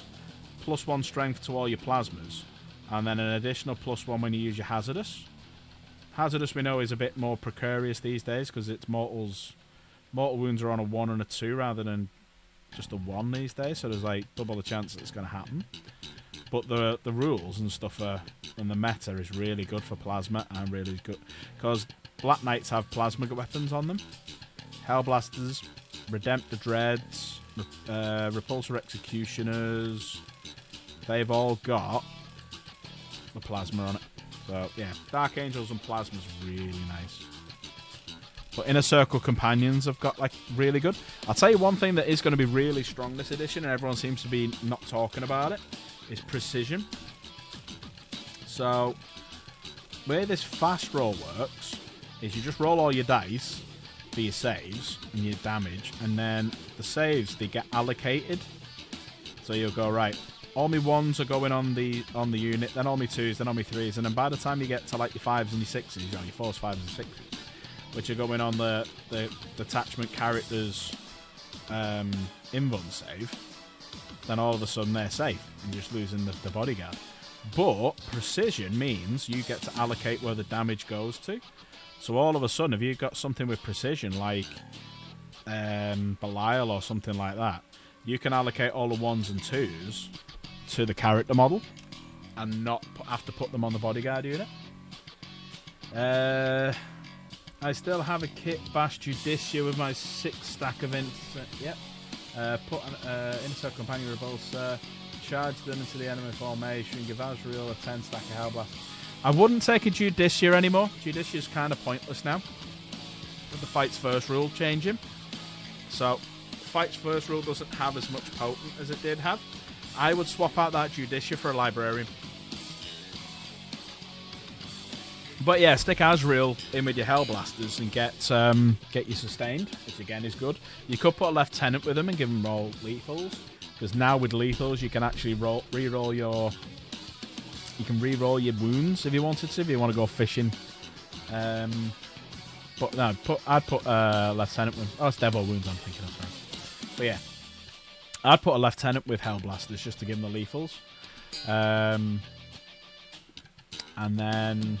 +1 strength to all your plasmas, and then an additional +1 when you use your hazardous. Hazardous, we know, is a bit more precarious these days because it's mortal wounds are on a 1 and a 2 rather than just a 1 these days, so there's like double the chance that it's going to happen. But the rules and stuff and the meta is really good for plasma, and really good because Black Knights have plasma weapons on them. Hellblasters, Redemptor Dreads, Repulsor Executioners, they've all got the plasma on it. So yeah, Dark Angels and plasma's really nice. But Inner Circle Companions have got like really good. I'll tell you one thing that is going to be really strong this edition, and everyone seems to be not talking about it, is precision. So where this fast roll works is you just roll all your dice for your saves and your damage, and then the saves, they get allocated. So you'll go, right, all my 1s are going on the unit, then all my 2s, then all my 3s, and then by the time you get to like your 5s and your 6s, you know, your 4s, 5s, and 6s, which are going on the detachment characters invuln save, then all of a sudden they're safe and you're just losing the bodyguard. But precision means you get to allocate where the damage goes to. So all of a sudden, if you've got something with precision like Belial or something like that, you can allocate all the 1s and 2s to the character model and not have to put them on the bodyguard unit. I still have a kit Bash Judicia with my 6 stack of Yep. Put an Intercept Companion Repulsor, charge them into the enemy formation, give Azrael a 10 stack of Hellblast. I wouldn't take a Judicia anymore. Judicia's kind of pointless now, with the Fights First rule changing. So, Fights First rule doesn't have as much potent as it did have. I would swap out that Judicia for a Librarian. But yeah, stick Azrael in with your Hellblasters and get you sustained, which again is good. You could put a Lieutenant with them and give them roll lethals, because now with lethals you can actually re-roll your wounds if you wanted to, if you want to go fishing. But no, I'd put a Lieutenant with. Oh, it's Devil Wounds I'm thinking of. Sorry. But yeah, I'd put a Lieutenant with Hellblasters just to give them the lethals, and then.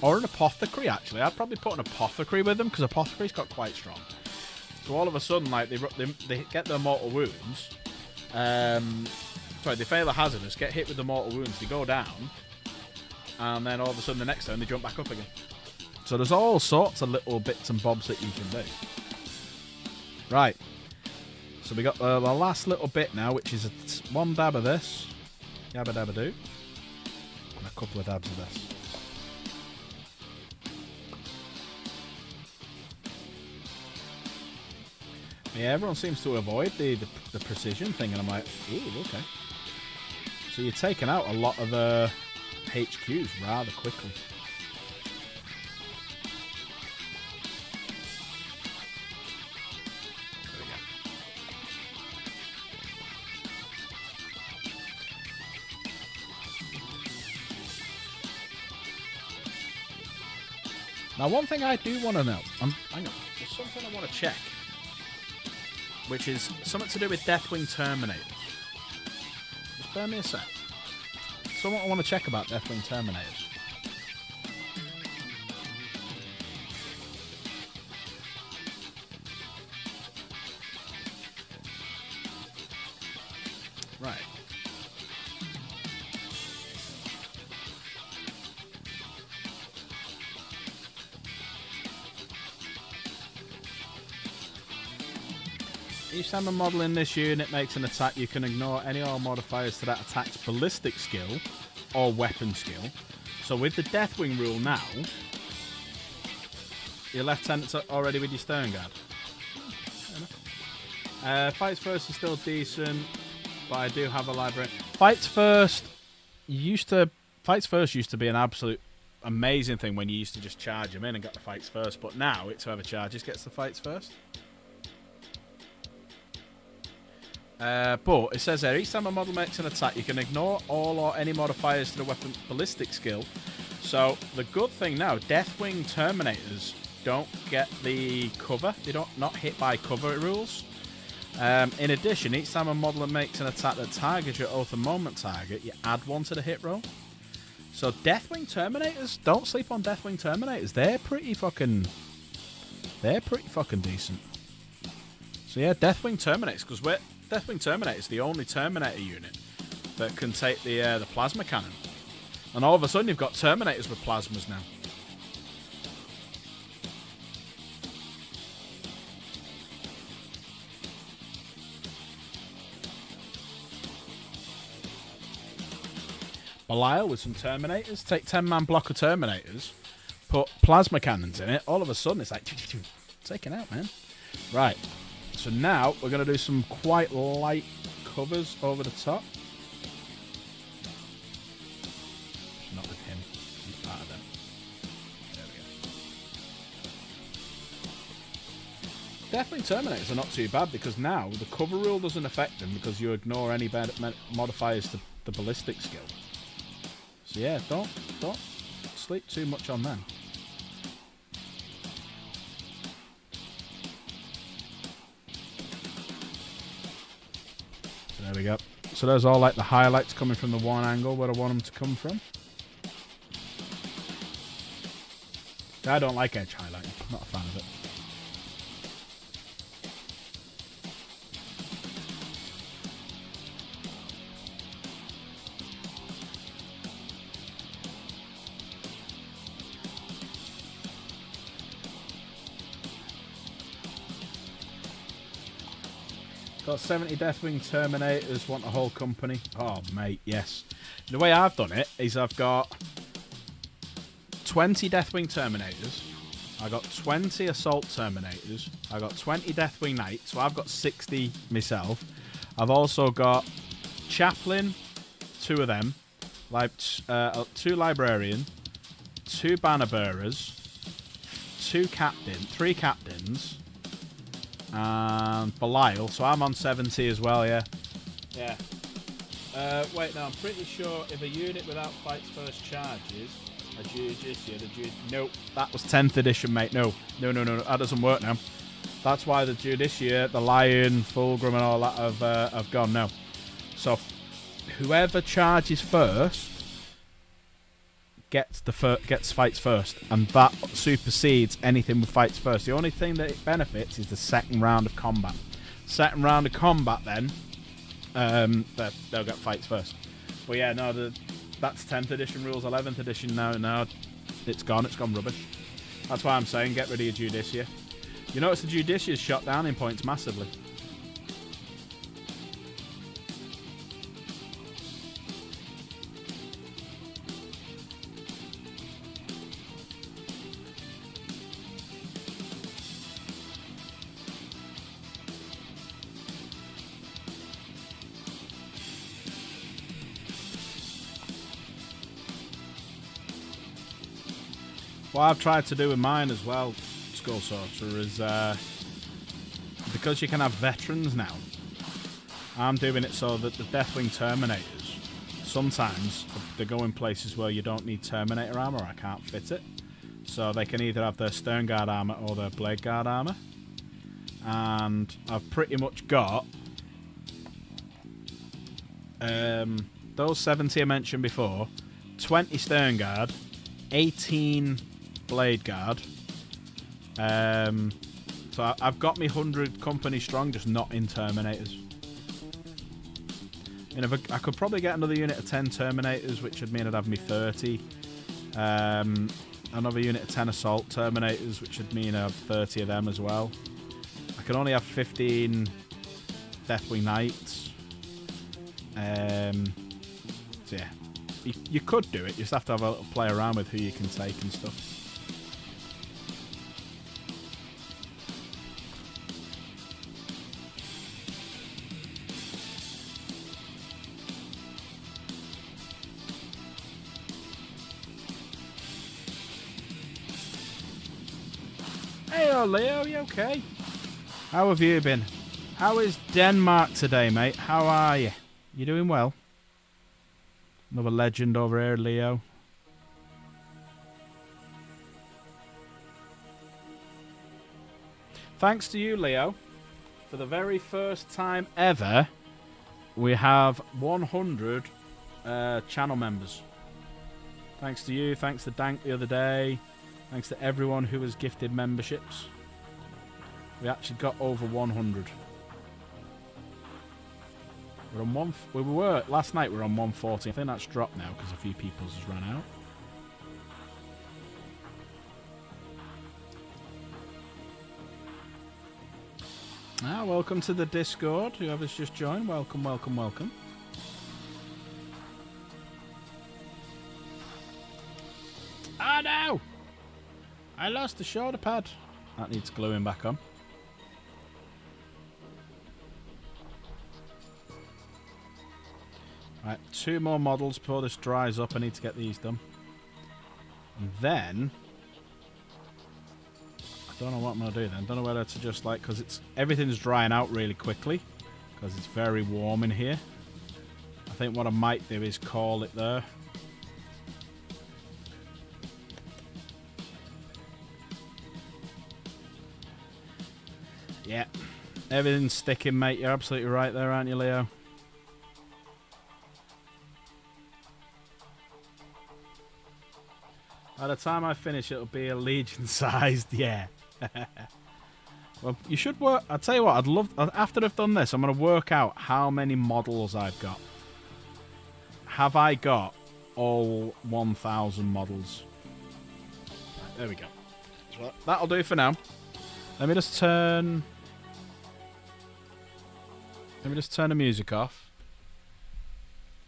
Or an Apothecary, actually. I'd probably put an Apothecary with them, because Apothecary's got quite strong. So all of a sudden, like, they get their mortal wounds. Sorry, they fail a hazardous, get hit with the mortal wounds, they go down, and then all of a sudden the next turn they jump back up again. So there's all sorts of little bits and bobs that you can do. Right. So we got the last little bit now, which is one dab of this. Yabba dabba do. And a couple of dabs of this. Yeah, everyone seems to avoid the precision thing, and I'm like, ooh, okay. So you're taking out a lot of HQs rather quickly. There we go. Now, one thing I do want to know, hang on, there's something I want to check, which is something to do with Deathwing Terminators. Just bear me a sec. Something I want to check about Deathwing Terminators. Right. Each time a model in this unit makes an attack, you can ignore any or modifiers to that attack's ballistic skill or weapon skill. So with the Deathwing rule now, your lieutenant's already with your Stern Guard. Fights First is still decent, but I do have a library. Fights First used to be an absolute amazing thing when you used to just charge them in and get the Fights First, but now it's whoever charges gets the Fights First. But it says there, each time a model makes an attack, you can ignore all or any modifiers to the weapon's ballistic skill. So the good thing now, Deathwing Terminators don't get the cover. They don't not hit by cover rules. In addition, each time a model makes an attack that targets your Oath of Moment target, you add one to the hit roll. So Deathwing Terminators, don't sleep on Deathwing Terminators. They're pretty fucking decent. So yeah, Deathwing Terminators, because Deathwing Terminator is the only Terminator unit that can take the plasma cannon. And all of a sudden you've got Terminators with plasmas now. Belial with some Terminators. Take 10-man block of Terminators. Put plasma cannons in it. All of a sudden it's like... Taken out, man. Right. So now we're going to do some quite light covers over the top. Not with him. He's part of them. There Deathwing Terminators are not too bad because now the cover rule doesn't affect them because you ignore any modifiers to the ballistic skill. So yeah, don't sleep too much on them. So there we go. So there's all like the highlights coming from the one angle where I want them to come from. I don't like edge highlighting. I'm not a fan of it. Got 70 Deathwing Terminators, want a whole company. Oh, mate, yes. The way I've done it is I've got 20 Deathwing Terminators. I got 20 Assault Terminators. I got 20 Deathwing Knights, so I've got 60 myself. I've also got Chaplain, 2 of them, like 2 Librarian, 2 Banner Bearers, 3 Captains, and Belial, so I'm on 70 as well, yeah. Yeah. Wait, no, I'm pretty sure if a unit without fights first charges, a Judicia, nope, that was 10th edition, mate. No, that doesn't work now. That's why the Judicia, the Lion, Fulgrim, and all that have gone now. So, whoever charges first gets fights first, and that supersedes anything with fights first. The only thing that it benefits is the second round of combat. Second round of combat, then they'll get fights first. But yeah, no, that's 10th edition rules. 11th edition now it's gone rubbish. That's why I'm saying get rid of your Judicia. You notice the Judicia's shot down in points massively. What I've tried to do with mine as well, Skull Sorcerer, is because you can have veterans now, I'm doing it so that the Deathwing Terminators, sometimes they go in places where you don't need Terminator armor, I can't fit it. So they can either have their Stern Guard armor or their Blade Guard armor. And I've pretty much got those 70 I mentioned before, 20 Stern Guard, 18 Blade Guard. So I've got me 100 company strong, just not in Terminators. And if I could probably get another unit of 10 Terminators, which would mean I'd have me 30. Another unit of 10 Assault Terminators, which would mean I have 30 of them as well. I can only have 15 Deathwing Knights. So yeah, you could do it. You just have to have a little play around with who you can take and stuff. Hey, Leo, you okay? How have you been? How is Denmark today, mate? How are you? You doing well? Another legend over here, Leo. Thanks to you, Leo. For the very first time ever, we have 100 channel members. Thanks to you, thanks to Dank the other day, thanks to everyone who has gifted memberships. We actually got over 100. We're on we were last night. We were on 140. I think that's dropped now because a few people's has run out. Welcome to the Discord. Whoever's just joined, welcome, welcome, welcome. Ah, no! I lost the shoulder pad. That needs gluing back on. Right, 2 more models before this dries up. I need to get these done. And then I Don't know what I'm going to do then. Don't know whether to just like... Because it's everything's drying out really quickly. Because it's very warm in here. I think what I might do is call it there. Yeah. Everything's sticking, mate. You're absolutely right there, aren't you, Leo? By the time I finish, it'll be a Legion-sized, yeah. Well, you should work... I'll tell you what, I'd love... After I've done this, I'm going to work out how many models I've got. Have I got all 1,000 models? Right, there we go. So that'll do for now. Let me just turn the music off.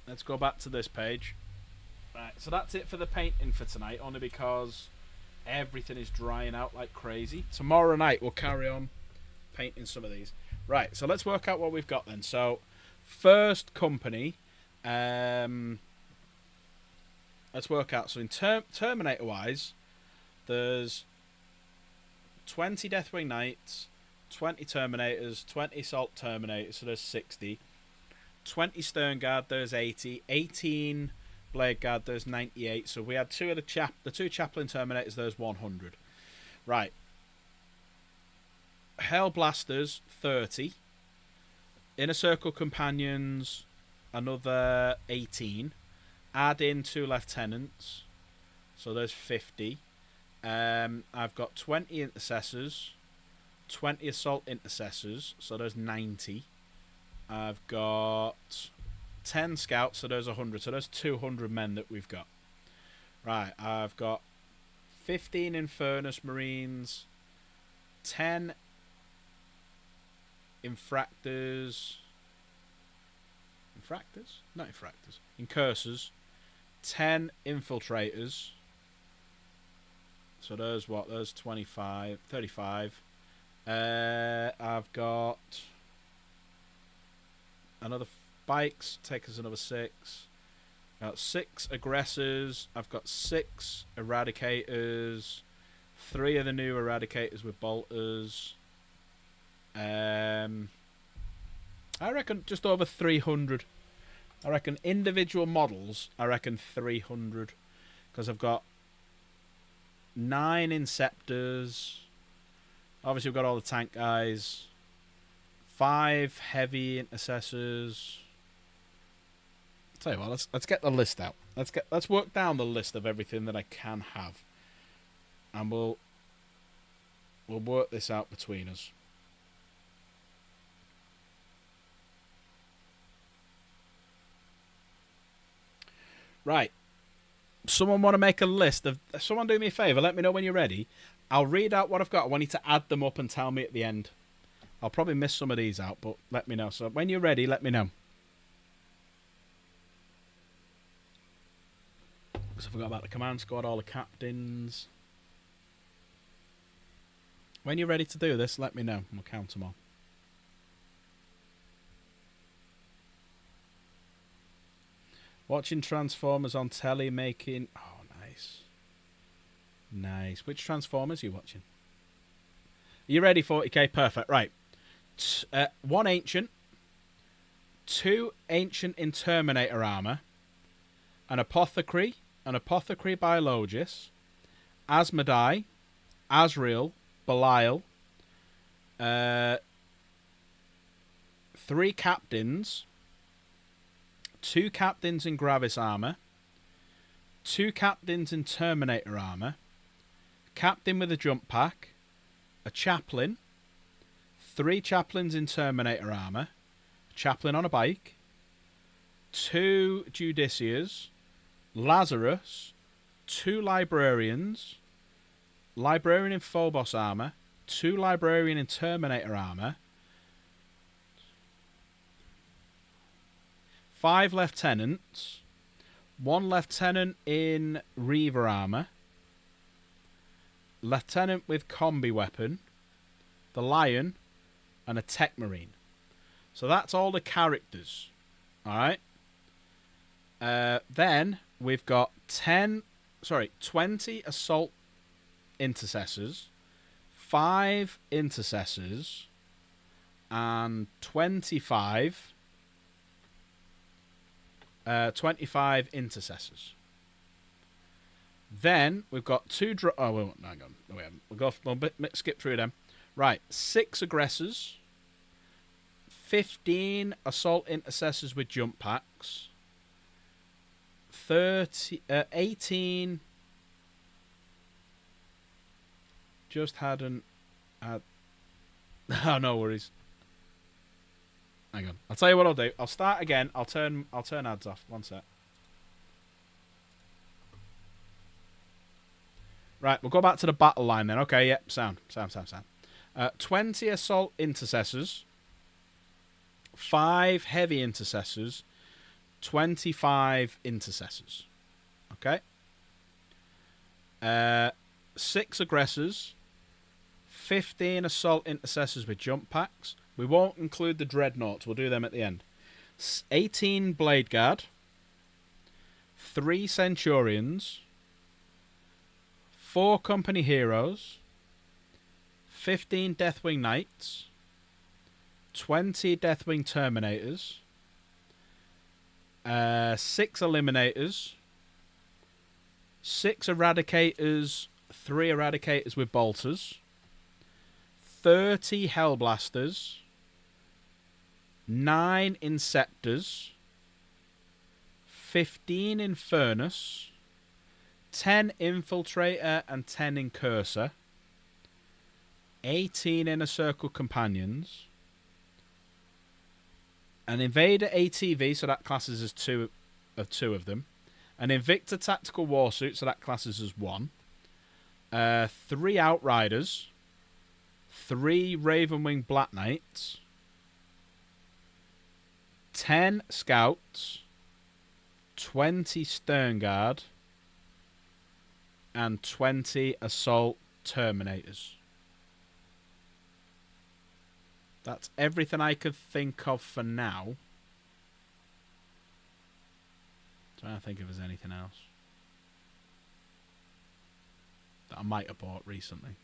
Let's go back to this page. Right, so that's it for the painting for tonight, only because everything is drying out like crazy. Tomorrow night we'll carry on painting some of these. Right, so let's work out what we've got then. So, first company, let's work out. So in Terminator-wise, there's 20 Deathwing Knights, 20 Terminators, 20 Assault Terminators, so there's 60. 20 Stern Guard, there's 80. 18 Blade Guard, there's 98. So we had two of the two Chaplain Terminators, there's 100. Right. Hellblasters, 30. Inner Circle Companions, another 18. Add in 2 Lieutenants, so there's 50. I've got 20 Intercessors, 20 Assault Intercessors, so there's 90. I've got 10 Scouts, so there's 100. So there's 200 men that we've got. Right, I've got 15 Infernus Marines, 10 Infractors. Infractors? Not Infractors. Incursors. 10 Infiltrators. So there's what? There's 25, 35. I've got another bikes, take us another 6. I've got 6 aggressors. I've got 6 eradicators. 3 of the new eradicators with bolters. I reckon just over 300. I reckon individual models, I reckon 300. Because I've got 9 Inceptors. Obviously, we've got all the tank guys. 5 heavy intercessors. I'll tell you what, let's get the list out. Let's work down the list of everything that I can have, and we'll work this out between us. Right. Someone want to make a list of... Someone do me a favour. Let me know when you're ready. I'll read out what I've got. I want you to add them up and tell me at the end. I'll probably miss some of these out, but let me know. So when you're ready, let me know. Because I forgot about the command squad, all the captains. When you're ready to do this, let me know. We'll count them all. Watching Transformers on telly, making... Oh, nice. Nice. Which Transformers are you watching? Are you ready, 40k? Perfect. Right. 1 Ancient. 2 Ancient in Terminator armor. An Apothecary. An Apothecary Biologist. Asmodai. Asriel. Belial. 3 Captains. 2 Captains in Gravis armor. 2 Captains in Terminator armor. Captain with a jump pack. A Chaplain. 3 Chaplains in Terminator armor. A Chaplain on a bike. 2 Judiciars. Lazarus. 2 Librarians. Librarian in Phobos armor. 2 Librarian in Terminator armor. 5 Lieutenants. 1 Lieutenant in Reaver armor. Lieutenant with combi weapon. The Lion. And a Tech Marine. So that's all the characters. Alright. Then we've got 20 Assault Intercessors. 5 intercessors and 25 intercessors. Then we've got 2 oh, well, hang on. No, we haven't. We'll skip through them. Right, 6 aggressors, 15 assault intercessors with jump packs, 18. Just hadn't had. Oh, no worries. Hang on. I'll tell you what I'll do. I'll start again. I'll turn ads off. One sec. Right, we'll go back to the battle line then. Okay, yep, sound. 20 assault intercessors, 5 heavy intercessors, 25 intercessors. Okay. 6 aggressors, 15 assault intercessors with jump packs. We won't include the dreadnoughts. We'll do them at the end. 18 blade guard, 3 centurions, 4 company heroes, 15 Deathwing Knights, 20 Deathwing Terminators, 6 Eliminators, 6 Eradicators, 3 Eradicators with Bolters, 30 Hellblasters, 9 Inceptors, 15 Infernus, 10 Infiltrator and 10 Incursor, 18 Inner Circle Companions, an Invader ATV, so that classes as 2 of them, an Invicta Tactical Warsuit, so that classes as 1, 3 Outriders, 3 Ravenwing Black Knights, 10 Scouts, 20 Stern Guard, and 20 Assault Terminators. That's everything I could think of for now. Trying to think if there's anything else that I might have bought recently.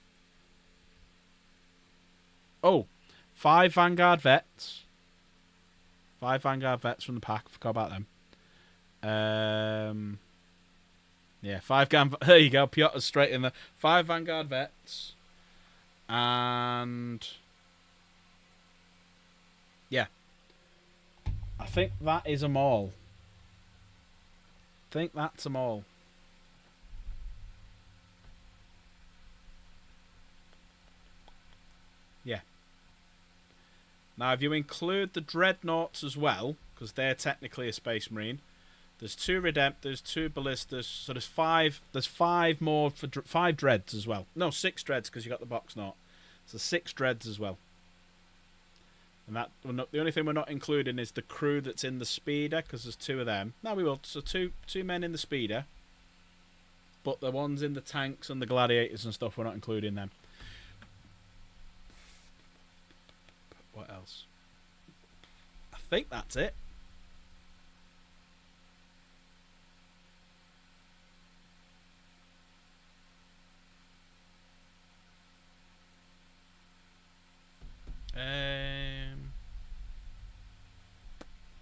Oh, 5 Vanguard Vets. 5 Vanguard Vets from the pack. I forgot about them. Yeah, 5 there you go. Piotr's straight in there. 5 Vanguard Vets. And yeah. I think that is them all. I think that's them all. Yeah. Now, if you include the Dreadnoughts as well, because they're technically a Space Marine, there's 2 Redemptors, 2 Ballistas, so there's 5. There's 5 more for 5 Dreads as well. No, 6 Dreads because you got the box knot. So 6 Dreads as well. And that the only thing we're not including is the crew that's in the speeder, because there's 2 of them. No, we will. So two men in the speeder, but the ones in the tanks and the gladiators and stuff, we're not including them. What else? I think that's it.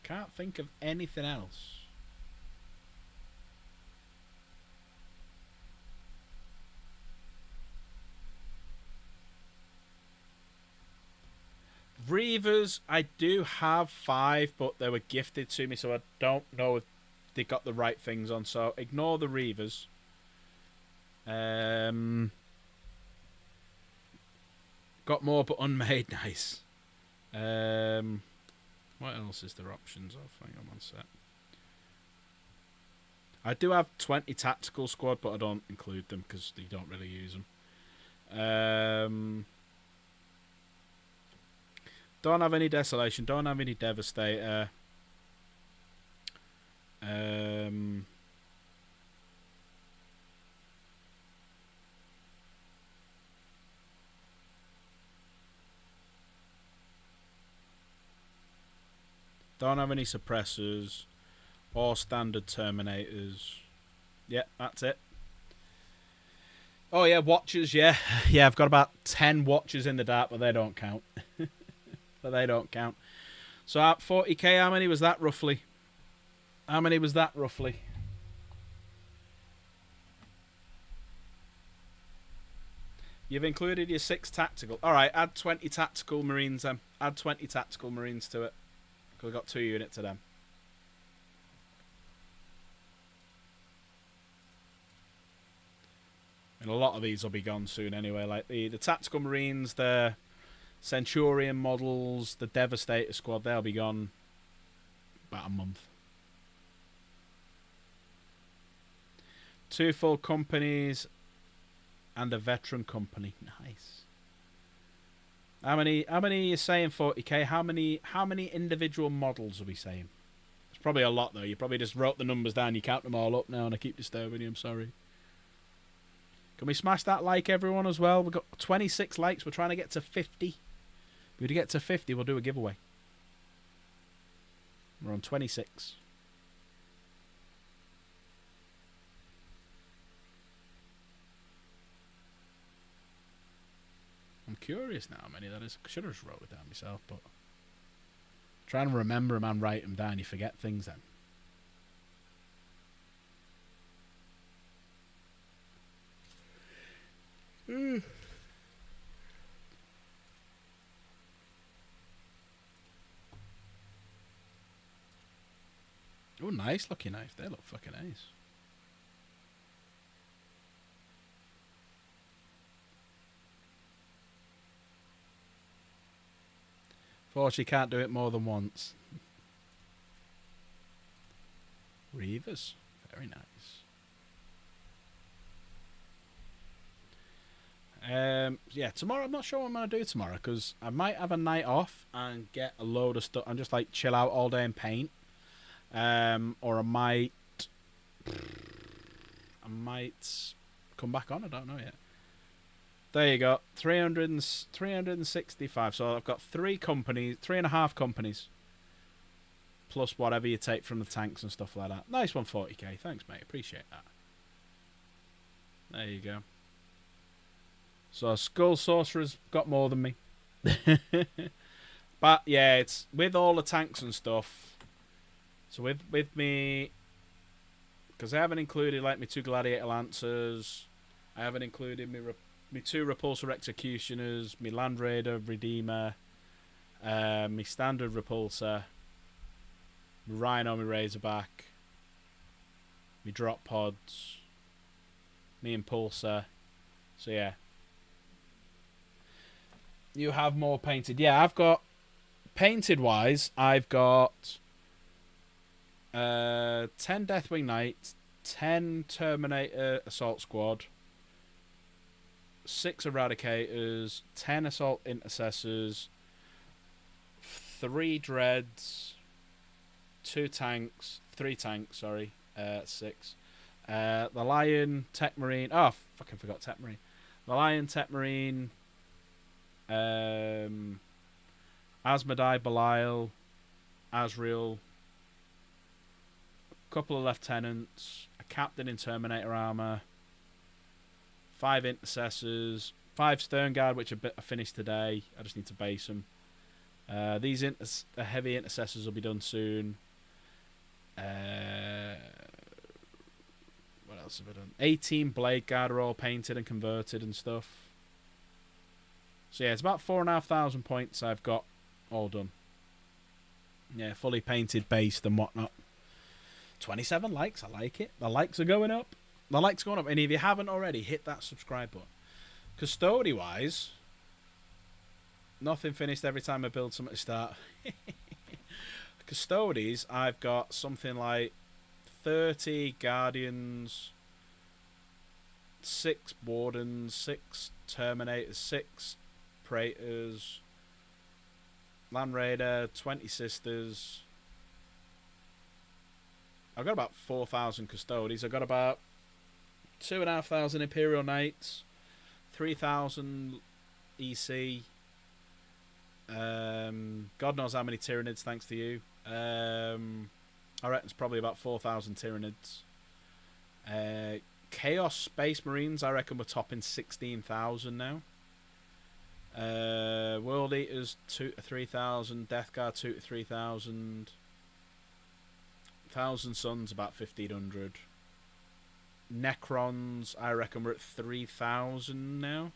Can't think of anything else. Reavers, I do have 5, but they were gifted to me, so I don't know if they got the right things on. So ignore the Reavers. Got more, but unmade. Nice. What else is there options of? Hang on one sec. I do have 20 tactical squad, but I don't include them because you don't really use them. Don't have any Desolation. Don't have any Devastator. Don't have any suppressors or standard terminators. Yep, that's it. Oh yeah, watchers. Yeah, yeah. I've got about 10 watchers in the dark, but they don't count. But they don't count. So at 40k, how many was that roughly? How many was that roughly? You've included your 6 tactical. All right, add 20 tactical marines then. Add 20 tactical marines to it. Because we've got 2 units of them. And a lot of these will be gone soon anyway. Like the tactical marines, the Centurion models, the Devastator squad, they'll be gone about a month. 2 full companies and a veteran company. Nice. How many are you saying 40k? How many individual models are we saying? It's probably a lot though. You probably just wrote the numbers down, you count them all up now, and I keep disturbing you, I'm sorry. Can we smash that like, everyone, as well? We've got 26 likes. We're trying to get to 50. If we get to 50, we'll do a giveaway. We're on 26. I'm curious now how many that is. I should have just wrote it down myself, but trying to remember them and write them down, you forget things then. Oh, nice looking knife. They look fucking nice. Fortunately, can't do it more than once. Reavers. Very nice. Yeah, tomorrow I'm not sure what I'm going to do tomorrow, because I might have a night off and get a load of stuff and just like chill out all day and paint. Or I might come back on. I don't know yet. There you go. 365. So I've got 3.5 companies. Plus whatever you take from the tanks and stuff like that. Nice one, 40k. Thanks, mate. Appreciate that. There you go. So Skull Sorcerer's got more than me. But yeah, it's with all the tanks and stuff. So with me, because I haven't included like my 2 Gladiator Lancers, I haven't included my 2 Repulsor Executioners, my Land Raider Redeemer, my Standard Repulsor, my Rhino, my Razorback, my Drop Pods, my Impulsor. So yeah. You have more painted. Yeah, I've got, painted wise, I've got 10 Deathwing Knights, 10 Terminator Assault Squad, 6 Eradicators, 10 Assault Intercessors, 3 Dreads, 3 tanks, 6. The Lion, Tech Marine. Oh, fucking forgot Tech Marine. The Lion, Tech Marine, Asmodai, Belial, Asriel, a couple of lieutenants, a captain in Terminator armor, 5 intercessors, 5 stern guard, which are finished today. I just need to base them. These heavy intercessors will be done soon. What else have I done? 18 blade guard are all painted and converted and stuff. So yeah, it's about 4,500 points I've got all done. Yeah, fully painted, based and whatnot. 27 likes, I like it. The likes are going up. The likes are going up. And if you haven't already, hit that subscribe button. Custody-wise, nothing finished every time I build something to start. Custodies, I've got something like 30 Guardians, 6 Wardens, 6 Terminators, 6 Praetors, Land Raider, 20 Sisters. I've got about 4,000 Custodies. I've got about 2,500 Imperial Knights, 3,000 EC. God knows how many Tyranids, thanks to you. I reckon it's probably about 4,000 Tyranids. Chaos Space Marines, I reckon we're topping 16,000 now. World Eaters 2 to 3,000. Death Guard 2 to 3,000. Thousand Suns about 1,500. Necrons, I reckon we're at 3,000 now.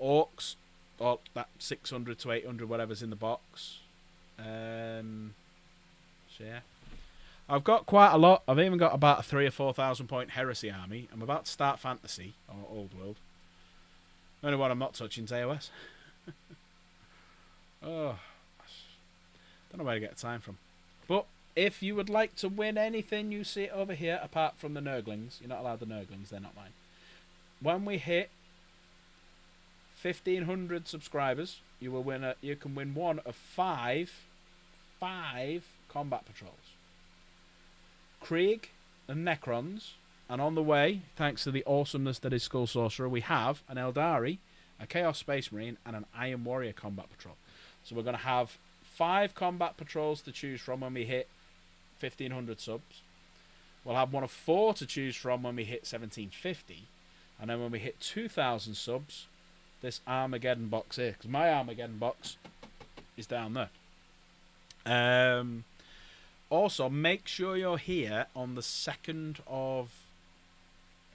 Orcs, that 600 to 800, whatever's in the box. So yeah, I've got quite a lot. I've even got about a 3,000 or 4,000 point Heresy army. I'm about to start Fantasy or Old World. Only one I'm not touching is AOS. Oh, don't know where to get time from. But if you would like to win anything you see over here, apart from the Nurglings, you're not allowed the Nurglings, they're not mine. When we hit 1,500 subscribers, you will win. You can win one of five combat patrols. Krieg and Necrons, and on the way, thanks to the awesomeness that is Skull Sorcerer, we have an Eldari, a Chaos Space Marine, and an Iron Warrior combat patrol. So we're going to have 5 combat patrols to choose from when we hit 1,500 subs. We'll have one of 4 to choose from when we hit 1,750, and then when we hit 2,000 subs, this Armageddon box here, because my Armageddon box is down there. Also, make sure you're here on the 2nd of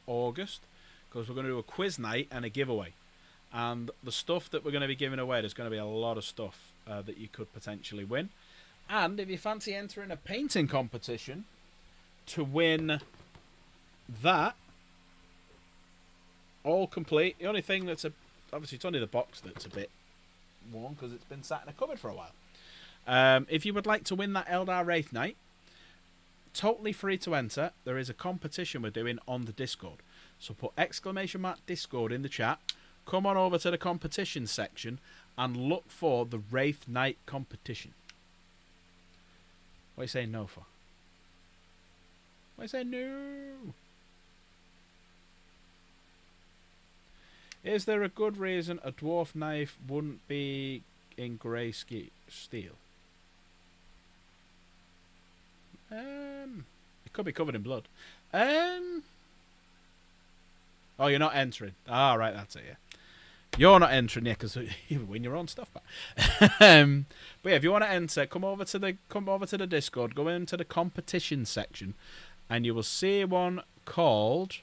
August, because we're going to do a quiz night and a giveaway. And the stuff that we're going to be giving away, there's going to be a lot of stuff that you could potentially win. And if you fancy entering a painting competition to win that, all complete. The only thing that's obviously it's only the box that's a bit worn because it's been sat in a cupboard for a while. If you would like to win that Eldar Wraith Knight, totally free to enter. There is a competition we're doing on the Discord. So put !Discord in the chat. Come on over to the competition section and look for the Wraith Knight competition. What are you saying no for? What are you saying no? Is there a good reason a dwarf knife wouldn't be in grey steel? It could be covered in blood. Oh, you're not entering. Ah, right, that's it, yeah. You're not entering, yeah, because you win your own stuff back. But yeah, if you want to enter, come over to the Discord, go into the competition section, and you will see one called...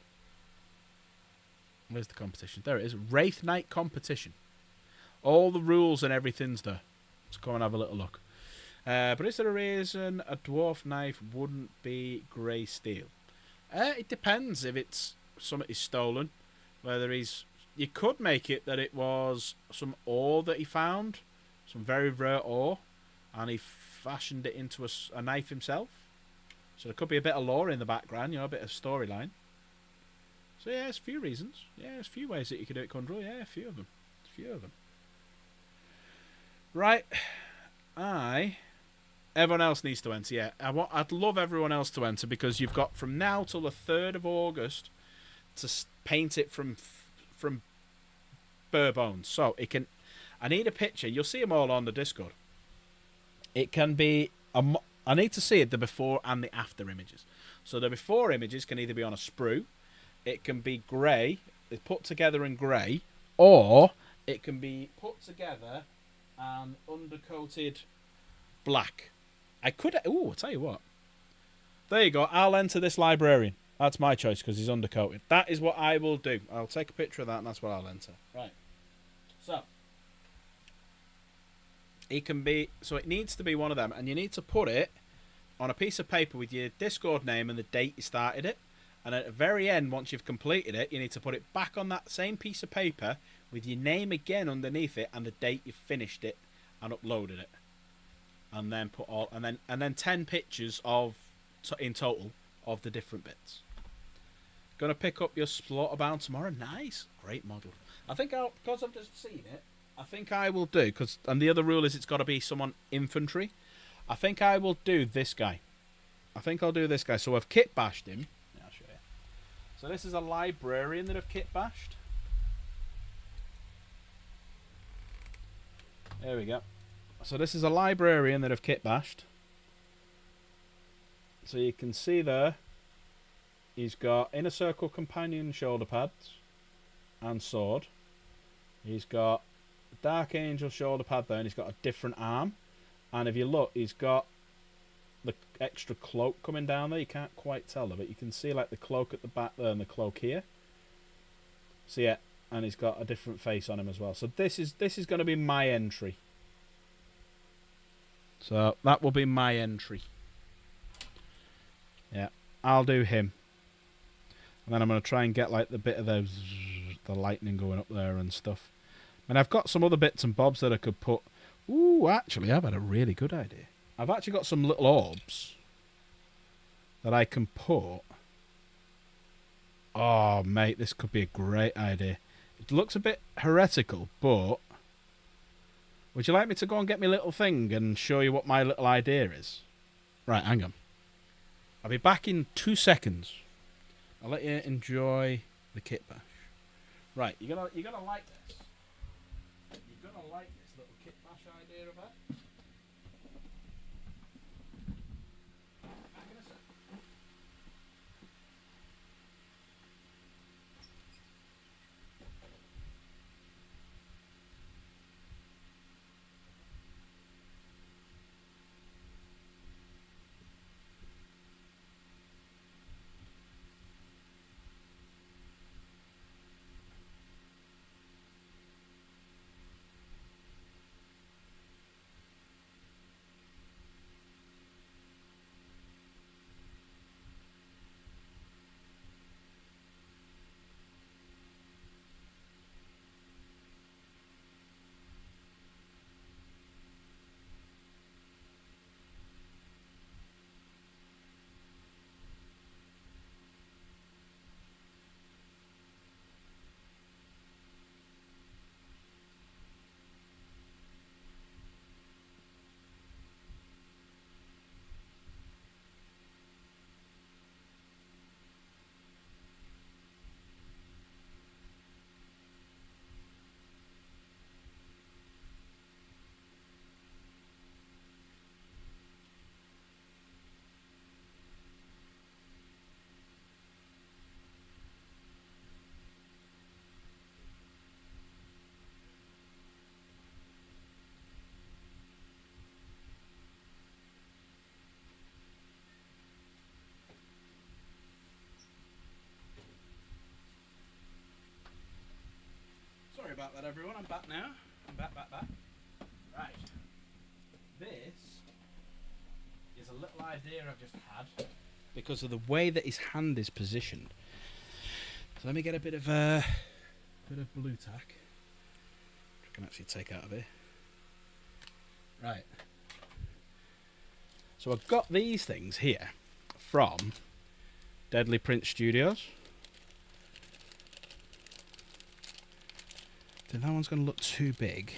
Where's the competition? There it is. Wraith Knight competition. All the rules and everything's there. Let's come and have a little look. But is there a reason a dwarf knife wouldn't be grey steel? It depends if it's something is stolen. Whether he's... You could make it that it was some ore that he found. Some very rare ore. And he fashioned it into a knife himself. So there could be a bit of lore in the background. You know, a bit of storyline. So yeah, there's a few reasons. Yeah, there's a few ways that you could do it, Condrel. Yeah, a few of them. Right. Everyone else needs to enter, yeah. I'd love everyone else to enter because you've got from now till the 3rd of August to paint it from bare bones. So it can... I need a picture. You'll see them all on the Discord. It can be... I need to see it, the before and the after images. So the before images can either be on a sprue, it can be grey, it's put together in grey, or it can be put together and undercoated black. I could... Ooh, I'll tell you what. There you go. I'll enter this librarian. That's my choice because he's undercoated. That is what I will do. I'll take a picture of that and that's what I'll enter. Right. So. It can be... So it needs to be one of them. And you need to put it on a piece of paper with your Discord name and the date you started it. And at the very end, once you've completed it, you need to put it back on that same piece of paper with your name again underneath it and the date you finished it and uploaded it. And then put all... And then 10 pictures of... in total of the different bits. Gonna pick up your Slaughterbound tomorrow. Nice. Great model. I think because I've just seen it, I think I will do, and the other rule is it's got to be someone infantry. I think I will do this guy. I think I'll do this guy. So I've kit bashed him. Yeah, I'll show you. So this is a librarian that I've kit bashed. There we go. So this is a librarian that I've kit bashed. So you can see there, He's got inner circle companion shoulder pads and sword. He's got Dark Angel shoulder pad there, and he's got a different arm. And if you look, he's got the extra cloak coming down there. You can't quite tell though, but you can see like the cloak at the back there and the cloak here. So yeah, and he's got a different face on him as well. So this is going to be my entry. So that will be my entry. Yeah, I'll do him. And then I'm going to try and get like the bit of the lightning going up there and stuff. And I've got some other bits and bobs that I could put. Ooh, actually, I've had a really good idea. I've actually got some little orbs that I can put. Oh, mate, this could be a great idea. It looks a bit heretical, but would you like me to go and get my little thing and show you what my little idea is? Right, hang on. I'll be back in 2 seconds. I'll let you enjoy the kit bash. Right, you're gonna like this. You're gonna like this little kit bash idea of it. Back in a sec. Sorry about that, everyone. I'm back now. I'm back. Right. This is a little idea I've just had because of the way that his hand is positioned. So let me get a bit of blue tack. I can actually take out of here. Right. So I've got these things here from Deadly Prince Studios. Then that one's going to look too big.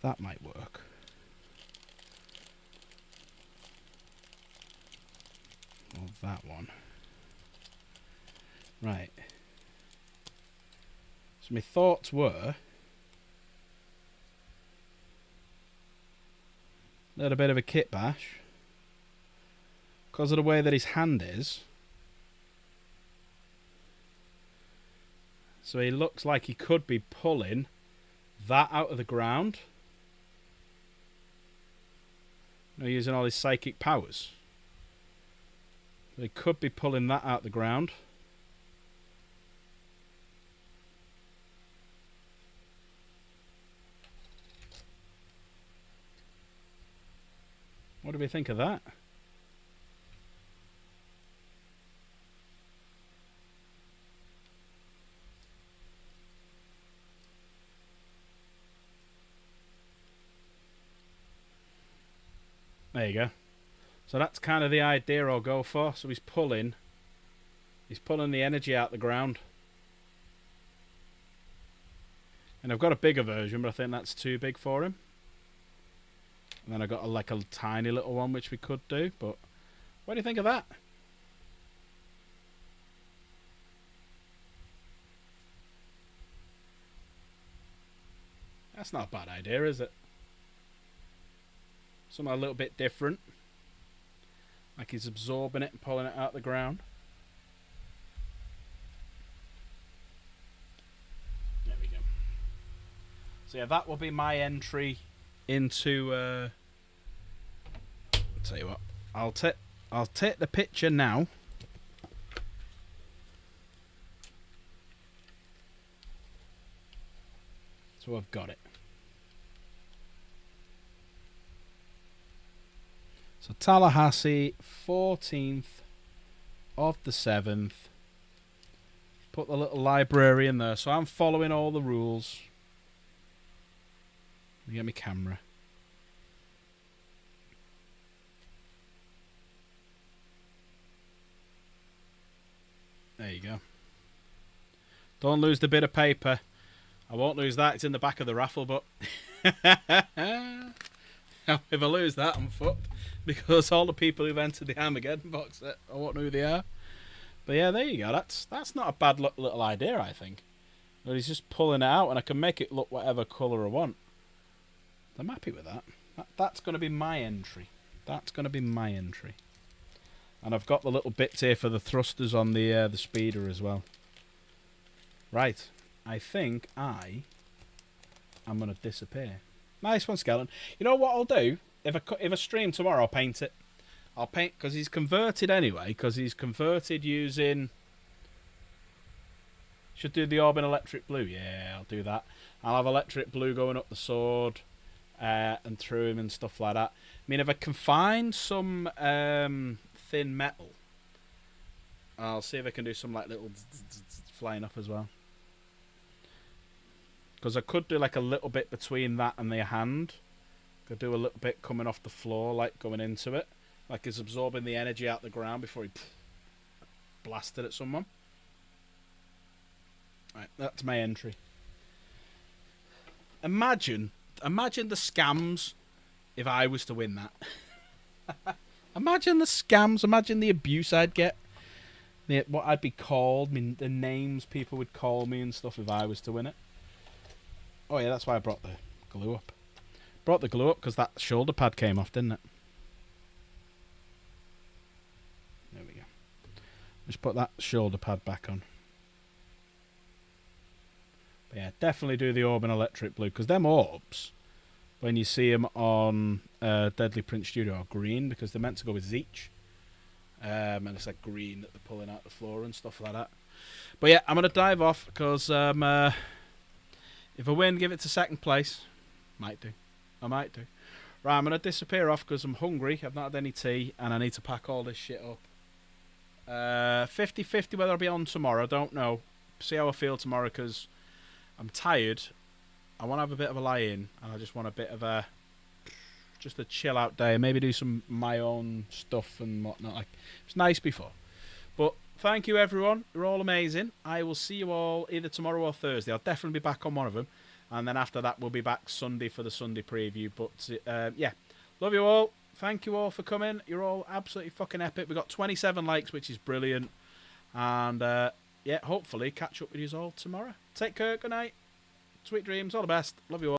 That might work. Or that one. Right. So my thoughts were that a bit of a kit bash. Because of the way that his hand is. So he looks like he could be pulling that out of the ground. You know, using all his psychic powers. So he could be pulling that out of the ground. What do we think of that? There you go. So that's kind of the idea I'll go for. So he's pulling the energy out the ground. And I've got a bigger version, but I think that's too big for him. And then I've got like a tiny little one which we could do, but what do you think of that? That's not a bad idea, is it? Something a little bit different. Like he's absorbing it and pulling it out of the ground. There we go. So yeah, that will be my entry into... I'll tell you what. I'll take the picture now. So I've got it. So Tallahassee, 14th of the 7th. Put the little library in there. So I'm following all the rules. Let me get my camera. There you go. Don't lose the bit of paper. I won't lose that. It's in the back of the raffle, but if I lose that, I'm fucked. Because all the people who've entered the Armageddon box set, I won't know who they are. But yeah, there you go. That's not a bad little idea, I think. But he's just pulling it out, and I can make it look whatever colour I want. I'm happy with that. That's going to be my entry. That's going to be my entry. And I've got the little bits here for the thrusters on the speeder as well. Right. I think I'm going to disappear. Nice one, Skeleton. You know what I'll do? If I stream tomorrow, I'll paint it. I'll paint, because he's converted anyway, because he's converted using... Should do the Orb in electric blue. Yeah, I'll do that. I'll have electric blue going up the sword and through him and stuff like that. I mean, if I can find some thin metal, I'll see if I can do some like little flying up as well. Because I could do like a little bit between that and the hand. Could do a little bit coming off the floor, like going into it. Like he's absorbing the energy out the ground before he blasted at someone. Right, that's my entry. Imagine the scams if I was to win that. Imagine the scams, imagine the abuse I'd get. What I'd be called, the names people would call me and stuff if I was to win it. Oh yeah, that's why I brought the glue up. Brought the glue up because that shoulder pad came off, didn't it? There we go. Just put that shoulder pad back on. But yeah, definitely do the orb in electric blue, because them orbs, when you see them on Deadly Prince Studio, are green, because they're meant to go with Zeech. And it's like green that they're pulling out the floor and stuff like that. But yeah, I'm going to dive off, because if I win, give it to second place. Might do. I might do. Right, I'm going to disappear off because I'm hungry. I've not had any tea, and I need to pack all this shit up. 50-50 whether I'll be on tomorrow. I don't know. See how I feel tomorrow, because I'm tired. I want to have a bit of a lie-in, and I just want a bit of a... just a chill-out day. Maybe do some my own stuff and whatnot. Like, it was nice before. But thank you, everyone. You're all amazing. I will see you all either tomorrow or Thursday. I'll definitely be back on one of them. And then after that, we'll be back Sunday for the Sunday preview. But, yeah, love you all. Thank you all for coming. You're all absolutely fucking epic. We got 27 likes, which is brilliant. And, yeah, hopefully catch up with you all tomorrow. Take care. Good night. Sweet dreams. All the best. Love you all.